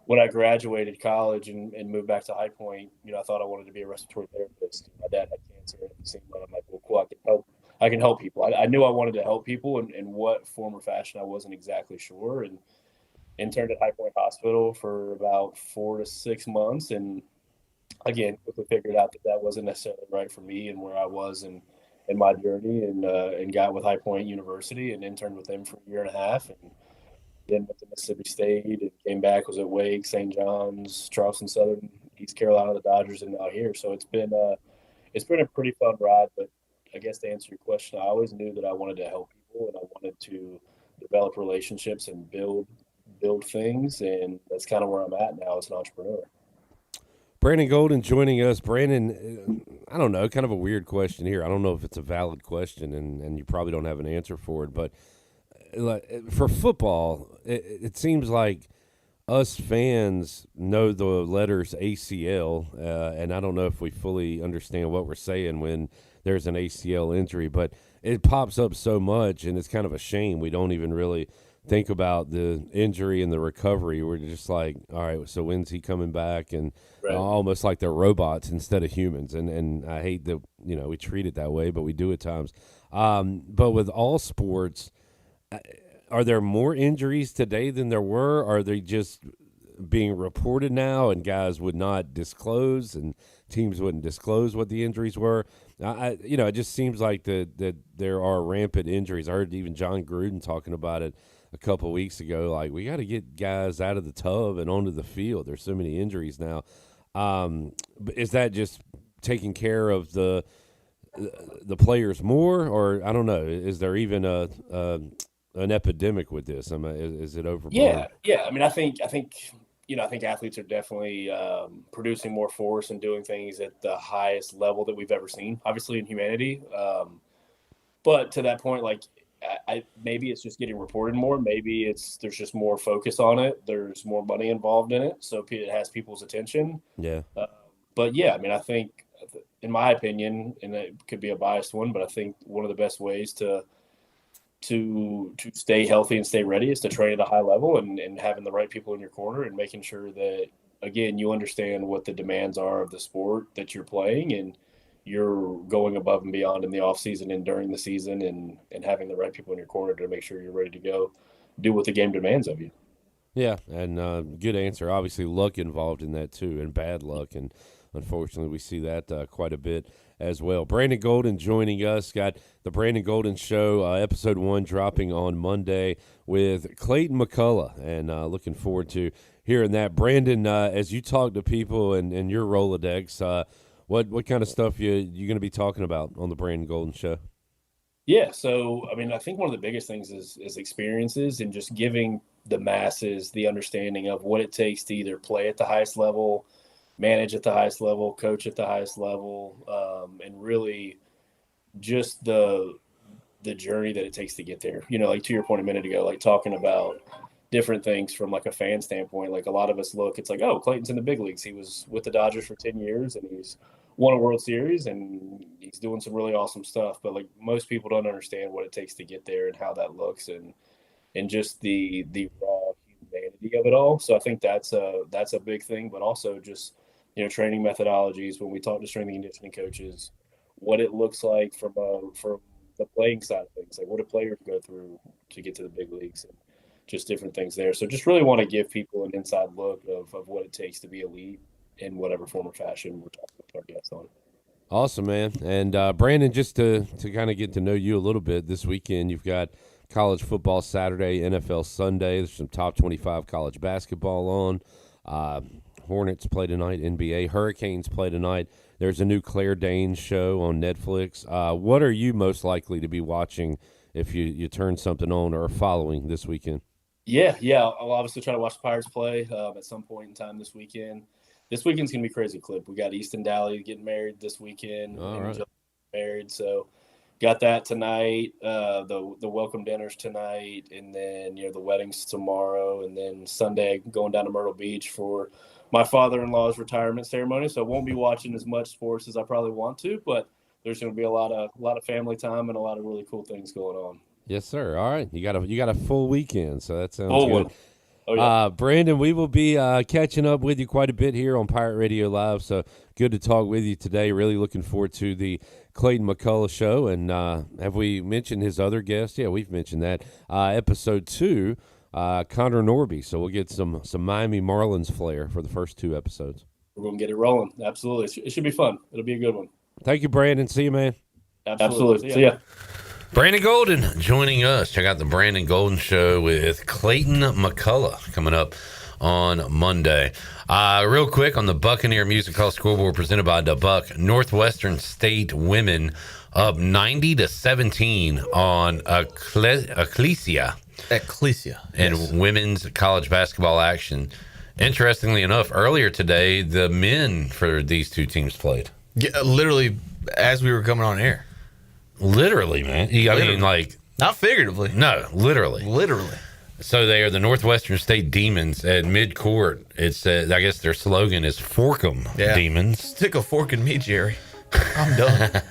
when I graduated college and moved back to High Point, I thought I wanted to be a respiratory therapist. My dad had cancer, and it seemed like, I'm like, well, cool, I can help people. I knew I wanted to help people, and in what form or fashion, I wasn't exactly sure. And interned at High Point Hospital for about 4 to 6 months, and again, quickly figured out that wasn't necessarily right for me and where I was in my journey, and got with High Point University and interned with them for a year and a half, and then went to Mississippi State and came back, was at Wake, St. John's, Charleston Southern, East Carolina, the Dodgers, and now here. So it's been a pretty fun ride. But I guess to answer your question, I always knew that I wanted to help people, and I wanted to develop relationships and build things, and that's kind of where I'm at now as an entrepreneur. Brandon Golden joining us. Brandon, I don't know, kind of a weird question here. I don't know if it's a valid question, and you probably don't have an answer for it, but for football, it seems like us fans know the letters ACL, and I don't know if we fully understand what we're saying when there's an ACL injury, but it pops up so much, and it's kind of a shame we don't even really think about the injury and the recovery. We're just like, all right, so when's he coming back? And right. Almost like they're robots instead of humans. And I hate that, we treat it that way, but we do at times. But with all sports, are there more injuries today than there were? Are they just being reported now, and guys would not disclose, and teams wouldn't disclose what the injuries were? It just seems like that there are rampant injuries. I heard even John Gruden talking about it a couple of weeks ago, like, we got to get guys out of the tub and onto the field. There's so many injuries now. Is that just taking care of the players more, or I don't know? Is there even an epidemic with this? I mean, is it overblown? Yeah. I mean, I think athletes are definitely producing more force and doing things at the highest level that we've ever seen, obviously in humanity. But to that point, like, maybe it's just getting reported more. Maybe there's just more focus on it. There's more money involved in it, so it has people's attention. Yeah. But yeah, I mean, I think, in my opinion, and it could be a biased one, but I think one of the best ways to stay healthy and stay ready is to train at a high level and having the right people in your corner and making sure that, again, you understand what the demands are of the sport that you're playing, and you're going above and beyond in the off season and during the season, and having the right people in your corner to make sure you're ready to go do what the game demands of you. Yeah, and good answer. Obviously, luck involved in that too, and bad luck, and unfortunately, we see that quite a bit as well. Brandon Golden joining us. Got the Brandon Golden Show, episode 1 dropping on Monday with Clayton McCullough, and looking forward to hearing that. Brandon, as you talk to people and your Rolodex, what kind of stuff you going to be talking about on the Brandon Golden Show? Yeah, so, I mean, I think one of the biggest things is experiences and just giving the masses the understanding of what it takes to either play at the highest level, manage at the highest level, coach at the highest level, and really just the journey that it takes to get there. You know, like to your point a minute ago, like talking about different things from like a fan standpoint. Like a lot of us look, it's like, oh, Clayton's in the big leagues. He was with the Dodgers for 10 years and he's won a World Series and he's doing some really awesome stuff. But like most people don't understand what it takes to get there and how that looks and just the raw humanity of it all. So I think that's a big thing, but also just, you know, training methodologies. When we talk to strength and conditioning coaches, what it looks like from the playing side of things, like what do players go through to get to the big leagues, and just different things there. So just really want to give people an inside look of what it takes to be elite in whatever form or fashion we're talking with our guests on. Awesome, man. And Brandon, just to kind of get to know you a little bit, this weekend you've got college football Saturday, NFL Sunday. There's some top 25 college basketball on. Hornets play tonight, NBA. Hurricanes play tonight. There's a new Claire Danes show on Netflix. What are you most likely to be watching if you turn something on or following this weekend? Yeah. I'll obviously try to watch the Pirates play at some point in time this weekend. This weekend's going to be crazy, Clip. We got Easton Dally getting married this weekend. All right. Married, so got that tonight. The welcome dinners tonight, and then, you know, the weddings tomorrow, and then Sunday going down to Myrtle Beach for my father-in-law's retirement ceremony. So I won't be watching as much sports as I probably want to, but there's going to be a lot of family time and a lot of really cool things going on. Yes, sir. All right, you got a full weekend, so that sounds Full good. one. Oh, yeah. Brandon, we will be catching up with you quite a bit here on Pirate Radio Live, so good to talk with you today. Really looking forward to the Clayton McCullough show. And have we mentioned his other guest? Yeah, we've mentioned that. Episode 2, Connor Norby. So we'll get some Miami Marlins flair for the first 2 episodes. We're going to get it rolling. Absolutely. It should be fun. It'll be a good one. Thank you, Brandon. See you, man. Absolutely. See ya. Brandon Golden joining us. Check out the Brandon Golden Show with Clayton McCullough coming up on Monday. Real quick on the Buccaneer Music Hall scoreboard presented by the Buck. Northwestern State women up 90-17 on Ecclesia. And women's college basketball action. Interestingly enough, earlier today, the men for these two teams played. Yeah, literally, as we were coming on air. Literally, man. I mean, like... Not figuratively. No, literally. Literally. So they are the Northwestern State Demons at mid-court. It's, I guess their slogan is Fork 'em, Demons. Stick a fork in me, Jerry. I'm done.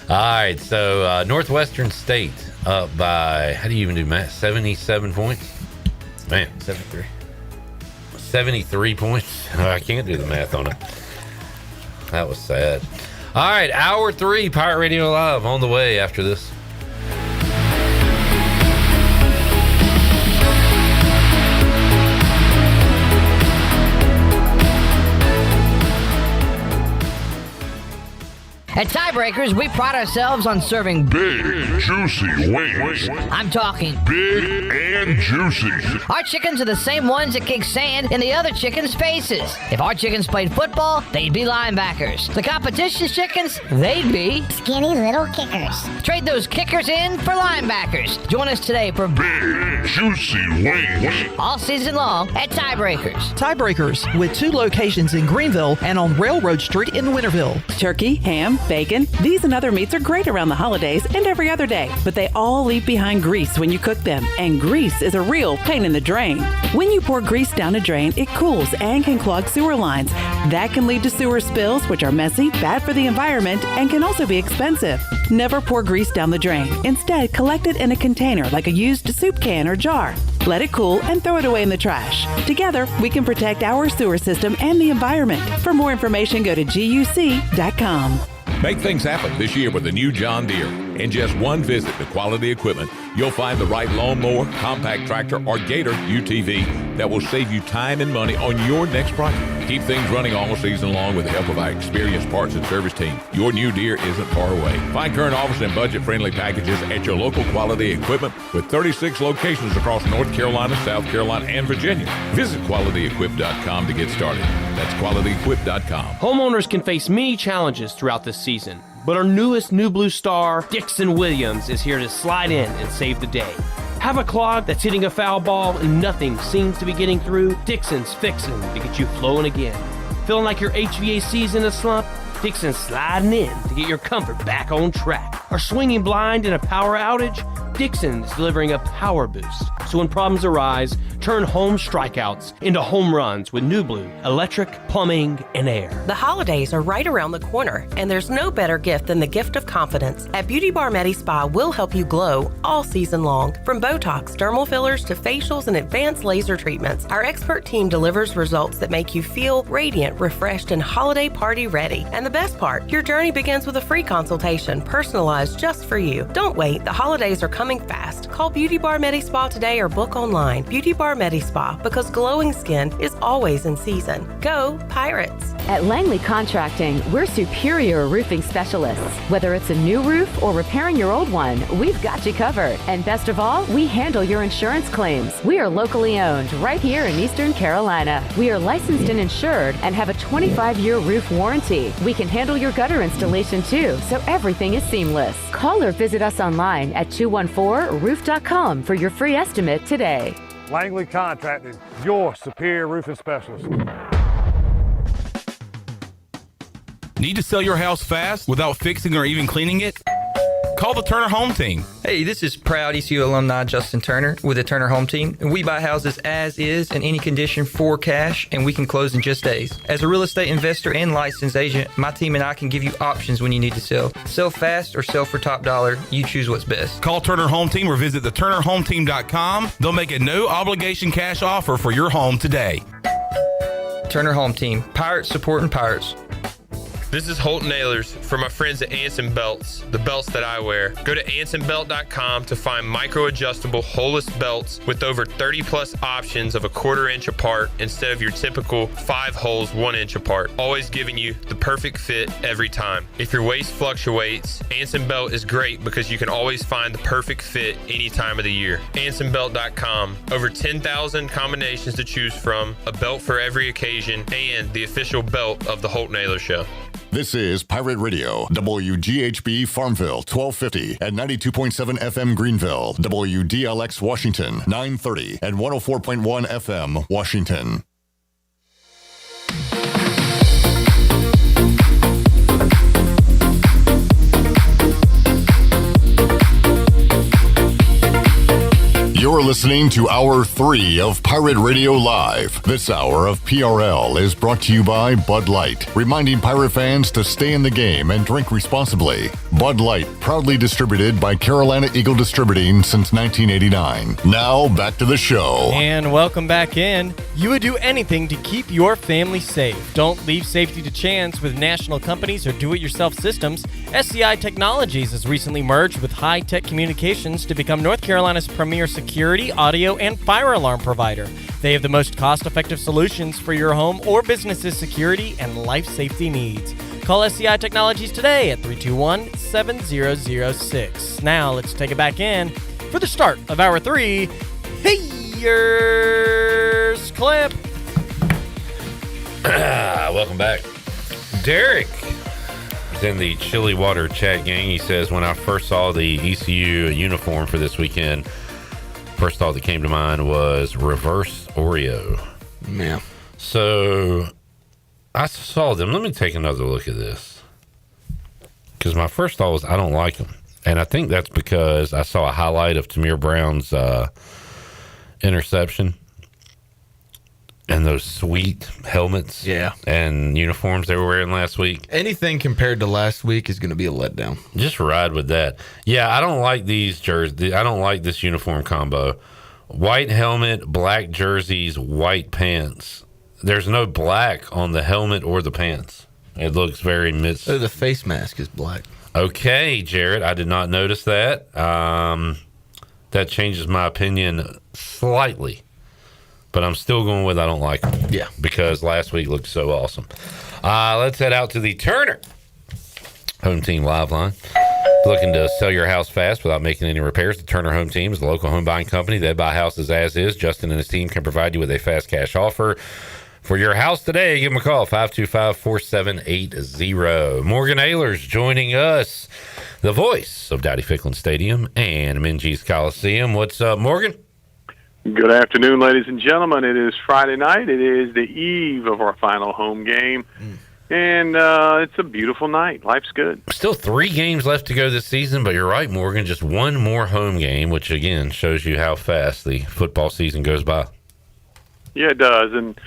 All right, so Northwestern State up by, how do you even do math? 77 points? Man. 73. 73 points? I can't do the math on it. That was sad. All right, hour 3, Pirate Radio Live on the way after this. At Tiebreakers, we pride ourselves on serving big, juicy wings. I'm talking big and juicy. Our chickens are the same ones that kick sand in the other chickens' faces. If our chickens played football, they'd be linebackers. The competition's chickens, they'd be skinny little kickers. Trade those kickers in for linebackers. Join us today for big, juicy wings. All season long at Tiebreakers. Tiebreakers, with 2 locations in Greenville and on Railroad Street in Winterville. Turkey, ham, bacon, these and other meats are great around the holidays and every other day, but they all leave behind grease when you cook them, and grease is a real pain in the drain. When you pour grease down a drain, it cools and can clog sewer lines. That can lead to sewer spills, which are messy, bad for the environment, and can also be expensive. Never pour grease down the drain. Instead, collect it in a container like a used soup can or jar. Let it cool and throw it away in the trash. Together, we can protect our sewer system and the environment. For more information, go to guc.com. Make things happen this year with the new John Deere. In just one visit to Quality Equipment, you'll find the right lawnmower, compact tractor, or Gator UTV that will save you time and money on your next project. Keep things running all season long with the help of our experienced parts and service team. Your new Deere isn't far away. Find current offers and budget-friendly packages at your local Quality Equipment with 36 locations across North Carolina, South Carolina, and Virginia. Visit QualityEquip.com to get started. That's QualityEquip.com. Homeowners can face many challenges throughout this season, but our newest New Blue star, Dixon Williams, is here to slide in and save the day. Have a clog that's hitting a foul ball and nothing seems to be getting through? Dixon's fixing to get you flowing again. Feeling like your HVAC's in a slump? Dixon's sliding in to get your comfort back on track. Are swinging blind in a power outage? Dixon's delivering a power boost. So when problems arise, turn home strikeouts into home runs with New Blue, electric, plumbing, and air. The holidays are right around the corner, and there's no better gift than the gift of confidence. At Beauty Bar Medi Spa, we'll help you glow all season long. From Botox, dermal fillers, to facials and advanced laser treatments, our expert team delivers results that make you feel radiant, refreshed, and holiday party ready. And the best part, your journey begins with a free consultation, personalized just for you. Don't wait, the holidays are coming fast. Call Beauty Bar Medi Spa today or book online. Beauty Bar Medi Spa, because glowing skin is always in season. Go Pirates! At Langley Contracting, we're superior roofing specialists. Whether it's a new roof or repairing your old one, we've got you covered. And best of all, we handle your insurance claims. We are locally owned right here in Eastern Carolina. We are licensed and insured and have a 25-year roof warranty. We can handle your gutter installation too, so everything is seamless. Call or visit us online at 214roof.com for your free estimate today. Langley Contracting, your superior roofing specialist. Need to sell your house fast without fixing or even cleaning it? Call the Turner Home Team. Hey, this is proud ECU alumni Justin Turner with the Turner Home Team. We buy houses as is in any condition for cash, and we can close in just days. As a real estate investor and licensed agent, my team and I can give you options when you need to sell. Sell fast or sell for top dollar. You choose what's best. Call Turner Home Team or visit theturnerhometeam.com. They'll make a no-obligation cash offer for your home today. Turner Home Team. Pirates supporting pirates. This is Holton Ahlers for my friends at Anson Belts, the belts that I wear. Go to ansonbelt.com to find micro-adjustable holeless belts with over 30-plus options of a 1/4 inch apart instead of your typical 5 holes 1 inch apart, always giving you the perfect fit every time. If your waist fluctuates, Anson Belt is great because you can always find the perfect fit any time of the year. ansonbelt.com. Over 10,000 combinations to choose from, a belt for every occasion, and the official belt of the Holton Ahlers Show. This is Pirate Radio, WGHB Farmville, 1250 and 92.7 FM Greenville, WDLX Washington, 930 and 104.1 FM Washington. You're listening to Hour 3 of Pirate Radio Live. This hour of PRL is brought to you by Bud Light, reminding pirate fans to stay in the game and drink responsibly. Bud Light, proudly distributed by Carolina Eagle Distributing since 1989. Now, back to the show. And welcome back in. You would do anything to keep your family safe. Don't leave safety to chance with national companies or do-it-yourself systems. SCI Technologies has recently merged with High Tech Communications to become North Carolina's premier security, audio, and fire alarm provider. They have the most cost-effective solutions for your home or business's security and life safety needs. Call SCI Technologies today at 321-7006. Now let's take it back in for the start of Hour 3. Here's Clip. Welcome back. Derek is in the Chili Water chat gang. He says, when I first saw the ECU uniform for this weekend, first thought that came to mind was reverse Oreo. Yeah. So I saw them. Let me take another look at this. Because my first thought was, I don't like them. And I think that's because I saw a highlight of Tamir Brown's interception. And those sweet helmets and uniforms they were wearing last week. Anything compared to last week is going to be a letdown. Just ride with that. Yeah, I don't like these jerseys. I don't like this uniform combo. White helmet, black jerseys, white pants. There's no black on the helmet or the pants. It looks very the face mask is black. Okay, Jared, I did not notice that. That changes my opinion slightly. But I'm still going with I don't like them. Yeah. Because last week looked so awesome. Let's head out to the Turner Home Team Live Line. Looking to sell your house fast without making any repairs? The Turner Home Team is a local home buying company. They buy houses as is. Justin and his team can provide you with a fast cash offer. For your house today, give them a call, 525-4780. Morgan Ahlers joining us, the voice of Dowdy Ficklin Stadium and Minges Coliseum. What's up, Morgan? Good afternoon, ladies and gentlemen. It is Friday night. It is the eve of our final home game, and it's a beautiful night. Life's good. Still 3 games left to go this season, but you're right, Morgan, just one more home game, which, again, shows you how fast the football season goes by. Yeah, it does, and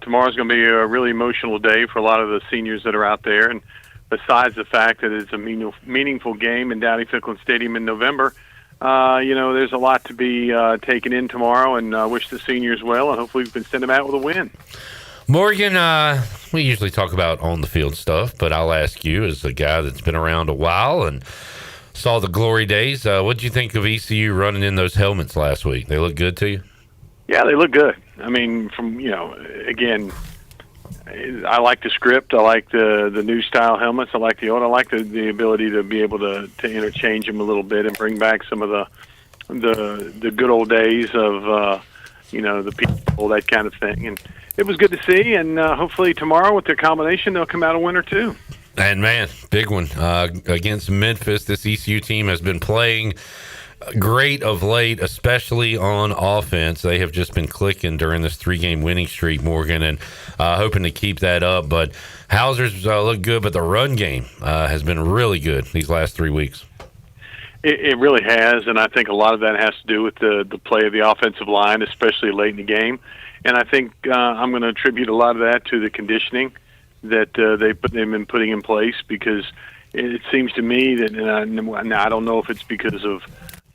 tomorrow's going to be a really emotional day for a lot of the seniors that are out there, and besides the fact that it's a meaningful game in Dowdy Ficklin Stadium in November, there's a lot to be taken in tomorrow, and wish the seniors well, and hopefully we can send them out with a win. Morgan, we usually talk about on-the-field stuff, but I'll ask you, as a guy that's been around a while and saw the glory days, what did you think of ECU running in those helmets last week? They look good to you? Yeah, they look good. I mean, again, I like the script. I like the new style helmets. I like the old. I like the ability to be able to interchange them a little bit and bring back some of the good old days of the people, that kind of thing. And it was good to see. And hopefully tomorrow with their combination, they'll come out a winner too. And man, big one against Memphis. This ECU team has been playing great of late, especially on offense. They have just been clicking during this 3-game winning streak, Morgan, and hoping to keep that up. But Ahlers look good, but the run game has been really good these last 3 weeks. It really has, and I think a lot of that has to do with the play of the offensive line, especially late in the game. And I think I'm going to attribute a lot of that to the conditioning that they've been putting in place, because it seems to me that, and I don't know if it's because of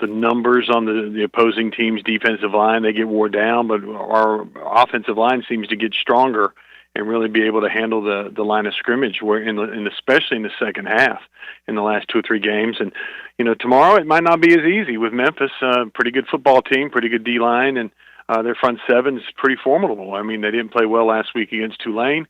the numbers on the opposing team's defensive line, they get wore down, but our offensive line seems to get stronger and really be able to handle the line of scrimmage, where especially in the second half in the last 2 or 3 games. And tomorrow it might not be as easy with Memphis. Pretty good football team, pretty good D line, and their front seven is pretty formidable. I mean, they didn't play well last week against Tulane,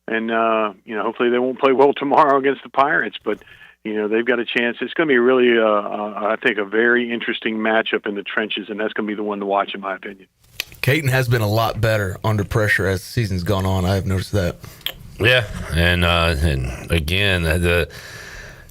and hopefully they won't play well tomorrow against the Pirates, but they've got a chance. It's going to be really, I think, a very interesting matchup in the trenches, and that's going to be the one to watch, in my opinion. Caton has been a lot better under pressure as the season's gone on. I have noticed that. Yeah, and again, the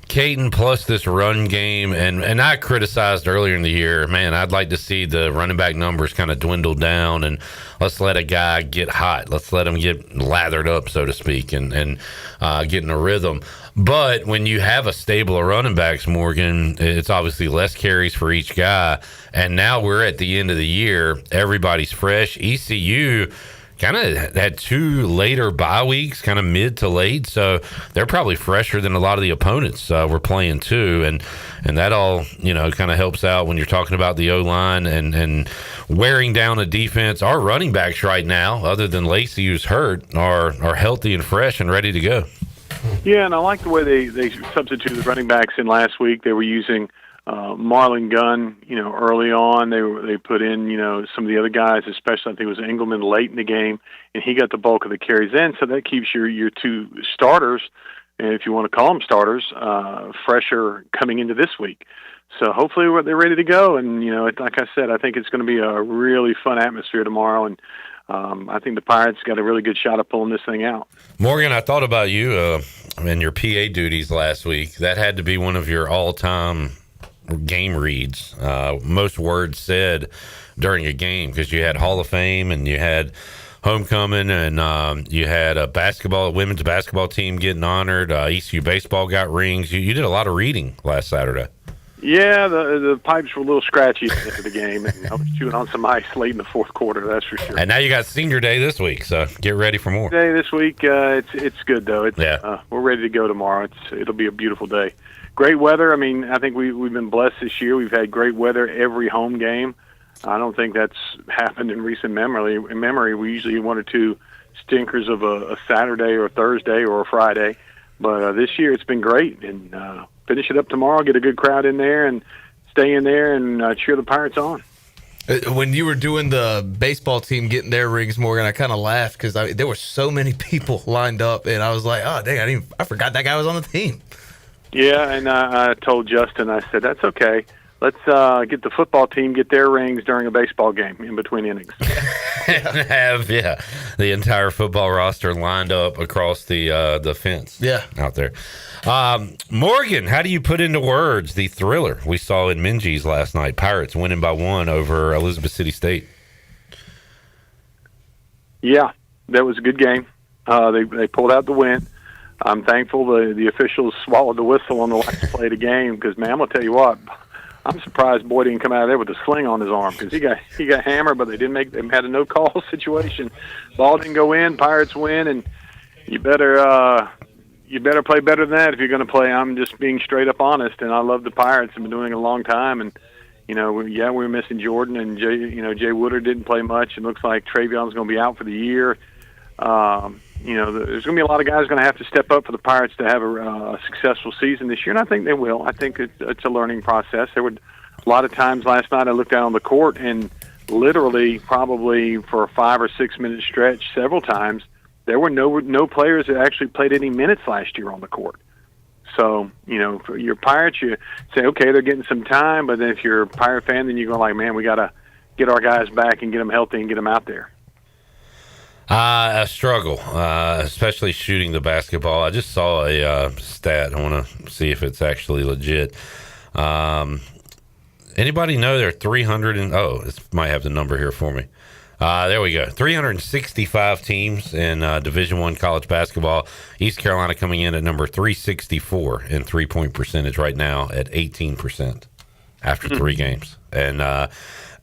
Caton plus this run game, and I criticized earlier in the year, man, I'd like to see the running back numbers kind of dwindle down, and let's let a guy get hot. Let's let him get lathered up, so to speak, and get in a rhythm. But when you have a stable of running backs, Morgan, it's obviously less carries for each guy. And now we're at the end of the year. Everybody's fresh. ECU kind of had 2 later bye weeks, kind of mid to late. So they're probably fresher than a lot of the opponents we're playing too. And that all, kind of helps out when you're talking about the O-line and wearing down a defense. Our running backs right now, other than Lacey, who's hurt, are healthy and fresh and ready to go. Yeah, and I like the way they substituted the running backs in last week. They were using Marlon Gunn, early on. They put in, some of the other guys, especially I think it was Engelman late in the game, and he got the bulk of the carries in. So that keeps your 2 starters and if you want to call them starters, fresher coming into this week. So hopefully they're ready to go. And, like I said, I think it's going to be a really fun atmosphere tomorrow. And I think the Pirates got a really good shot of pulling this thing out. Morgan, I thought about you and your PA duties last week. That had to be one of your all-time game reads. Most words said during a game, because you had Hall of Fame and you had homecoming, and you had a women's basketball team getting honored. ECU baseball got rings. You did a lot of reading last Saturday. Yeah, the pipes were a little scratchy at the end of the game, and I was chewing on some ice late in the fourth quarter, that's for sure. And now you got senior day this week, so get ready for more. Day this week, it's good though. We're ready to go tomorrow. It'll be a beautiful day. Great weather. I mean, I think we've been blessed this year. We've had great weather every home game. I don't think that's happened in recent memory. We usually one or two stinkers of a Saturday or a Thursday or a Friday, but this year it's been great. And finish it up tomorrow, get a good crowd in there, and stay in there and cheer the Pirates on. When you were doing the baseball team getting their rings, Morgan, I kind of laughed because there were so many people lined up, and I was like, "Oh, dang! I forgot that guy was on the team." Yeah, and I told Justin, I said, "That's okay. Let's get the football team get their rings during a baseball game in between innings." And have the entire football roster lined up across the fence. Yeah, out there. Morgan, how do you put into words the thriller we saw in Minges last night? Pirates winning by 1 over Elizabeth City State. Yeah, that was a good game. They pulled out the win. I'm thankful the officials swallowed the whistle on the last play of the game because, man, I'm gonna tell you what. I'm surprised Boyd didn't come out of there with a sling on his arm because he got hammered, but they had a no call situation. Ball didn't go in. Pirates win, and you better play better than that if you're going to play. I'm just being straight up honest, and I love the Pirates. I've been doing it a long time, and we're missing Jordan, and Jay Woodard didn't play much. It looks like Travion's going to be out for the year. There's going to be a lot of guys going to have to step up for the Pirates to have a successful season this year, and I think they will. I think it's a learning process. There were a lot of times last night I looked out on the court, and literally probably for a 5 or 6 minute stretch several times, there were no players that actually played any minutes last year on the court. So, for your Pirates, you say, okay, they're getting some time, but then if you're a Pirate fan, then you go like, man, we got to get our guys back and get them healthy and get them out there. A struggle, especially shooting the basketball. I just saw a stat. I want to see if it's actually legit. Anybody know there are 300 and it might have the number here for me. There we go. 365 teams in Division I college basketball. East Carolina coming in at number 364 in 3-point percentage right now at 18% after 3 games. And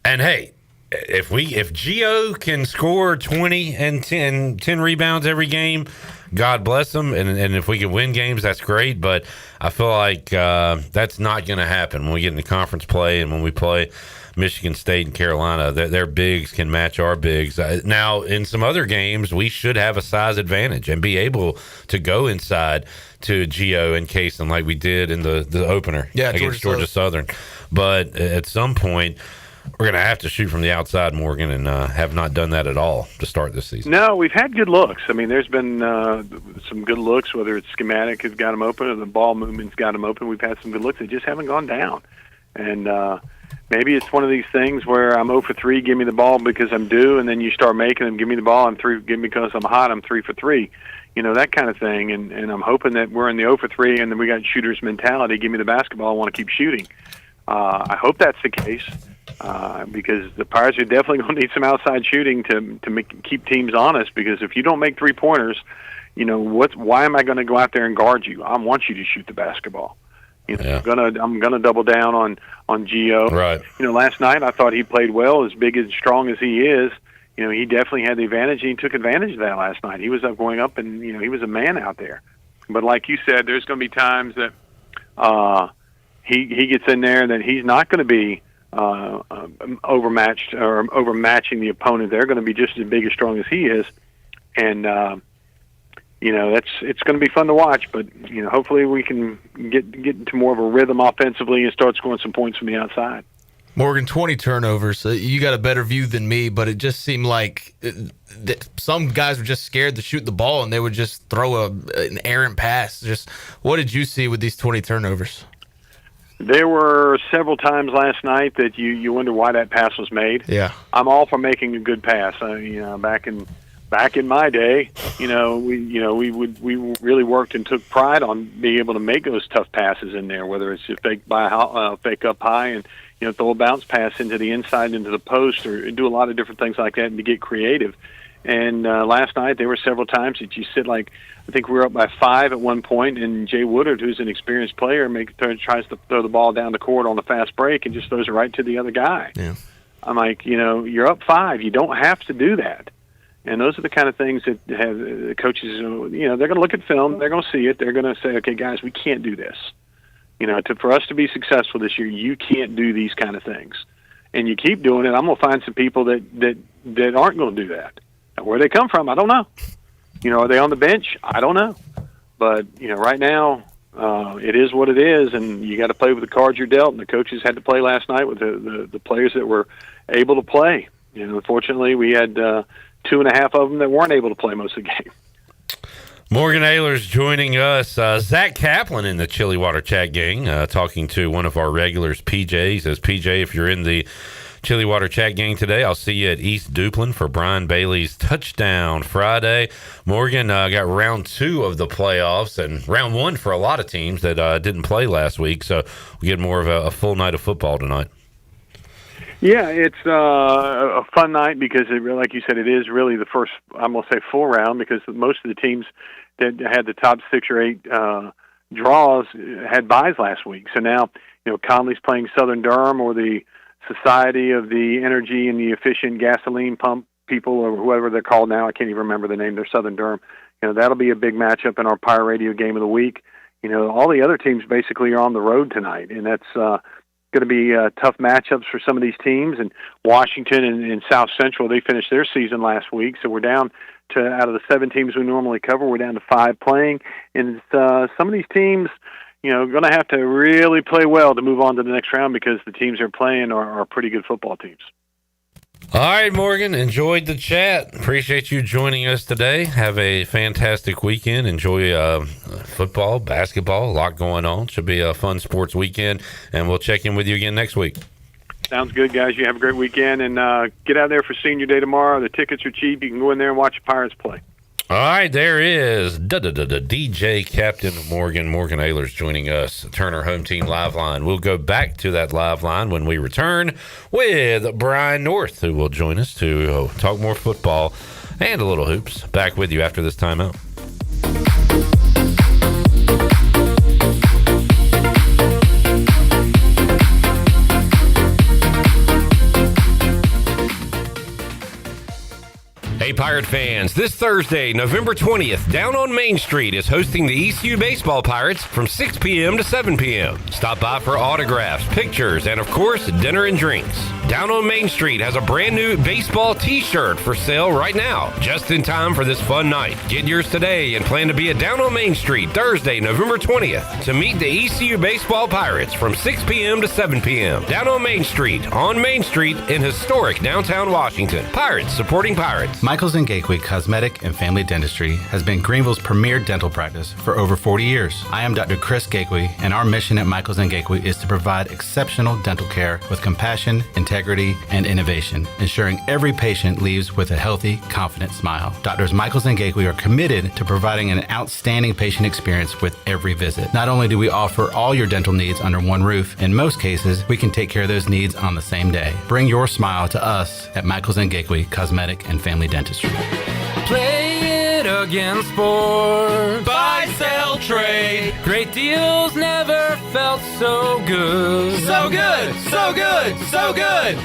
hey, if Gio can score 20 and 10 rebounds every game, God bless them. And if we can win games, that's great. But I feel like that's not going to happen when we get into conference play and when we play Michigan State and Carolina. Their bigs can match our bigs. Now, in some other games, we should have a size advantage and be able to go inside to Gio and Kaysen like we did in the opener against Georgia Southern. But at some point, we're going to have to shoot from the outside, Morgan, and have not done that at all to start this season. No, we've had good looks. I mean, there's been some good looks, whether it's schematic has got them open or the ball movement's got them open. We've had some good looks. They just haven't gone down. And maybe it's one of these things where I'm 0 for 3, give me the ball because I'm due, and then you start making them, give me the ball, I'm 3, give me because I'm hot, I'm 3 for 3. That kind of thing. And I'm hoping that we're in the 0 for 3 and then we got shooter's mentality, give me the basketball, I want to keep shooting. I hope that's the case. Because the Pirates are definitely going to need some outside shooting to keep teams honest. Because if you don't make 3-pointers, why am I going to go out there and guard you? I want you to shoot the basketball. I'm gonna double down on Gio. Right. Last night I thought he played well, as big and strong as he is. He definitely had the advantage, and he took advantage of that last night. He was up going up, and he was a man out there. But like you said, there's going to be times that he gets in there that he's not going to be overmatched or overmatching the opponent. They're going to be just as big and strong as he is, and it's going to be fun to watch. But hopefully we can get into more of a rhythm offensively and start scoring some points from the outside. Morgan, 20 turnovers. You got a better view than me, but it just seemed like some guys were just scared to shoot the ball, and they would just throw an errant pass. Just what did you see with these 20 turnovers? There were several times last night that you wonder why that pass was made. Yeah, I'm all for making a good pass. Back in my day, we really worked and took pride on being able to make those tough passes in there, whether it's just fake up high and throw a bounce pass into the inside into the post, or do a lot of different things like that and to get creative. And last night there were several times that you sit like, I think we were up by 5 at one point, and Jay Woodard, who's an experienced player, tries to throw the ball down the court on a fast break and just throws it right to the other guy. Yeah. I'm like, you're up 5. You don't have to do that. And those are the kind of things that have the coaches, they're going to look at film, they're going to see it, they're going to say, okay, guys, we can't do this. For us to be successful this year, you can't do these kind of things. And you keep doing it, I'm going to find some people that aren't going to do that. And where they come from, I don't know. Are they on the bench? I don't know. But, right now, it is what it is, and you got to play with the cards you're dealt, and the coaches had to play last night with the players that were able to play. Unfortunately, we had 2.5 of them that weren't able to play most of the game. Morgan Ahlers joining us. Zach Kaplan in the Chili Water Chat gang, talking to one of our regulars, PJ. He says, PJ, if you're in the Chili Water Chat gang today, I'll see you at East Duplin for Brian Bailey's Touchdown Friday. Morgan got round 2 of the playoffs and round 1 for a lot of teams that didn't play last week, so we get more of a full night of football tonight. Yeah, it's a fun night because, like you said, it is really the first, I'm going to say, full round, because most of the teams that had the top 6 or 8 draws had byes last week. So now, Conley's playing Southern Durham, or the Society of the Energy and the Efficient Gasoline Pump people, or whoever they're called now. I can't even remember the name. They're Southern Durham. That'll be a big matchup in our Pirate Radio Game of the Week. All the other teams basically are on the road tonight, and that's going to be tough matchups for some of these teams. And Washington and South Central, they finished their season last week, so we're down to, out of the 7 teams we normally cover, we're down to 5 playing. And some of these teams, going to have to really play well to move on to the next round, because the teams they're playing are pretty good football teams. All right, Morgan, enjoyed the chat. Appreciate you joining us today. Have a fantastic weekend. Enjoy football, basketball, a lot going on. Should be a fun sports weekend, and we'll check in with you again next week. Sounds good, guys. You have a great weekend, and get out there for Senior Day tomorrow. The tickets are cheap. You can go in there and watch the Pirates play. All right, there is DJ Captain Morgan Ahlers joining us, Turner Home Team Live Line. We'll go back to that live line when we return with Brian North, who will join us to talk more football and a little hoops. Back with you after this timeout. Hey, Pirate fans, this Thursday, November 20th, Down on Main Street is hosting the ECU Baseball Pirates from 6 p.m. to 7 p.m. Stop by for autographs, pictures, and, of course, dinner and drinks. Down on Main Street has a brand new baseball t-shirt for sale right now, just in time for this fun night. Get yours today and plan to be at Down on Main Street Thursday, November 20th to meet the ECU Baseball Pirates from 6 p.m. to 7 p.m. Down on Main Street in historic downtown Washington. Pirates supporting Pirates. Michaels & Gateway Cosmetic and Family Dentistry has been Greenville's premier dental practice for over 40 years. I am Dr. Chris Gateway, and our mission at Michaels & Gateway is to provide exceptional dental care with compassion, integrity, and innovation, ensuring every patient leaves with a healthy, confident smile. Doctors Michaels & Gateway are committed to providing an outstanding patient experience with every visit. Not only do we offer all your dental needs under one roof, in most cases, we can take care of those needs on the same day. Bring your smile to us at Michaels & Gateway Cosmetic and Family Dentistry. Play it again, sport. Buy, sell, trade. Great deals never felt so good. So good, so good, so good.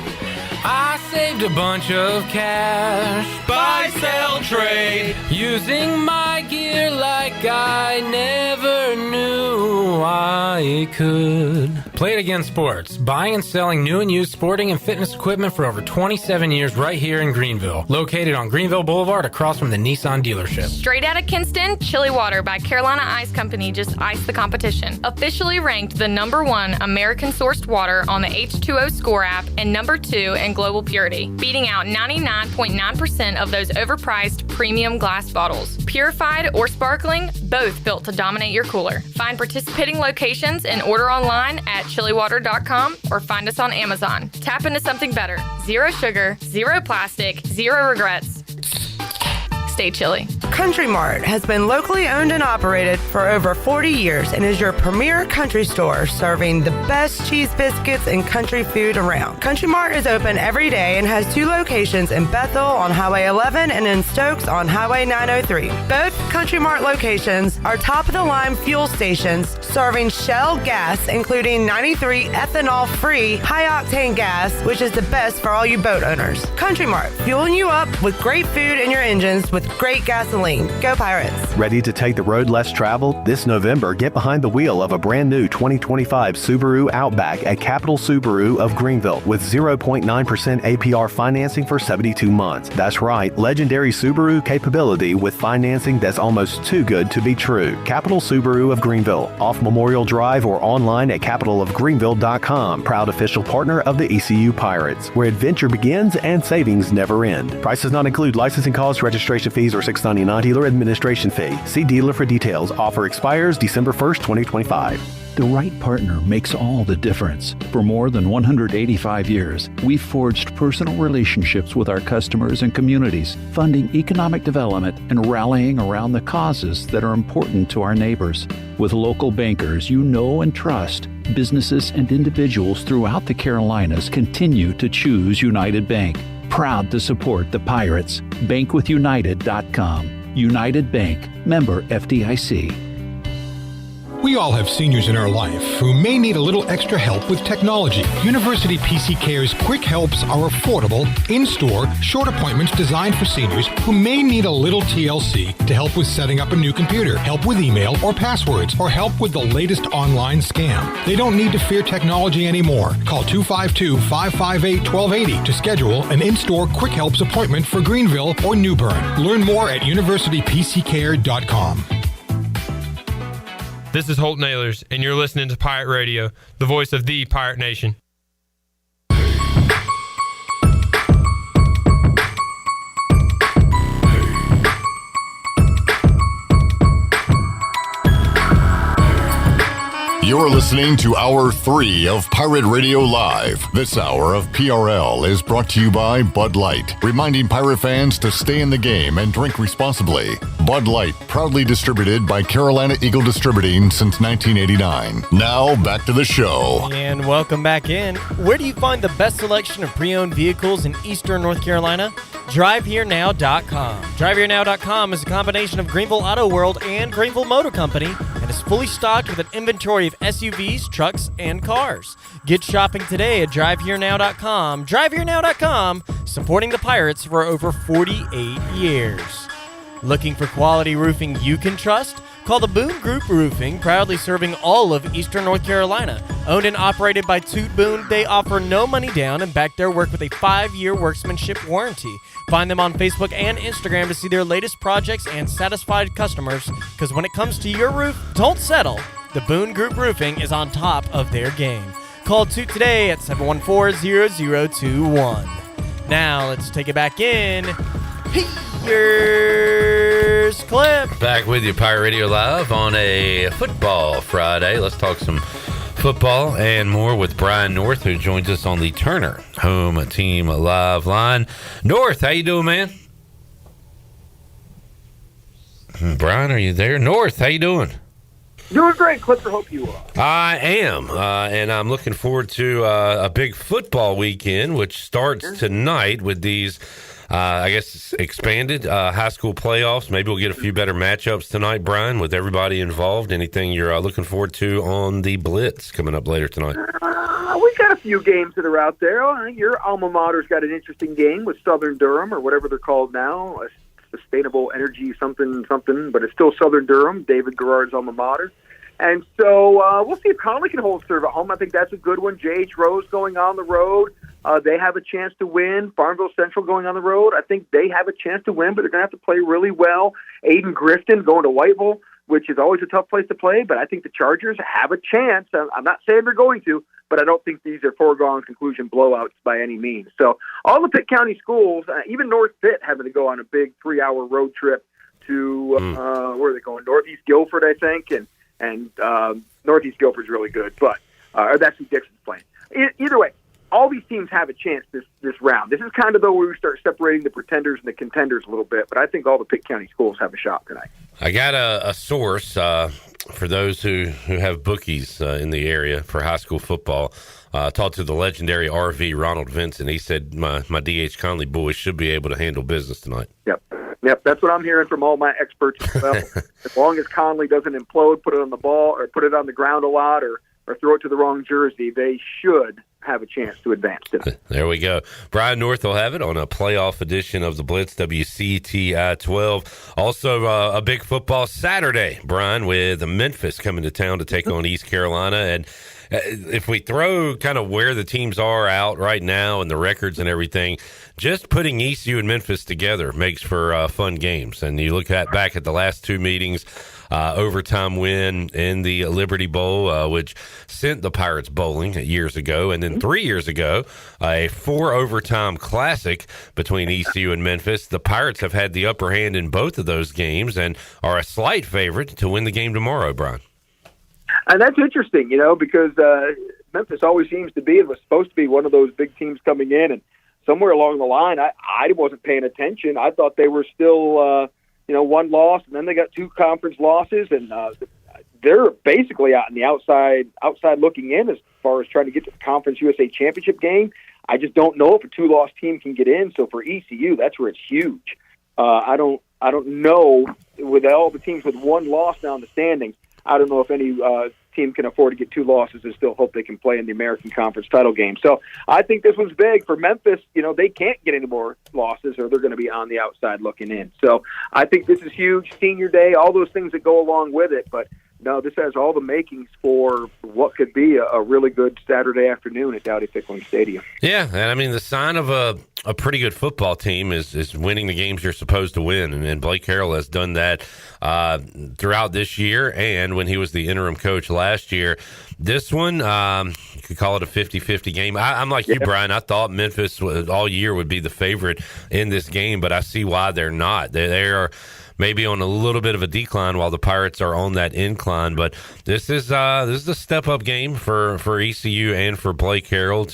I saved a bunch of cash. Buy, sell, trade. Using my gear like I never knew I they could. Play It Again Sports, buying and selling new and used sporting and fitness equipment for over 27 years right here in Greenville. Located on Greenville Boulevard across from the Nissan dealership. Straight out of Kinston, Chili Water by Carolina Ice Company just iced the competition. Officially ranked the #1 American-sourced water on the H2O Score app and #2 in global purity, beating out 99.9% of those overpriced premium glass bottles. Purified or sparkling, both built to dominate your cooler. Find participating locations and order online at chiliwater.com or find us on Amazon. Tap into something better. Zero sugar, zero plastic, zero regrets. Stay chilly. Country Mart has been locally owned and operated for over 40 years and is your premier country store serving the best cheese biscuits and country food around. Country Mart is open every day and has 2 locations in Bethel on Highway 11 and in Stokes on Highway 903. Both Country Mart locations are top-of-the-line fuel stations serving Shell gas, including 93 ethanol-free high-octane gas, which is the best for all you boat owners. Country Mart, fueling you up with great food in your engines with great gasoline. Go Pirates. Ready to take the road less traveled? This November, get behind the wheel of a brand new 2025 Subaru Outback at Capital Subaru of Greenville with 0.9% APR financing for 72 months. That's right, legendary Subaru capability with financing that's almost too good to be true. Capital Subaru of Greenville, off Memorial Drive or online at capitalofgreenville.com. Proud official partner of the ECU Pirates, where adventure begins and savings never end. Prices not include licensing costs, registration fees, or $6.99 dealer administration fee. See dealer for details. Offer expires December 1st, 2025. The right partner makes all the difference. For more than 185 years, we've forged personal relationships with our customers and communities, funding economic development and rallying around the causes that are important to our neighbors. With local bankers you know and trust, businesses and individuals throughout the Carolinas continue to choose United Bank. Proud to support the Pirates. Bankwithunited.com. United Bank. Member FDIC. We all have seniors in our life who may need a little extra help with technology. University PC Care's Quick Helps are affordable, in-store, short appointments designed for seniors who may need a little TLC to help with setting up a new computer, help with email or passwords, or help with the latest online scam. They don't need to fear technology anymore. Call 252-558-1280 to schedule an in-store Quick Helps appointment for Greenville or New Bern. Learn more at universitypccare.com. This is Holt Nailers, and you're listening to Pirate Radio, the voice of the Pirate Nation. You're listening to Hour 3 of Pirate Radio Live. This hour of PRL is brought to you by Bud Light, reminding pirate fans to stay in the game and drink responsibly. Bud Light, proudly distributed by Carolina Eagle Distributing since 1989. Now, back to the show. And welcome back in. Where do you find the best selection of pre-owned vehicles in Eastern North Carolina? DriveHereNow.com. DriveHereNow.com is a combination of Greenville Auto World and Greenville Motor Company and is fully stocked with an inventory of SUVs, trucks, and cars. Get shopping today at DriveHereNow.com. DriveHereNow.com, supporting the Pirates for over 48 years. Looking for quality roofing you can trust? Call the Boone Group Roofing, proudly serving all of Eastern North Carolina. Owned and operated by Toot Boone, they offer no money down and back their work with a 5-year workmanship warranty. Find them on Facebook and Instagram to see their latest projects and satisfied customers, because when it comes to your roof, don't settle. The Boone Group Roofing is on top of their game. Call Toot today at 714-0021. Now, let's take it back in. Here's Cliff. Back with you, Pirate Radio Live on a football Friday. Let's talk some football and more with Brian North, who joins us on the Turner Home Team Live line. North, how you doing, man? Brian, are you there? North, how you doing? Doing great, Clipper. Hope you are. I am, and I'm looking forward to a big football weekend, which starts tonight with these I guess expanded high school playoffs. Maybe we'll get a few better matchups tonight, Brian, with everybody involved. Anything you're looking forward to on the Blitz coming up later tonight? We've got a few games that are out there. I think your alma mater's got an interesting game with Southern Durham, or whatever they're called now, Sustainable Energy something, but it's still Southern Durham, David Garrard's alma mater. And so we'll see if Conley can hold serve at home. I think that's a good one. J.H. Rose going on the road. They have a chance to win. Farmville Central going on the road. I think they have a chance to win, but they're going to have to play really well. Aiden Grifton going to Whiteville, which is always a tough place to play, but I think the Chargers have a chance. I'm not saying they're going to, but I don't think these are foregone conclusion blowouts by any means. So all the Pitt County schools, even North Pitt, having to go on a big 3-hour road trip to, where are they going? Northeast Guilford, I think, and Northeast Guilford's really good, but that's who Dixon's playing. Either way, all these teams have a chance this round. This is kind of though where we start separating the pretenders and the contenders a little bit, but I think all the Pitt County schools have a shot tonight. I got a source for those who have bookies in the area for high school football. Talked to the legendary RV Ronald Vincent. He said my D.H. Conley boys should be able to handle business tonight. Yep, that's what I'm hearing from all my experts as well. As long as Conley doesn't implode, put it on the ball, or put it on the ground a lot, or throw it to the wrong jersey, they should have a chance to advance today. There we go. Brian North will have it on a playoff edition of the Blitz WCTI 12. Also, a big football Saturday, Brian, with Memphis coming to town to take on East Carolina. And if we throw kind of where the teams are out right now and the records and everything, just putting ECU and Memphis together makes for fun games. And you look back at the last two meetings, overtime win in the Liberty Bowl, which sent the Pirates bowling years ago. And then 3 years ago, a 4-overtime classic between ECU and Memphis. The Pirates have had the upper hand in both of those games and are a slight favorite to win the game tomorrow, Brian. And that's interesting, because Memphis always seems to be and was supposed to be one of those big teams coming in. And somewhere along the line, I wasn't paying attention. I thought they were still, one loss, and then they got 2 conference losses, and they're basically out in the outside looking in as far as trying to get to the Conference USA Championship game. I just don't know if a 2-loss team can get in. So for ECU, that's where it's huge. I don't know, with all the teams with 1 loss now in the standings, I don't know if any team can afford to get 2 losses and still hope they can play in the American Conference title game. So I think this one's big for Memphis. They can't get any more losses or they're going to be on the outside looking in. So I think this is huge. Senior day, all those things that go along with it. But no, this has all the makings for what could be a really good Saturday afternoon at Dowdy Pickling Stadium. Yeah, and I mean, the sign of a pretty good football team is winning the games you're supposed to win, and Blake Harrell has done that throughout this year and when he was the interim coach last year. This one, you could call it a 50-50 game. I'm like you, Brian. I thought Memphis all year would be the favorite in this game, but I see why they're not. They are maybe on a little bit of a decline while the Pirates are on that incline. But this is a step-up game for ECU and for Blake Harrell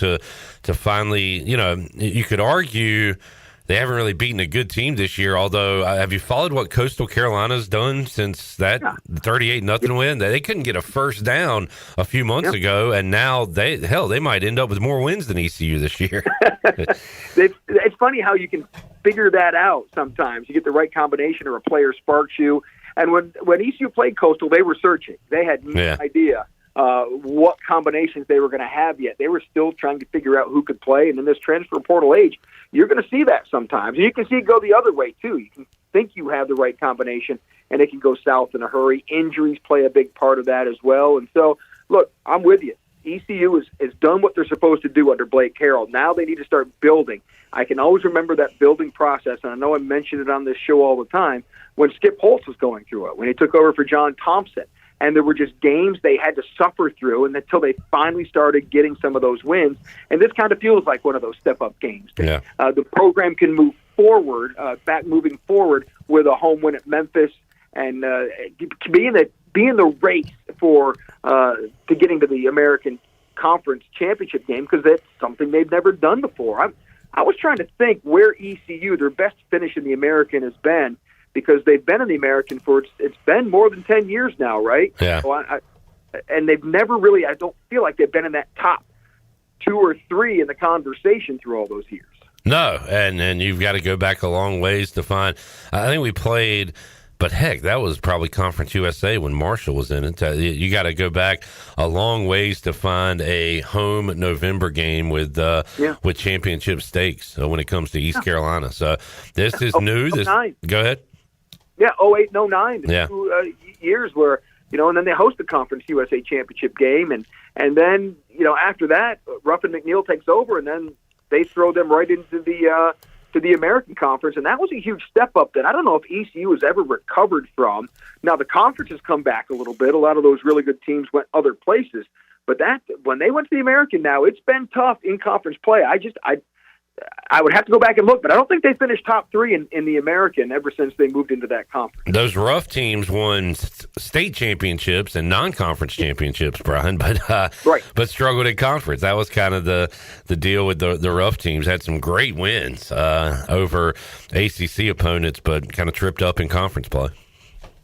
to finally, you could argue they haven't really beaten a good team this year, although have you followed what Coastal Carolina's done since that 38-0 win? They couldn't get a first down a few months ago, and now they might end up with more wins than ECU this year. It's funny how you can figure that out sometimes. You get the right combination or a player sparks you. And when ECU played Coastal, they were searching. They had no idea what combinations they were going to have yet. They were still trying to figure out who could play. And in this transfer portal age, you're going to see that sometimes. And you can see it go the other way, too. You can think you have the right combination, and it can go south in a hurry. Injuries play a big part of that as well. And so, look, I'm with you. ECU has done what they're supposed to do under Blake Harrell. Now they need to start building. I can always remember that building process, and I know I mentioned it on this show all the time, when Skip Holtz was going through it, when he took over for John Thompson. And there were just games they had to suffer through and until they finally started getting some of those wins. And this kind of feels like one of those step-up games. Yeah. The program can move forward, moving forward with a home win at Memphis and be in the race for to getting to the American Conference Championship game, because that's something they've never done before. I was trying to think where ECU, their best finish in the American, has been, because they've been in the American for it's been more than 10 years now, right? Yeah. So and they've never really, I don't feel like they've been in that top 2 or 3 in the conversation through all those years. No, and you've got to go back a long ways to find. I think we played, but heck, that was probably Conference USA when Marshall was in it. You got to go back a long ways to find a home November game with championship stakes when it comes to East Carolina. So this is new. Go ahead. Yeah, 08 and 09, yeah. 2 years where, and then they host the Conference USA Championship game, and then after that, Ruffin McNeil takes over, and then they throw them right into the American Conference, and that was a huge step up that I don't know if ECU has ever recovered from. Now the conference has come back a little bit. A lot of those really good teams went other places, but that when they went to the American, now it's been tough in conference play. I would have to go back and look, but I don't think they finished top 3 in the American ever since they moved into that conference. Those rough teams won state championships and non-conference championships, Brian, but struggled in conference. That was kind of the deal with the rough teams. Had some great wins over ACC opponents, but kind of tripped up in conference play.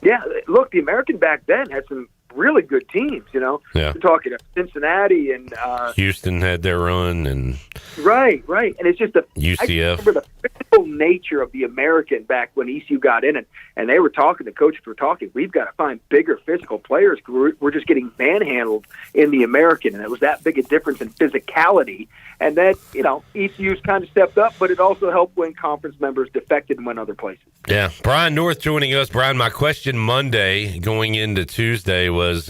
Yeah, look, the American back then had some really good teams, Yeah. We're talking Cincinnati and Houston had their run, and right, and it's just UCF. I remember the physical nature of the American back when ECU got in, and they were talking. The coaches were talking. We've got to find bigger physical players. We're just getting manhandled in the American, and it was that big a difference in physicality. And then ECU's kind of stepped up, but it also helped when conference members defected and went other places. Yeah, Brian North joining us. Brian, my question Monday going into Tuesday was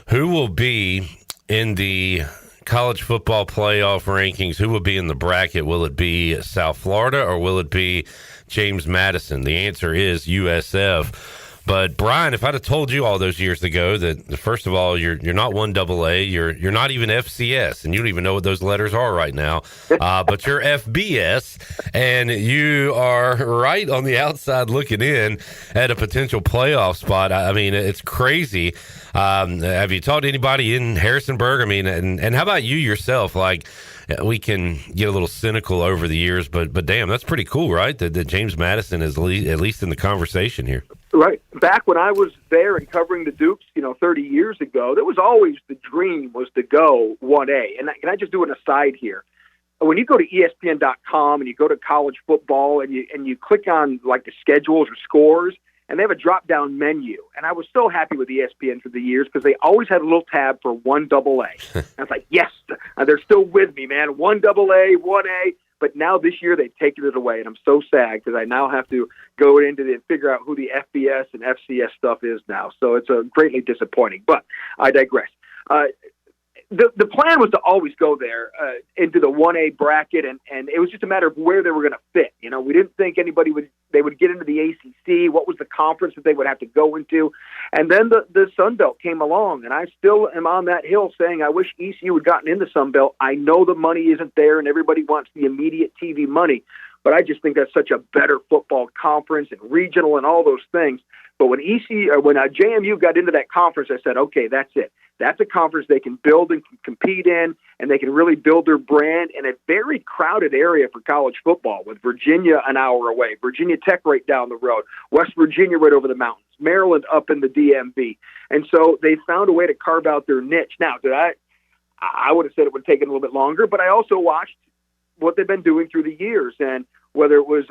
who will be in the college football playoff rankings? Who will be in the bracket? Will it be South Florida or will it be James Madison? The answer is USF. But Brian, if I'd have told you all those years ago that first of all you're not 1AA, you're not even FCS, and you don't even know what those letters are right now, but you're FBS, and you are right on the outside looking in at a potential playoff spot. I mean, it's crazy. Have you talked to anybody in Harrisonburg? I mean, and how about you yourself? Like, we can get a little cynical over the years, but damn, that's pretty cool, right? That James Madison is at least in the conversation here. Right. Back when I was there and covering the Dukes, 30 years ago, there was always the dream was to go 1A. And can I just do an aside here? When you go to ESPN.com and you go to college football and you click on like the schedules or scores, and they have a drop-down menu. And I was so happy with ESPN for the years because they always had a little tab for 1AA. And I was like, yes, they're still with me, man. 1AA, 1A. But now this year they've taken it away, and I'm so sad because I now have to go into and figure out who the FBS and FCS stuff is now. So it's greatly disappointing. But I digress. The plan was to always go there into the 1A bracket, and it was just a matter of where they were going to fit. We didn't think they would get into the ACC. What was the conference that they would have to go into? And then the Sun Belt came along, and I still am on that hill saying I wish ECU had gotten into Sun Belt. I know the money isn't there, and everybody wants the immediate TV money, but I just think that's such a better football conference and regional and all those things. But when JMU got into that conference, I said, okay, that's it. That's a conference they can build and can compete in, and they can really build their brand in a very crowded area for college football, with Virginia an hour away, Virginia Tech right down the road, West Virginia right over the mountains, Maryland up in the DMV. And so they found a way to carve out their niche. Now, I would have said it would have taken a little bit longer, but I also watched what they've been doing through the years, and whether it was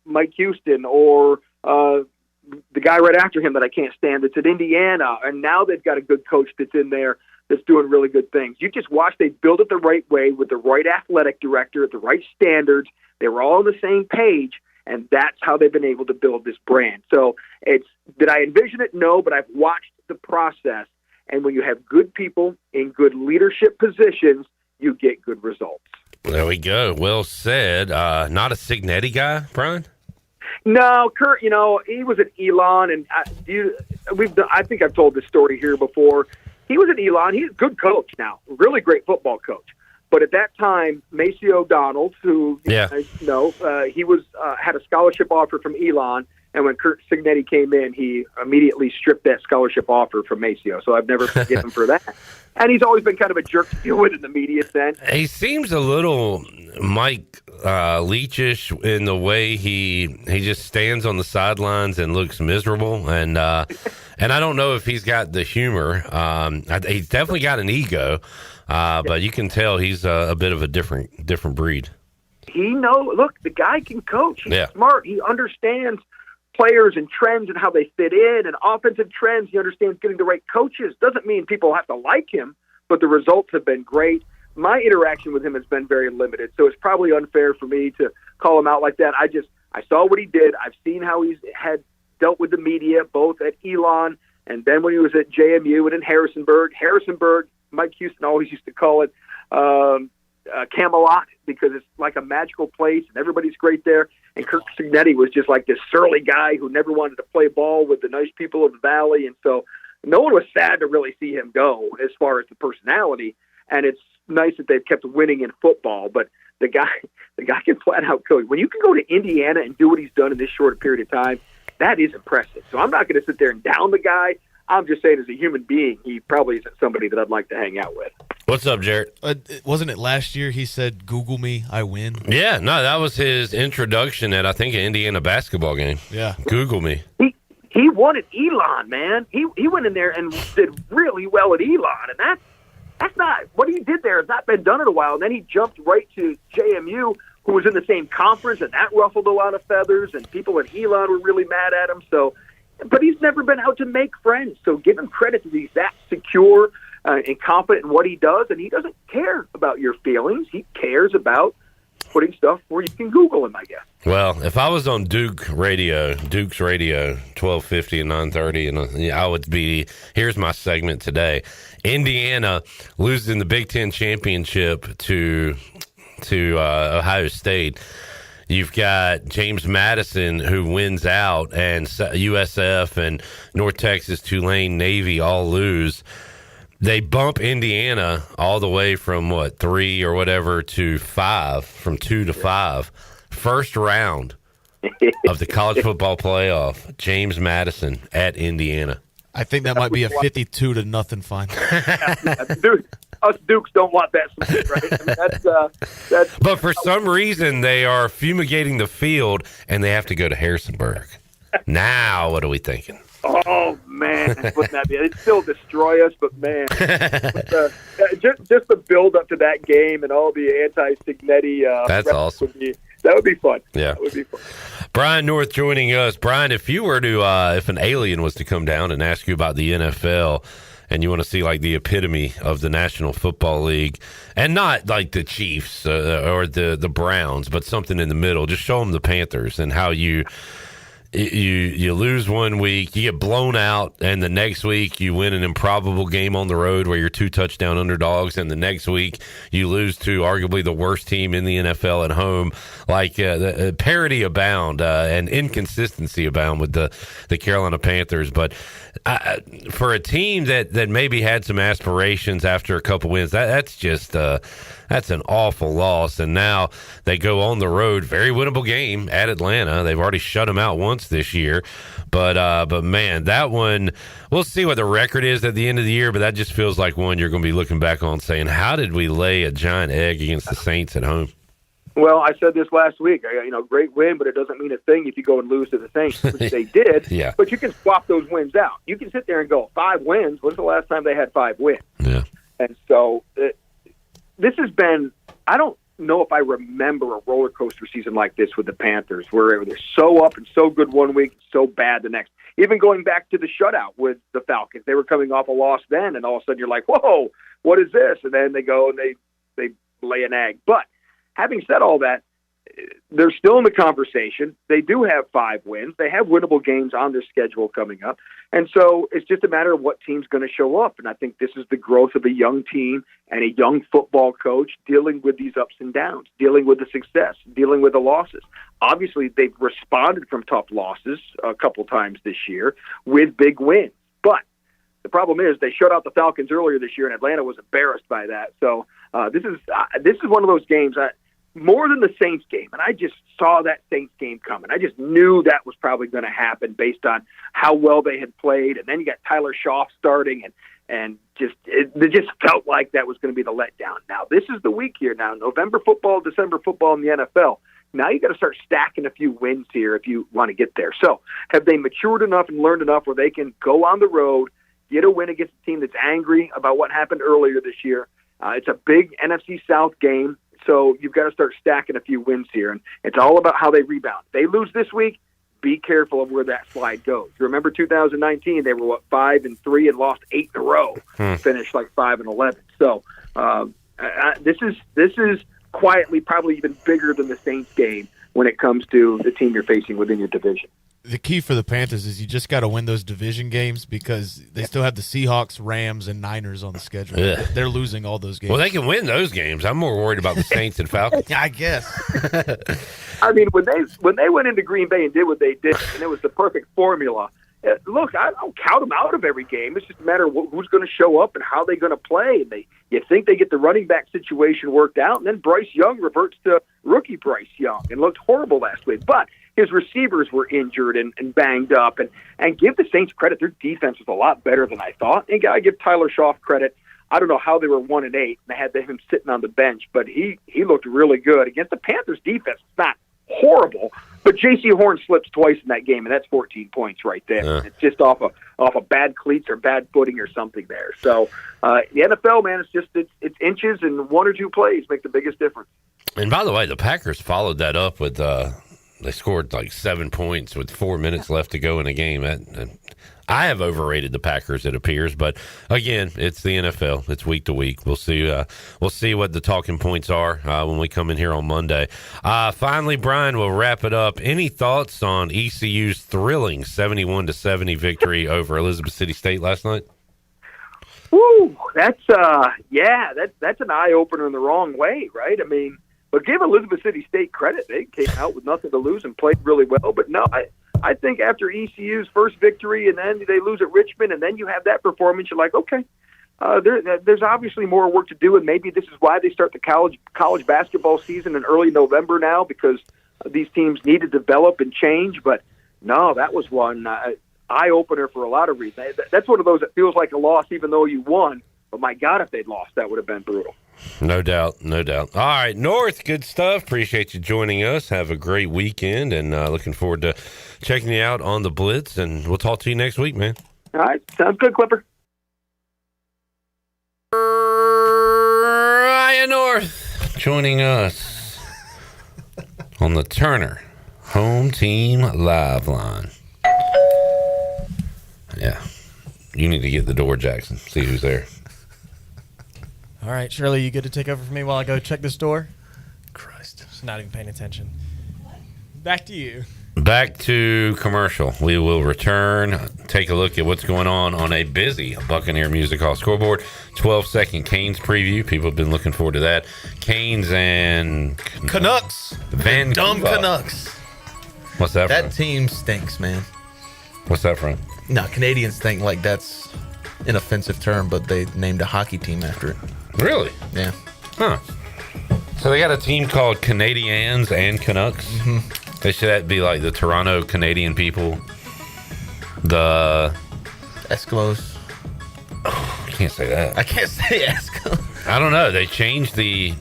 Mike Houston or the guy right after him that I can't stand that's at Indiana, and now they've got a good coach that's in there that's doing really good things. You just watch, they build it the right way with the right athletic director at the right standards. They were all on the same page, and that's how they've been able to build this brand. So did I envision it? No, but I've watched the process, and when you have good people in good leadership positions, you get good results. There we go. Well said. Not a Signetti guy, Brian? No, Kurt, he was at Elon, and I think I've told this story here before. He was at Elon. He's a good coach now, really great football coach. But at that time, Macy O'Donnell, who he was had a scholarship offer from Elon, and when Kurt Signetti came in, he immediately stripped that scholarship offer from Maceo. So I've never forgiven him for that. And he's always been kind of a jerk to deal with in the media sense. He seems a little Mike Leachish in the way he just stands on the sidelines and looks miserable. And I don't know if he's got the humor. He's definitely got an ego, but you can tell he's a bit of a different breed. Look, the guy can coach. He's smart. He understands players and trends and how they fit in, and offensive trends. He understands getting the right coaches. Doesn't mean people have to like him, but the results have been great. My interaction with him has been very limited, so it's probably unfair for me to call him out like that. I saw what he did. I've seen how he's had dealt with the media, both at Elon And then when he was at JMU and in Harrisonburg, Mike Houston always used to call it Camelot because it's like a magical place and everybody's great there. And Kirk Cignetti was just like this surly guy who never wanted to play ball with the nice people of the Valley. And so no one was sad to really see him go as far as the personality. And it's nice that they've kept winning in football, but the guy can flat out coach. When you can go to Indiana and do what he's done in this short period of time, that is impressive. So I'm not going to sit there and down the guy. I'm just saying as a human being, he probably isn't somebody that I'd like to hang out with. What's up, Jarrett? Wasn't it last year he said, Google me, I win? Yeah, no, that was his introduction at, I think, an Indiana basketball game. Yeah. Google me. He won at Elon, man. He went in there and did really well at Elon, and that's not what he did there has not been done in a while. And then he jumped right to JMU, who was in the same conference, and that ruffled a lot of feathers, and people at Elon were really mad at him. So, but he's never been out to make friends. So give him credit that he's that secure and confident in what he does, and he doesn't care about your feelings. He cares about putting stuff where you can Google him, I guess. Well, if I was on Duke's radio, 1250 and 930, and I would be, here's my segment today. Indiana losing the Big Ten championship to Ohio State. You've got James Madison who wins out, and USF and North Texas, Tulane, Navy all lose. They bump Indiana all the way from 3 or whatever to 5, from 2 to 5. First round of the college football playoff, James Madison at Indiana. I think that might be a 52-0 final. Us Dukes don't want that, right? I mean, that's. But for some reason, they are fumigating the field, and they have to go to Harrisonburg. Now, what are we thinking? Oh man, wouldn't that be? It'd still destroy us, but man, just the build up to that game and all the anti-Cignetti. That's awesome. That would be fun. Yeah, that would be fun. Brian North joining us. Brian, if you were to, if an alien was to come down and ask you about the NFL, and you want to see like the epitome of the National Football League, and not like the Chiefs or the Browns, but something in the middle, just show them the Panthers and how you lose one week, you get blown out, and the next week you win an improbable game on the road where you're 2 touchdown underdogs, and the next week you lose to arguably the worst team in the NFL at home. Like the parity abound and inconsistency abound with the Carolina Panthers. But for a team that maybe had some aspirations after a couple wins, that's just that's an awful loss. And now they go on the road, very winnable game at Atlanta. They've already shut them out once this year. But man, that one, we'll see what the record is at the end of the year, but that just feels like one you're going to be looking back on saying, how did we lay a giant egg against the Saints at home? Well, I said this last week. Great win, but it doesn't mean a thing if you go and lose to the Saints, which they did. Yeah. But you can swap those wins out. You can sit there and go 5 wins. When's the last time they had 5 wins? Yeah. And so this has been. I don't know if I remember a roller coaster season like this with the Panthers, where they're so up and so good one week, so bad the next. Even going back to the shutout with the Falcons, they were coming off a loss then, and all of a sudden you're like, "Whoa, what is this?" And then they go and they lay an egg, but. Having said all that, they're still in the conversation. They do have 5 wins. They have winnable games on their schedule coming up. And so it's just a matter of what team's going to show up. And I think this is the growth of a young team and a young football coach dealing with these ups and downs, dealing with the success, dealing with the losses. Obviously, they've responded from tough losses a couple times this year with big wins. But the problem is they shut out the Falcons earlier this year, and Atlanta was embarrassed by that. So this is one of those games more than the Saints game, and I just saw that Saints game coming. I just knew that was probably going to happen based on how well they had played, and then you got Tyler Schaaf starting, and it just felt like that was going to be the letdown. Now, this is the week here now, November football, December football in the NFL. Now you got to start stacking a few wins here if you want to get there. So have they matured enough and learned enough where they can go on the road, get a win against a team that's angry about what happened earlier this year? It's a big NFC South game. So you've got to start stacking a few wins here, and it's all about how they rebound. They lose this week, be careful of where that slide goes. You remember 2019, they were 5-3 and lost 8 in a row, finished like 5-11. So this is quietly probably even bigger than the Saints game when it comes to the team you're facing within your division. The key for the Panthers is you just got to win those division games because they still have the Seahawks, Rams, and Niners on the schedule. Ugh. They're losing all those games. Well, they can win those games. I'm more worried about the Saints and Falcons. I guess. I mean, when they went into Green Bay and did what they did, and it was the perfect formula. Look, I don't count them out of every game. It's just a matter of who's going to show up and how they're going to play. And you think they get the running back situation worked out, and then Bryce Young reverts to rookie Bryce Young and looked horrible last week. But his receivers were injured and banged up. And give the Saints credit, their defense was a lot better than I thought. And I give Tyler Schaaf credit. I don't know how they were 1-8 and they had him sitting on the bench, but he looked really good against the Panthers defense. It's not horrible, but J.C. Horn slips twice in that game, and that's 14 points right there. It's just off of bad cleats or bad footing or something there. So the NFL, man, it's inches, and one or two plays make the biggest difference. And by the way, the Packers followed that up with they scored like 7 points with 4 minutes left to go in a game. I have overrated the Packers, it appears, but again, it's the NFL. It's week to week. We'll see. We'll see what the talking points are when we come in here on Monday. Finally, Brian, we'll wrap it up. Any thoughts on ECU's thrilling 71-70 victory over Elizabeth City State last night? Woo! That's that's an eye opener in the wrong way, right? I mean, but give Elizabeth City State credit; they came out with nothing to lose and played really well. But no, I think after ECU's first victory, and then they lose at Richmond, and then you have that performance, you're like, okay, there's obviously more work to do, and maybe this is why they start the college basketball season in early November now, because these teams need to develop and change. But no, that was one eye-opener for a lot of reasons. That's one of those that feels like a loss even though you won. But my God, if they'd lost, that would have been brutal. No doubt. All right, North, good stuff. Appreciate you joining us. Have a great weekend, and looking forward to checking you out on the Blitz, and we'll talk to you next week, man. All right, sounds good, Clipper. Ryan North joining us on the Turner Home Team Live Line. Yeah, you need to get the door, Jackson. See who's there. All right, Shirley, you good to take over for me while I go check this door? Christ. She's not even paying attention. Back to you. Back to commercial. We will return, take a look at what's going on a busy Buccaneer Music Hall scoreboard. 12-second Canes preview. People have been looking forward to that. Canes and Canucks. Vancouver. Dumb Canucks. What's that That from? team stinks, man. What's that from? No, Canadians think like that's an offensive term, but they named a hockey team after it. Really? Yeah. Huh. So they got a team called Canadians and Canucks. Mm-hmm. They should be like the Toronto Canadian people, the Eskimos. Oh, I can't say that. I can't say Eskimo. I don't know. They changed the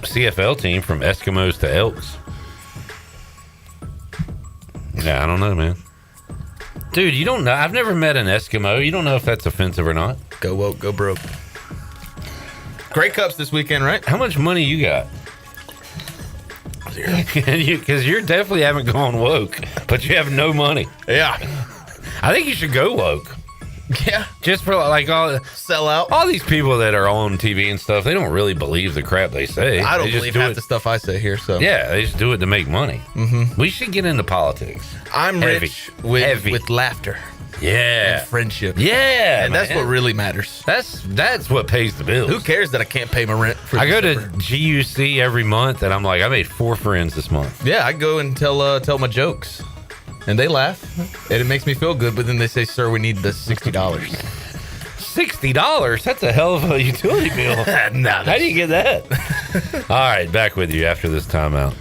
CFL team from Eskimos to Elks. Yeah, I don't know, man. Dude, you don't know. I've never met an Eskimo. You don't know if that's offensive or not. Go woke, go broke. Grey Cups this weekend, right? How much money you got? Because you definitely haven't gone woke, but you have no money. Yeah. I think you should go woke. Yeah. Just for like sell out. All these people that are on TV and stuff, they don't really believe the crap they say. I don't They just believe do half it- the stuff I say here. So Yeah, they just do it to make money. Mm-hmm. We should get into politics. I'm Heavy. rich with Heavy. laughter. Yeah. And friendship. Yeah, And that's man. what really matters. That's what pays the bills. Who cares that I can't pay my rent? For I go to December? GUC every month, and I'm like, I made 4 friends this month. Yeah, I go and tell my jokes, and they laugh, and it makes me feel good. But then they say, "Sir, we need the $60." $60? That's a hell of a utility bill. Nah, How do you get that? All right, back with you after this timeout.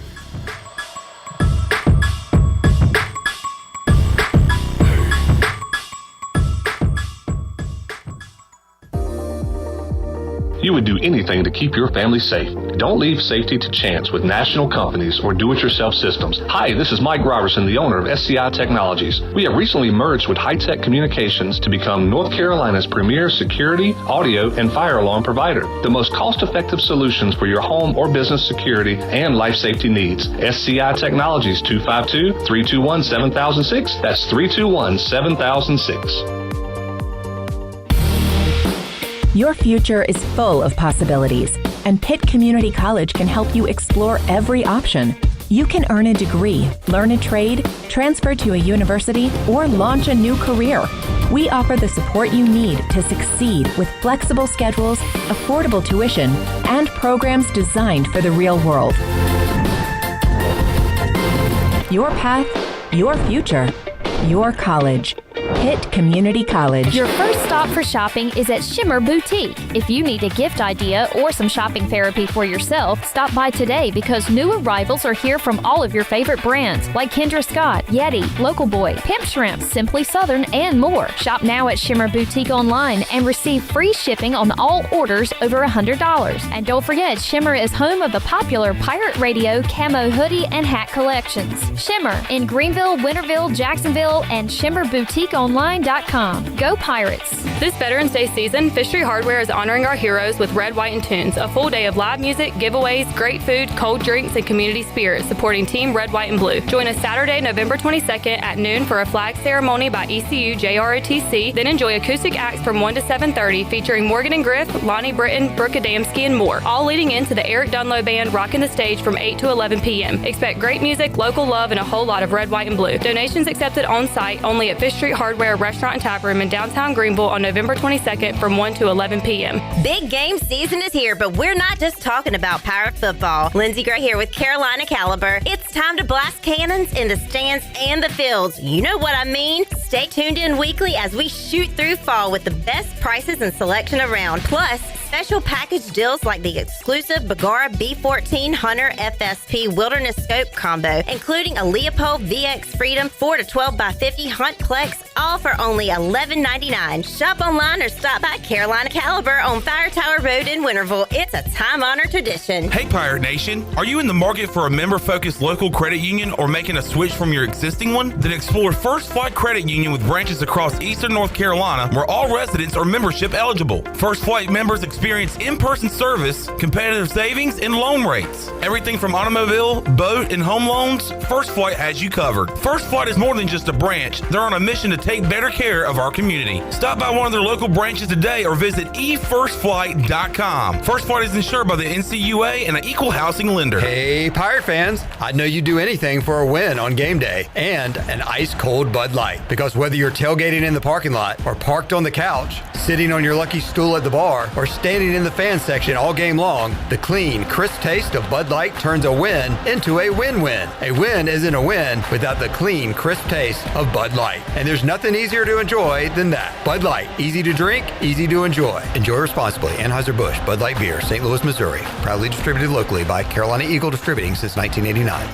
You would do anything to keep your family safe. Don't leave safety to chance with national companies or do-it-yourself systems. Hi, this is Mike Robertson, the owner of SCI Technologies. We have recently merged with High-Tech Communications to become North Carolina's premier security, audio, and fire alarm provider. The most cost-effective solutions for your home or business security and life safety needs. SCI Technologies, 252-321-7006. That's 321-7006. Your future is full of possibilities, and Pitt Community College can help you explore every option. You can earn a degree, learn a trade, transfer to a university, or launch a new career. We offer the support you need to succeed with flexible schedules, affordable tuition, and programs designed for the real world. Your path, your future, your college. Pitt Community College. Your first stop for shopping is at Shimmer Boutique. If you need a gift idea or some shopping therapy for yourself, stop by today because new arrivals are here from all of your favorite brands like Kendra Scott, Yeti, Local Boy, Pimp Shrimp, Simply Southern, and more. Shop now at Shimmer Boutique online and receive free shipping on all orders over $100. And don't forget, Shimmer is home of the popular Pirate Radio camo hoodie and hat collections. Shimmer in Greenville, Winterville, Jacksonville, and ShimmerBoutiqueOnline.com. Go Pirates! This Veterans Day season, Fishery Hardware is honoring our heroes with Red, White, and Tunes, a full day of live music, giveaways, great food, cold drinks, and community spirit, supporting Team Red, White, and Blue. Join us Saturday, November 22nd at noon for a flag ceremony by ECU JROTC, then enjoy acoustic acts from 1 to 7:30 featuring Morgan and Griff, Lonnie Britton, Brooke Adamski, and more, all leading into the Eric Dunlow Band rocking the stage from 8 to 11 p.m. Expect great music, local love, and a whole lot of Red, White, and Blue. Donations accepted on site only at Fish Street Hardware Restaurant and Tap Room in downtown Greenville on November 22nd from 1 to 11 p.m. Big game season is here, but we're not just talking about Pirate football. Lindsey Gray here with Carolina Caliber. It's time to blast cannons in the stands and the fields. You know what I mean. Stay tuned in weekly as we shoot through fall with the best prices and selection around. Plus, special package deals like the exclusive Bagara B14 Hunter FSP Wilderness Scope combo, including a Leopold VX Freedom 4 to 12 by 50 Hunt Plex, all for only $11.99. Shop online or stop by Carolina Caliber on Fire Tower Road in Winterville. It's a time-honored tradition. Hey, Pirate Nation. Are you in the market for a member-focused local credit union or making a switch from your existing one? Then explore First Flight Credit Union with branches across Eastern North Carolina where all residents are membership eligible. First Flight members experience in-person service, competitive savings, and loan rates. Everything from automobile, boat, and home loans, First Flight has you covered. First Flight is more than just a branch. They're on a mission to take better care of our community. Stop by one of their local branches today or visit efirstflight.com. First Flight is insured by the NCUA and an equal housing lender. Hey, Pirate fans, I know you'd do anything for a win on game day and an ice-cold Bud Light. Because whether you're tailgating in the parking lot or parked on the couch, sitting on your lucky stool at the bar, or standing in the fan section all game long, the clean, crisp taste of Bud Light turns a win into a win-win. A win isn't a win without the clean, crisp taste of Bud Light. And there's nothing easier to enjoy than that. Bud Light, easy to drink, easy to enjoy. Enjoy responsibly. Anheuser-Busch, Bud Light Beer, St. Louis, Missouri. Proudly distributed locally by Carolina Eagle Distributing since 1989.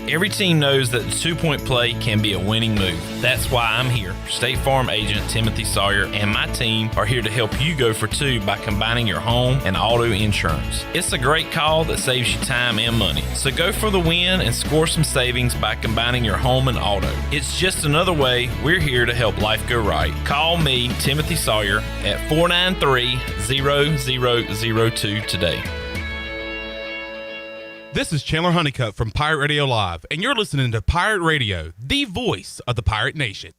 Every team knows that the two-point play can be a winning move. That's why I'm here. State Farm agent Timothy Sawyer and my team are here to help you go for two by combining your home and auto insurance. It's a great call that saves you time and money. So go for the win and score some savings by combining your home and auto. It's just another way we're here to help life go right. Call me, Timothy Sawyer, at 493-0002 today. This is Chandler Honeycutt from Pirate Radio Live, and you're listening to Pirate Radio, the voice of the Pirate Nation.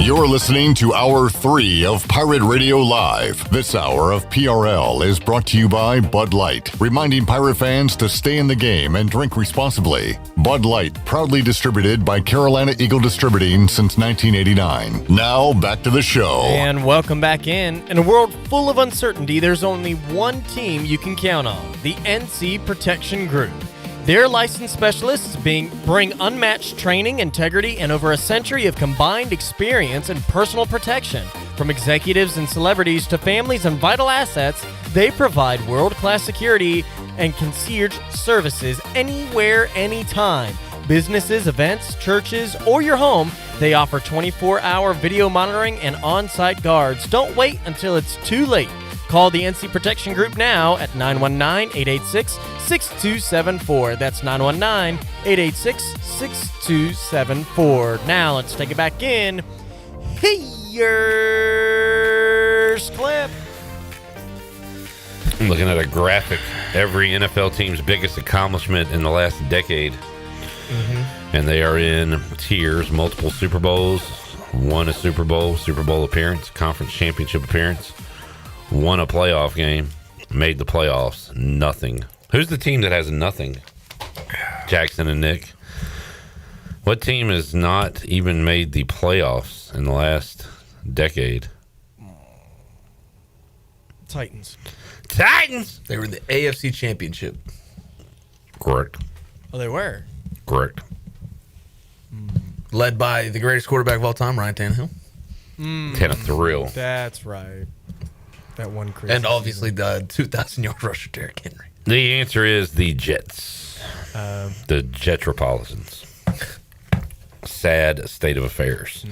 You're listening to Hour 3 of Pirate Radio Live. This hour of PRL is brought to you by Bud Light, reminding pirate fans to stay in the game and drink responsibly. Bud Light, proudly distributed by Carolina Eagle Distributing since 1989. Now, back to the show. And welcome back in. In a world full of uncertainty, there's only one team you can count on, the NC Protection Group. Their licensed specialists bring unmatched training, integrity, and over a century of combined experience in personal protection. From executives and celebrities to families and vital assets, they provide world-class security and concierge services anywhere, anytime. Businesses, events, churches, or your home, they offer 24-hour video monitoring and on-site guards. Don't wait until it's too late. Call the NC Protection Group now at 919-886-6274. That's 919-886-6274. Now let's take it back in. Here's Clip. Looking at a graphic, every NFL team's biggest accomplishment in the last decade. And they are in tiers, multiple Super Bowls, won a Super Bowl appearance, conference championship appearance, won a playoff game, made the playoffs, nothing. Who's the team that has nothing? Jackson and Nick. What team has not even made the playoffs in the last decade? Titans. They were in the AFC Championship. Correct. Oh, they were? Correct. Led by the greatest quarterback of all time, Ryan Tannehill. Kind of thrill. That's right. That one crazy And obviously the 2,000-yard rusher, Derrick Henry. The answer is the Jets. The Jetropolitans. Sad state of affairs.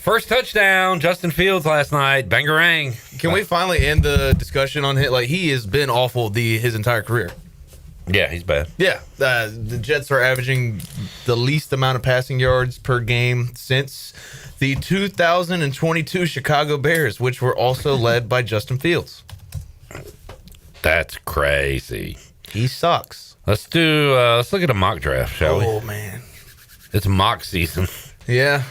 First touchdown, Justin Fields last night. Bangarang. Can we finally end the discussion on him? Like, he has been awful his entire career. Yeah, he's bad. Yeah, the Jets are averaging the least amount of passing yards per game since the 2022 Chicago Bears, which were also led by Justin Fields. That's crazy. He sucks. Let's look at a mock draft, shall we? Oh, man. It's mock season. Yeah.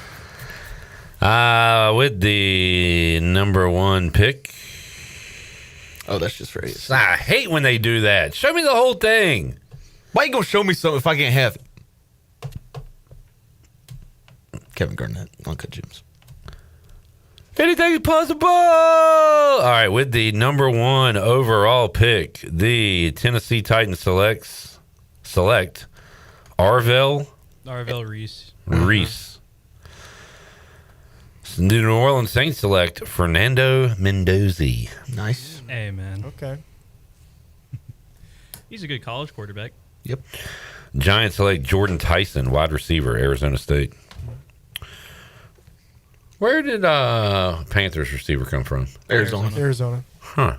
With the number 1 pick. Oh, that's just for you. I hate when they do that. Show me the whole thing. Why you gonna show me something if I can't have it? Kevin Garnett, Uncut Gems. Anything is possible. All right, with the number 1 overall pick, the Tennessee Titans select Arvell Reese. Reese. The New Orleans Saints select Fernando Mendoza. Nice. Hey, man. Okay. He's a good college quarterback. Yep. Giants select Jordan Tyson, wide receiver, Arizona State. Where did Panthers receiver come from? Arizona. Huh.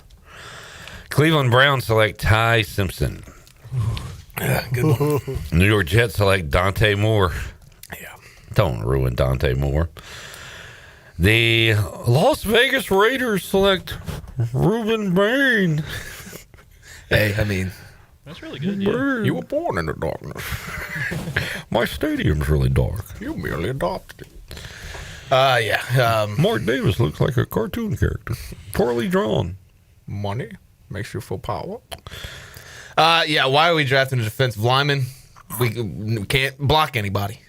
Cleveland Browns select Ty Simpson. Good one. New York Jets select Dante Moore. Yeah. Don't ruin Dante Moore. The Las Vegas Raiders select Reuben Bain. Hey, I mean, that's really good. Yeah. You were born in the darkness. My stadium's really dark. You merely adopted it. Yeah. Mark Davis looks like a cartoon character. Poorly drawn. Money makes you feel power. Yeah, why are we drafting a defensive lineman? We can't block anybody.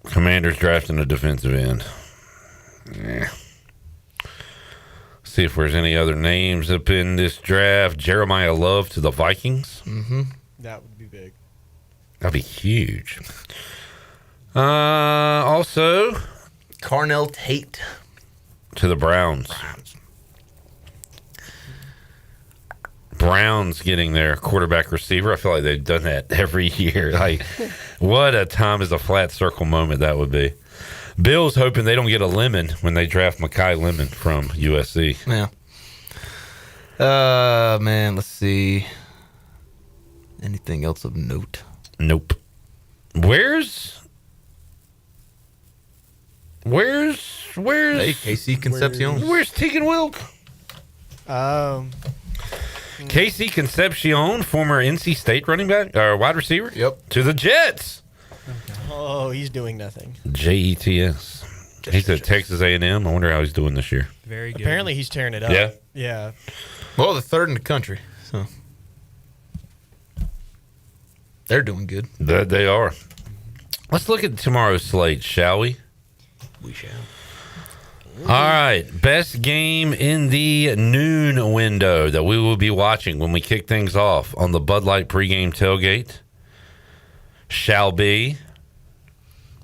Commanders drafting a defensive end. Yeah. See if there's any other names up in this draft. Jeremiah Love to the Vikings. Mm-hmm. That would be big. That'd be huge. Also, Carnell Tate to the Browns. Browns getting their quarterback receiver. I feel like they've done that every year. Like, what a time is a flat circle moment that would be. Bill's hoping they don't get a lemon when they draft Mekhi Lemon from USC. Yeah. Man, let's see. Anything else of note? Nope. Where's Hey, KC Concepcion? Where's Tegan Wilk? KC Concepcion, former NC State running back or wide receiver. Yep. To the Jets. Oh, he's doing nothing. JETS. He's at Texas A&M. I wonder how he's doing this year. Very good. Apparently, he's tearing it up. Yeah? Yeah. Well, the third in the country, so they're doing good. That they are. Let's look at tomorrow's slate, shall we? We shall. All right. Best game in the noon window that we will be watching when we kick things off on the Bud Light pregame tailgate shall be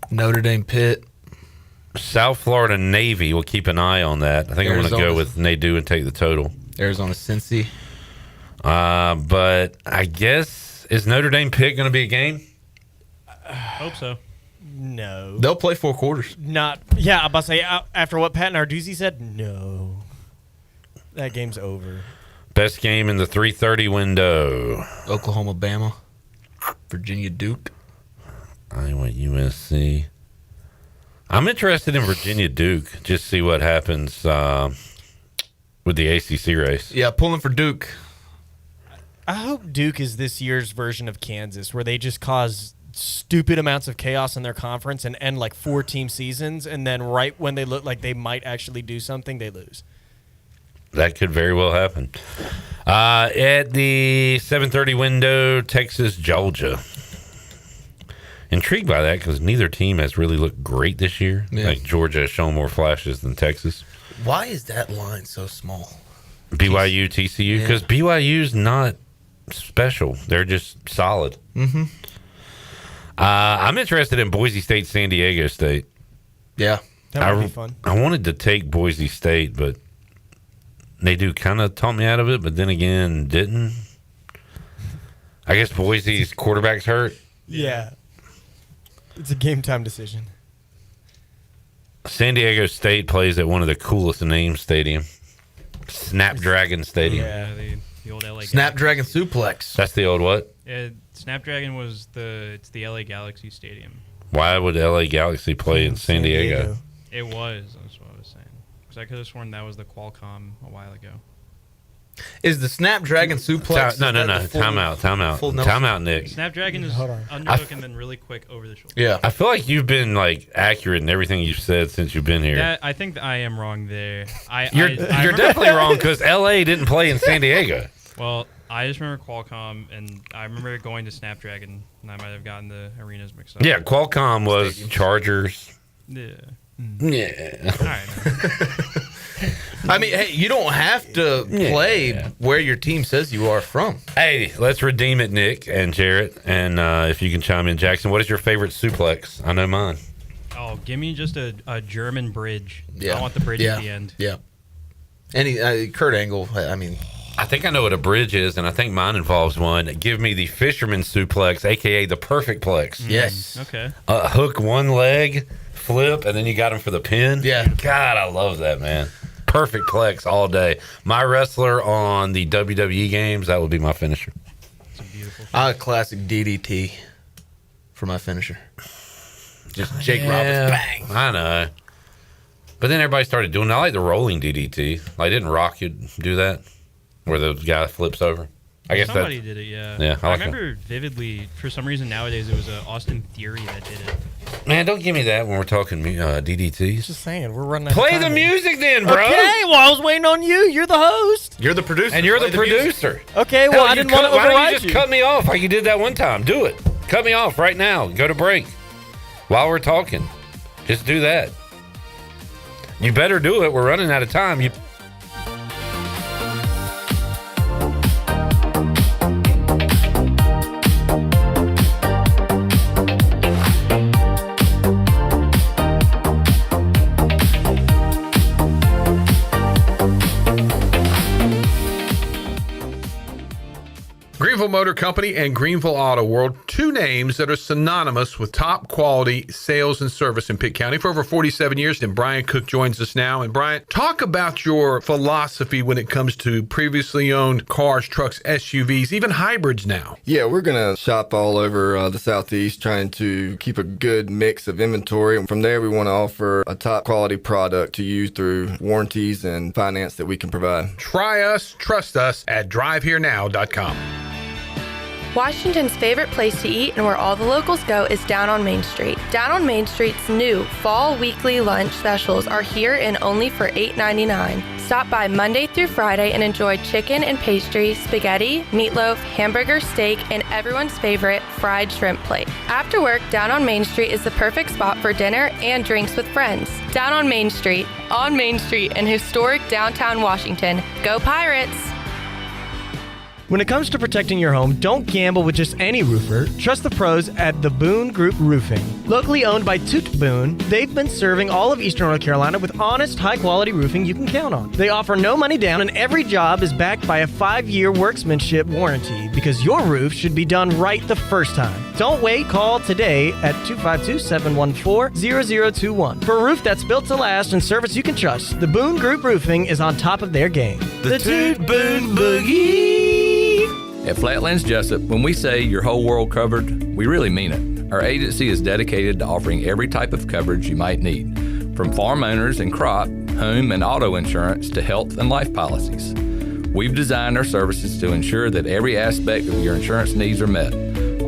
Notre Dame Pitt. South Florida Navy. We'll keep an eye on that. I think I'm going to go with Nadeau and take the total. Arizona Cincy. But I guess, is Notre Dame Pitt going to be a game? Hope so. No. They'll play 4 quarters. Not. Yeah, I'm about to say, after what Pat Narduzzi said, no. That game's over. Best game in the 3:30 window. Oklahoma, Bama. Virginia, Duke. I went USC. I'm interested in Virginia Duke. Just see what happens with the ACC race. Yeah, pulling for Duke. I hope Duke is this year's version of Kansas, where they just cause stupid amounts of chaos in their conference and end like 4-team seasons, and then right when they look like they might actually do something, they lose. That could very well happen. At the 7:30 window, Texas, Georgia. Intrigued by that because neither team has really looked great this year. Yeah. Like Georgia has shown more flashes than Texas. Why is that line so small? BYU, TCU, because BYU's not special. They're just solid. Mm-hmm. I'm interested in Boise State, San Diego State. Yeah. That would be fun. I wanted to take Boise State, but they do kind of talk me out of it, but then again, didn't. I guess Boise's quarterback's hurt. Yeah. It's a game time decision. San Diego State plays at one of the coolest named stadium, Snapdragon Stadium. Yeah, the old LA Snapdragon Suplex. That's the old what? Snapdragon was it's the LA Galaxy Stadium. Why would LA Galaxy play in San Diego? It was. That's what I was saying. Because I could have sworn that was the Qualcomm a while ago. Is the Snapdragon Suplex? No. Time out, Nick. Snapdragon is underhook and then really quick over the shoulder. Yeah. I feel like you've been like accurate in everything you've said since you've been here. I think that I am wrong there. You're definitely wrong because LA didn't play in San Diego. Well, I just remember Qualcomm, and I remember going to Snapdragon, and I might have gotten the arenas mixed up. Yeah, Qualcomm was Chargers. Yeah. Yeah. All right. I mean, hey, you don't have to play where your team says you are from. Hey, let's redeem it, Nick and Jarrett. And if you can chime in, Jackson, what is your favorite suplex? I know mine. Oh, give me just a German bridge. Yeah. I want the bridge at the end. Yeah. Any Kurt Angle, I mean. I think I know what a bridge is, and I think mine involves one. Give me the fisherman suplex, a.k.a. the perfect plex. Yes. Okay. Hook one leg, flip, and then you got him for the pin. Yeah. God, I love that, man. Perfect plex all day. My wrestler on the WWE games, that would be my finisher. It's a beautiful I had a classic DDT for my finisher. Just Jake Roberts, bang. I know. But then everybody started doing I like the rolling DDT. Like, didn't Rocky do that? Where the guy flips over? I guess somebody did it, yeah. Yeah, I remember vividly, for some reason nowadays, it was Austin Theory that did it. Man, don't give me that when we're talking DDTs. Just saying, we're running out of Play time the here. music then, bro. Okay, well, I was waiting on you. You're the host. You're the producer. And you're Play the producer. music. Okay, well, Hell, I didn't want to Why don't override you just cut me off like you did that one time? Do it. Cut me off right now. Go to break. While we're talking. Just do that. You better do it. We're running out of time. Greenville Motor Company and Greenville Auto World, two names that are synonymous with top quality sales and service in Pitt County for over 47 years. And Brian Cook joins us now. And Brian, talk about your philosophy when it comes to previously owned cars, trucks, SUVs, even hybrids now. Yeah, we're going to shop all over the Southeast trying to keep a good mix of inventory. And from there, we want to offer a top quality product to you through warranties and finance that we can provide. Try us, trust us at driveherenow.com. Washington's favorite place to eat and where all the locals go is down on Main Street. Down on Main Street's new fall weekly lunch specials are here and only for $8.99. Stop by Monday through Friday and enjoy chicken and pastry, spaghetti, meatloaf, hamburger, steak, and everyone's favorite fried shrimp plate. After work, Down on Main Street is the perfect spot for dinner and drinks with friends. Down on Main Street in historic downtown Washington. Go Pirates! When it comes to protecting your home, don't gamble with just any roofer. Trust the pros at the Boone Group Roofing. Locally owned by Toot Boone, they've been serving all of Eastern North Carolina with honest, high-quality roofing you can count on. They offer no money down, and every job is backed by a 5-year workmanship warranty because your roof should be done right the first time. Don't wait. Call today at 252-714-0021 for a roof that's built to last and service you can trust. The Boone Group Roofing is on top of their game. The Toot Boone Boogie. At Flatlands Jessup, when we say your whole world covered, we really mean it. Our agency is dedicated to offering every type of coverage you might need, from farm owners and crop home and auto insurance to health and life policies. We've designed our services to ensure that every aspect of your insurance needs are met,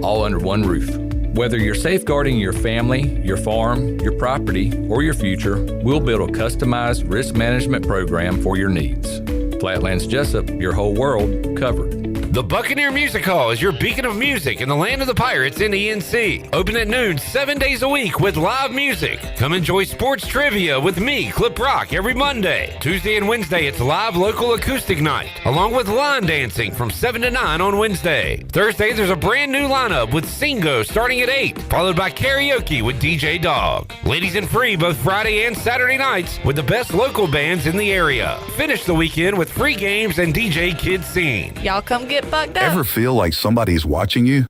all under one roof. Whether you're safeguarding your family, your farm, your property, or your future, we'll build a customized risk management program for your needs. Flatlands Jessup, your whole world covered. The Buccaneer Music Hall is your beacon of music in the land of the Pirates in ENC. Open at noon 7 days a week with live music. Come enjoy sports trivia with me, Clip Rock, every Monday. Tuesday and Wednesday, it's live local acoustic night, along with line dancing from 7 to 9 on Wednesday. Thursday, there's a brand new lineup with Singo starting at 8, followed by karaoke with DJ Dog. Ladies and free both Friday and Saturday nights with the best local bands in the area. Finish the weekend with free games and DJ Kids Scene. Y'all come get bugged up. Ever feel like somebody's watching you?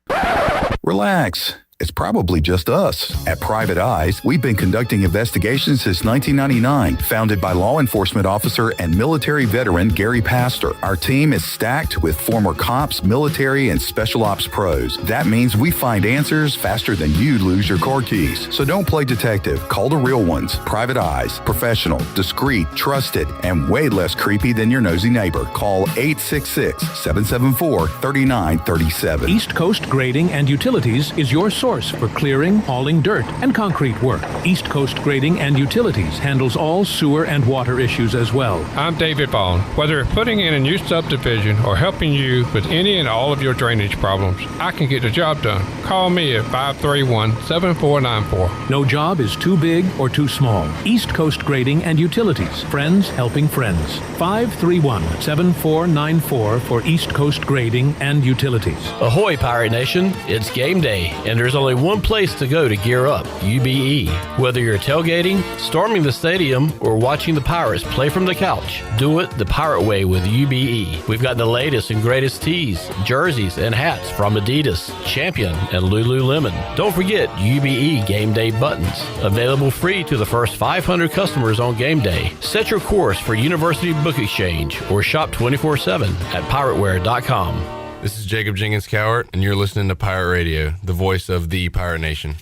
Relax. It's probably just us. At Private Eyes, we've been conducting investigations since 1999, founded by law enforcement officer and military veteran Gary Pastor. Our team is stacked with former cops, military, and special ops pros. That means we find answers faster than you'd lose your car keys. So don't play detective. Call the real ones. Private Eyes. Professional, discreet, trusted, and way less creepy than your nosy neighbor. Call 866-774-3937. East Coast Grading and Utilities is your source for clearing, hauling dirt, and concrete work. East Coast Grading and Utilities handles all sewer and water issues as well. I'm David Bond. Whether putting in a new subdivision or helping you with any and all of your drainage problems, I can get the job done. Call me at 531-7494. No job is too big or too small. East Coast Grading and Utilities. Friends helping friends. 531-7494 for East Coast Grading and Utilities. Ahoy, Pirate Nation. It's game day, and there's only one place to go to gear up, UBE. Whether you're tailgating, storming the stadium, or watching the Pirates play from the couch, do it the Pirate way with UBE. We've got the latest and greatest tees, jerseys, and hats from Adidas, Champion, and Lululemon. Don't forget UBE Game Day buttons, available free to the first 500 customers on game day. Set your course for University Book Exchange or shop 24/7 at pirateware.com. This is Jacob Jenkins Cowart, and you're listening to Pirate Radio, the voice of the Pirate Nation.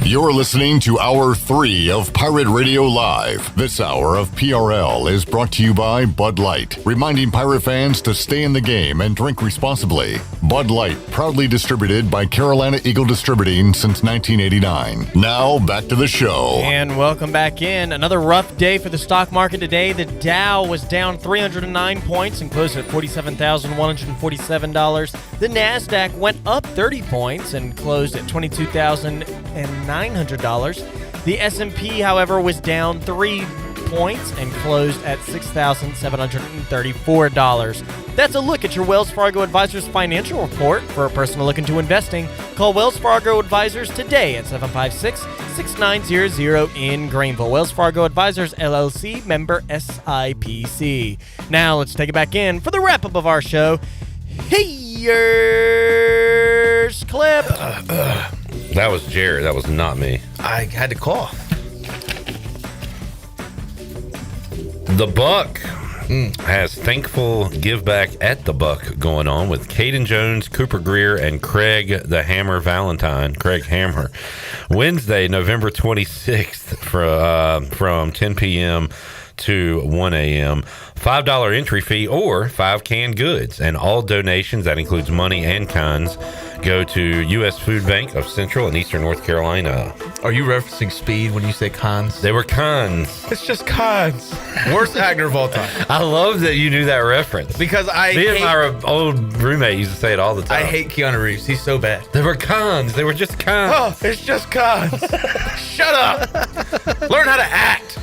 You're listening to Hour 3 of Pirate Radio Live. This hour of PRL is brought to you by Bud Light, reminding pirate fans to stay in the game and drink responsibly. Bud Light, proudly distributed by Carolina Eagle Distributing since 1989. Now, back to the show. And welcome back in. Another rough day for the stock market today. The Dow was down 309 points and closed at $47,147. The NASDAQ went up 30 points and closed at $22,900. The S&P, however, was down 3 points and closed at $6,734. That's a look at your Wells Fargo Advisors financial report. For a person looking to investing, call Wells Fargo Advisors today at 756-6900 in Greenville. Wells Fargo Advisors, LLC, member SIPC. Now let's take it back in for the wrap-up of our show. Here's Clip. That was Jared. That was not me. I had to cough. The Buck has Thankful Give Back at the Buck going on with Caden Jones, Cooper Greer, and Craig the Hammer Valentine. Craig Hammer. Wednesday, November 26th from 10 p.m. to 1 a.m. $5 entry fee or 5 canned goods, and all donations, that includes money and cons, go to U.S. Food Bank of Central and Eastern North Carolina. Are you referencing speed when you say cons? They were cons. It's just cons. Worst actor of all time. I love that you knew that reference. Because Me and my old roommate used to say it all the time. I hate Keanu Reeves. He's so bad. They were cons. They were just cons. Oh, it's just cons. Shut up. Learn how to act.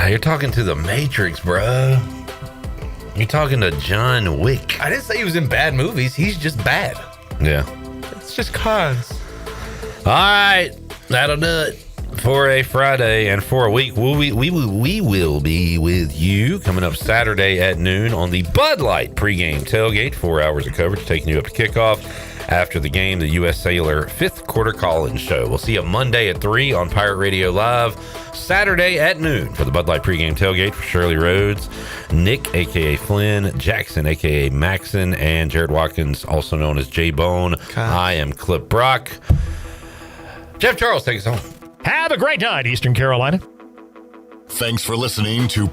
You're talking to the Matrix, bro. You're talking to John Wick. I didn't say he was in bad movies. He's just bad. Yeah. It's just cons. All right. That'll do it for a Friday and for a week. We will be with you coming up Saturday at noon on the Bud Light pregame tailgate. 4 hours of coverage taking you up to kickoff. After the game, the U.S. Sailor 5th quarter call-in show. We'll see you Monday at 3 on Pirate Radio Live, Saturday at noon for the Bud Light pregame tailgate for Shirley Rhodes, Nick, a.k.a. Flynn, Jackson, a.k.a. Maxon, and Jared Watkins, also known as J-Bone. I am Clip Brock. Jeff Charles, take us home. Have a great night, Eastern Carolina. Thanks for listening to